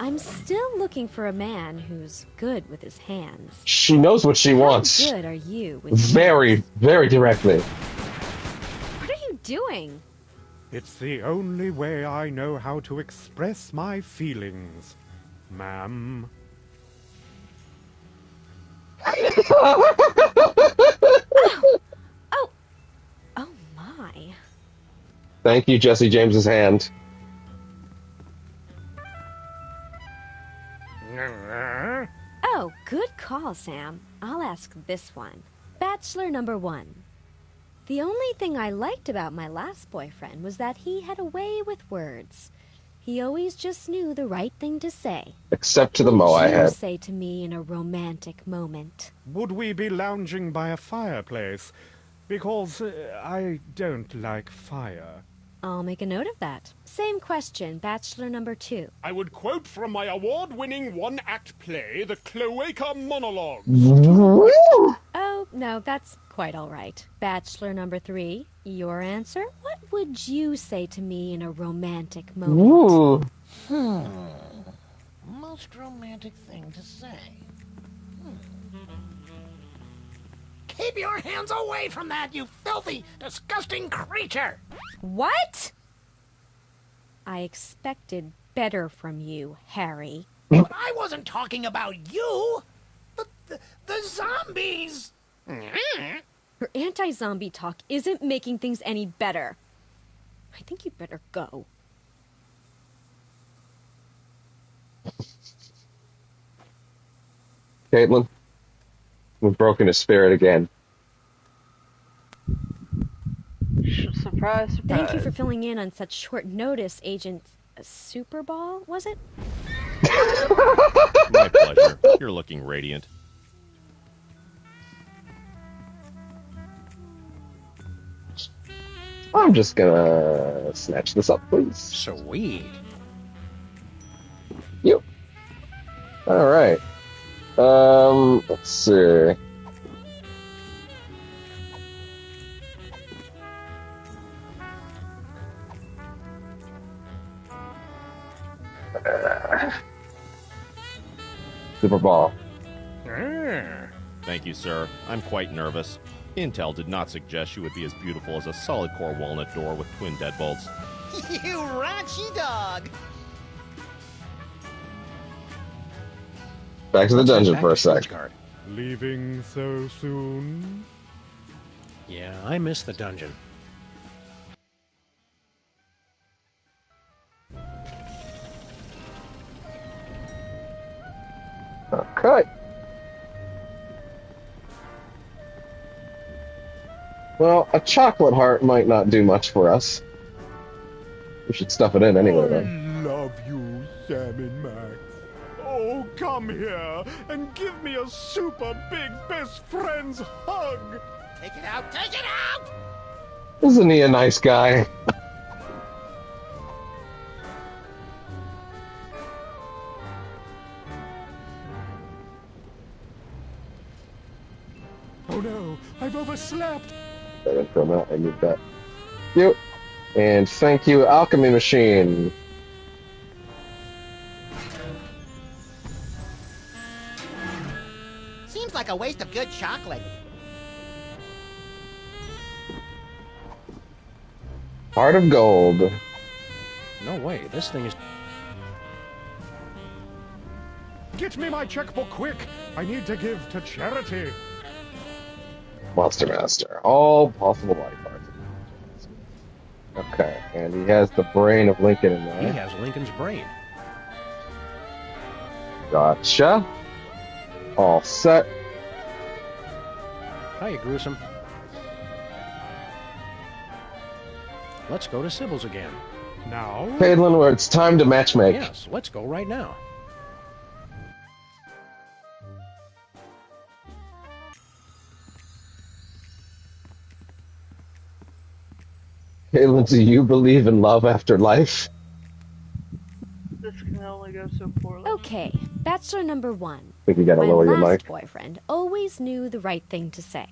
I'm still looking for a man who's good with his hands. She knows what she wants. How good are you with Very, very directly. What are you doing? It's the only way I know how to express my feelings, ma'am. Oh my. Thank you, Jesse James's hand. Oh, good call, Sam. I'll ask this one. Bachelor number 1. The only thing I liked about my last boyfriend was that he had a way with words. He always just knew the right thing to say. Except to the mo I What would you had. say to me in a romantic moment? Would we be lounging by a fireplace? Because I don't like fire. I'll make a note of that. Same question, Bachelor number 2. I would quote from my award-winning one-act play, The Cloaca Monologue. Oh, no, that's quite all right. Bachelor number 3, your answer? What would you say to me in a romantic moment? Most romantic thing to say. Keep your hands away from that, you filthy, disgusting creature! What? I expected better from you, Harry. But I wasn't talking about you! The zombies! Your anti-zombie talk isn't making things any better. I think you'd better go. Caitlin, we've broken his spirit again. Surprise, surprise. Thank you for filling in on such short notice, Agent Superball, was it? My pleasure. You're looking radiant. I'm just gonna snatch this up, please. Sweet. Yep. Alright. Let's see. Super Ball. Thank you, sir. I'm quite nervous. Intel did not suggest you would be as beautiful as a solid core walnut door with twin deadbolts. You raunchy dog! Back to the dungeon for a sec. Leaving so soon? Yeah, I miss the dungeon. Okay. Well, a chocolate heart might not do much for us. We should stuff it in anyway, though. Love you, Sam and Max. Oh, come here and give me a super big best friend's hug. Take it out! Take it out! Isn't he a nice guy? Oh no, I've overslept. That didn't come out. I need that. Yep. And thank you, Alchemy Machine. Seems like a waste of good chocolate. Heart of Gold. No way, this thing is... Get me my checkbook quick. I need to give to charity. Monster Master. All possible body parts. Okay, and he has the brain of Lincoln in there. He has Lincoln's brain. Gotcha. All set. Hiya, Gruesome. Let's go to Sybil's again. Now? Caitlin, where it's time to matchmake. Yes, let's go right now. Caitlin, do you believe in love after life? This can only go so poorly. Okay, bachelor number 1. I think you gotta My lower your last mic. boyfriend always knew the right thing to say.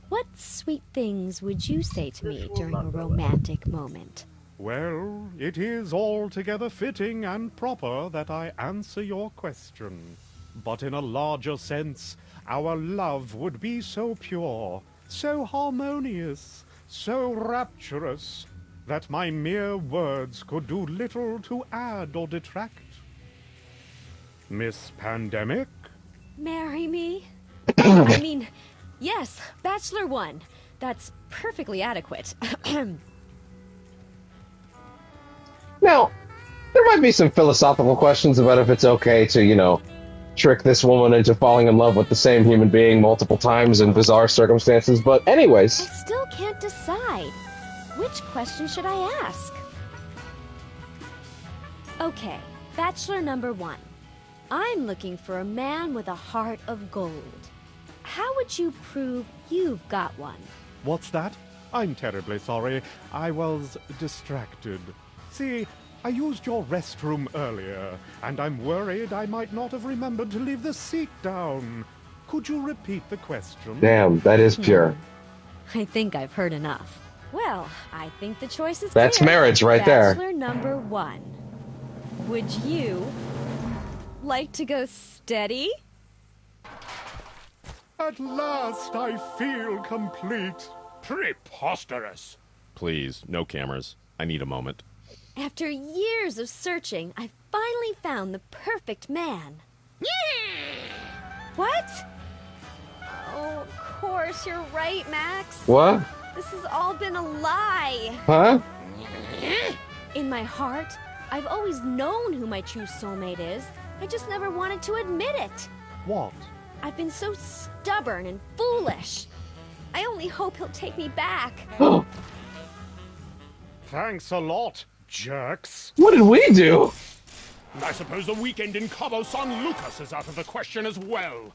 What sweet things would you say to me during a romantic moment? Well, it is altogether fitting and proper that I answer your question. But in a larger sense, our love would be so pure, so harmonious, so rapturous, that my mere words could do little to add or detract. Miss Pandemic? Marry me? I mean, yes, bachelor 1. That's perfectly adequate. Now, there might be some philosophical questions about if it's okay to, trick this woman into falling in love with the same human being multiple times in bizarre circumstances, but anyways. I still can't decide. Which question should I ask? Okay, bachelor number 1. I'm looking for a man with a heart of gold. How would you prove you've got one? What's that? I'm terribly sorry. I was distracted. See, I used your restroom earlier, and I'm worried I might not have remembered to leave the seat down. Could you repeat the question? Damn, that is pure. I think I've heard enough. Well, I think the choice is That's clear. marriage right there. Bachelor number 1. Would you like to go steady? At last I feel complete. Preposterous. Please, no cameras. I need a moment. After years of searching, I finally found the perfect man. What? Oh, of course, you're right, Max. What? This has all been a lie. Huh? In my heart, I've always known who my true soulmate is. I just never wanted to admit it. What? I've been so stubborn and foolish. I only hope he'll take me back. Thanks a lot, jerks. What did we do? I suppose the weekend in Cabo San Lucas is out of the question as well.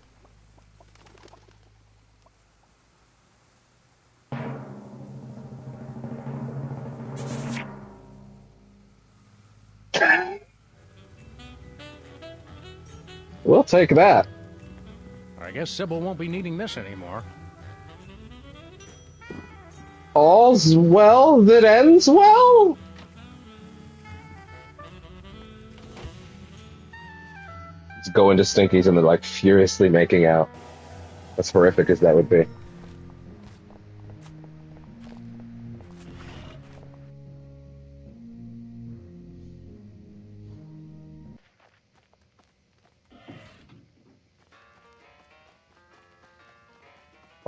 We'll take that. I guess Sybil won't be needing this anymore. All's well that ends well? Let's go into Stinky's and they're like furiously making out. As horrific as that would be.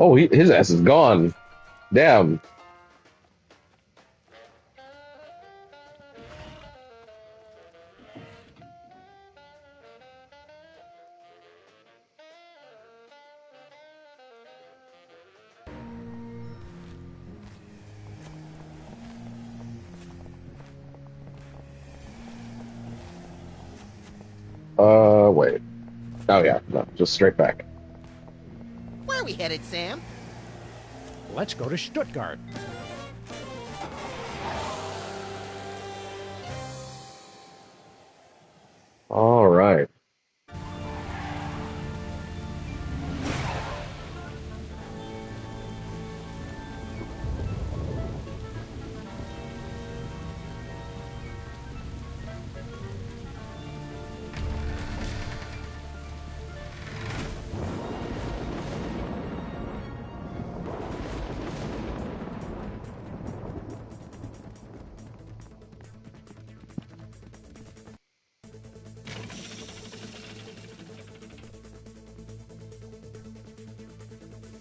Oh, his ass is gone. Damn. Wait. Oh yeah, no, just straight back. Where are we headed, Sam? Let's go to Stuttgart. All right.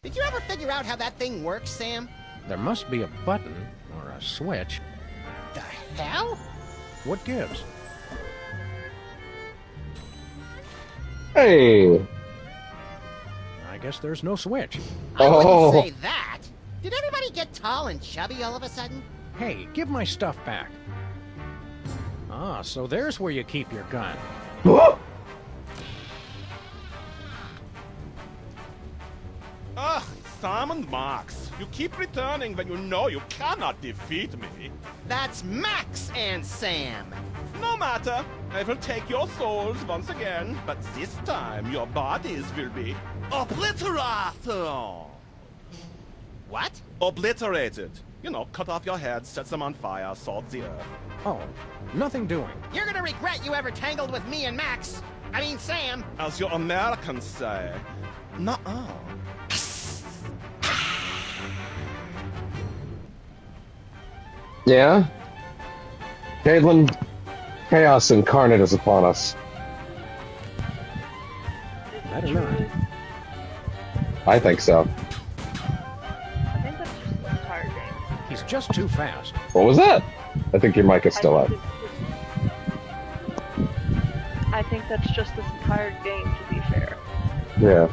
Did you ever figure out how that thing works, Sam? There must be a button or a switch. The hell? What gives? Hey. I guess there's no switch. I wouldn't say that. Did everybody get tall and chubby all of a sudden? Hey, give my stuff back. Ah, so there's where you keep your gun. Ugh, Sam and Max. You keep returning when you know you cannot defeat me. That's Max and Sam. No matter. I will take your souls once again, but this time your bodies will be obliterated. What? Obliterated. You know, cut off your head, set them on fire, salt the earth. Oh, nothing doing. You're gonna regret you ever tangled with me and Max. I mean, Sam. As your Americans say, nuh-uh. Yeah? Caitlin, chaos incarnate is upon us. Better not. I think so. I think that's just the entire game. He's just too fast. What was that? I think your mic is still up. I think that's just this entire game, to be fair. Yeah.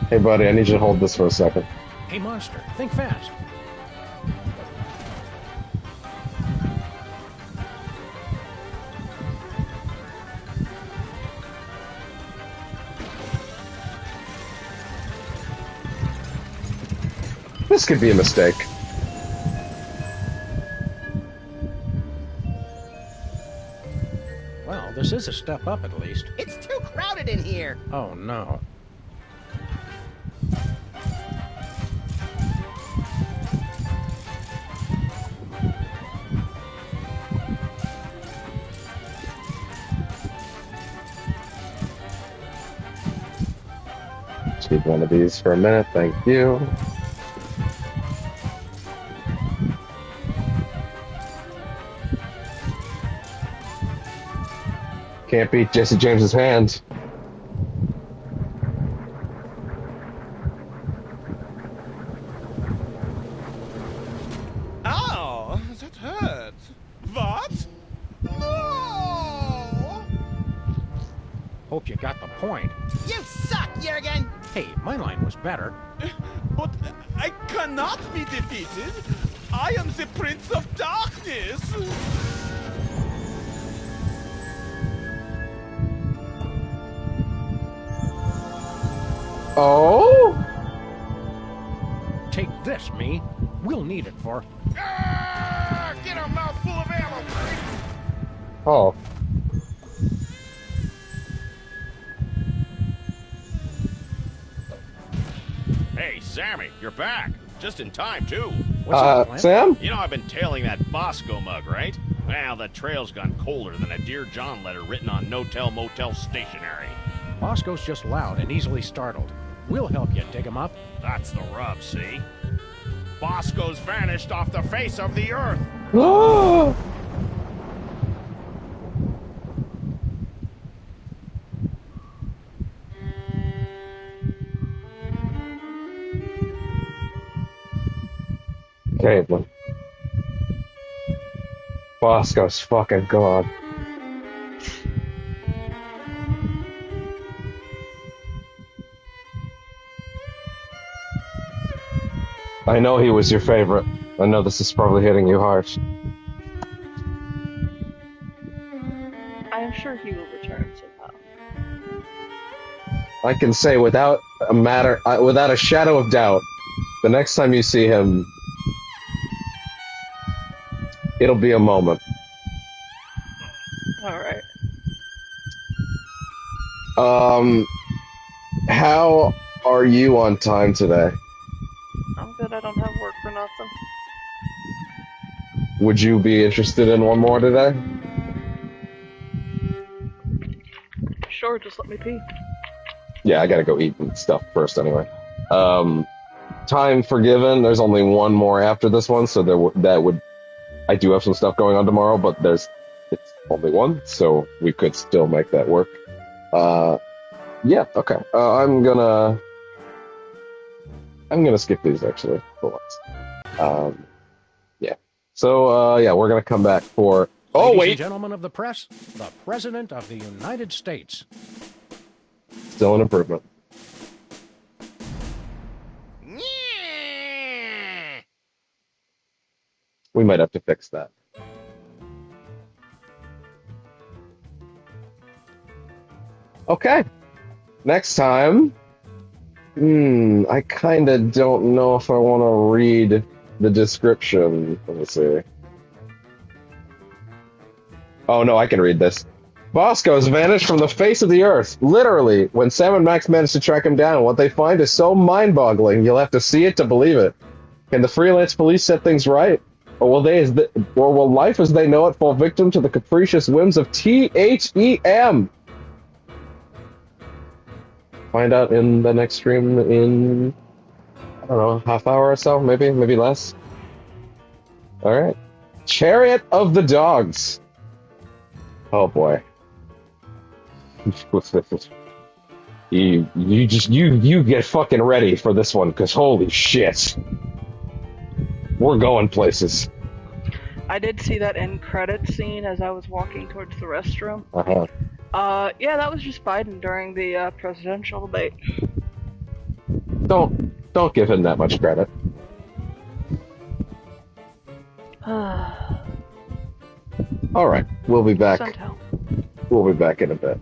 Hey, buddy, I need you to hold this for a second. Hey, Monster, think fast. This could be a mistake. Well, this is a step up at least. It's too crowded in here. Oh, no. Just need one of these for a minute, thank you. Can't beat Jesse James's hand. Ow! That hurt. What? No! Hope you got the point. You suck, Jurgen. Hey, my line was better. But I cannot be defeated. I am the Prince of Darkness. Oh? Take this, me. We'll need it for... Get a mouthful of ammo, please. Oh. Hey, Sammy, you're back. Just in time, too. Sam? You know I've been tailing that Bosco mug, right? Well, the trail's gone colder than a Dear John letter written on no-tell motel stationery. Bosco's just loud and easily startled. We'll help you dig him up. That's the rub, see? Bosco's vanished off the face of the earth. Caitlin. Bosco's fucking gone. I know he was your favorite. I know this is probably hitting you hard. I am sure he will return somehow. I can say without a shadow of doubt, the next time you see him, it'll be a moment. Alright. How are you on time today? I'm good, I don't have work for nothing. Would you be interested in one more today? Sure, just let me pee. Yeah, I gotta go eat and stuff first anyway. Time forgiven, there's only one more after this one, so I do have some stuff going on tomorrow, but it's only one, so we could still make that work. Yeah, okay. I'm gonna skip these actually for once. Yeah. So yeah, we're gonna come back for. Oh Ladies wait. and gentlemen of the press, the President of the United States. Still an improvement. We might have to fix that. Okay. Next time. I kind of don't know if I want to read the description. Let me see. Oh, no, I can read this. Bosco's vanished from the face of the earth. Literally, when Sam and Max manage to track him down, what they find is so mind-boggling, you'll have to see it to believe it. Can the freelance police set things right? Or will life as they know it fall victim to the capricious whims of THEM? Find out in the next stream in, I don't know, half hour or so, maybe less. Alright. Chariot of the Dogs. Oh boy. You get fucking ready for this one, because holy shit. We're going places. I did see that end credit scene as I was walking towards the restroom. Yeah, that was just Biden during the presidential debate. Don't give him that much credit. Alright, we'll be back. We'll be back in a bit.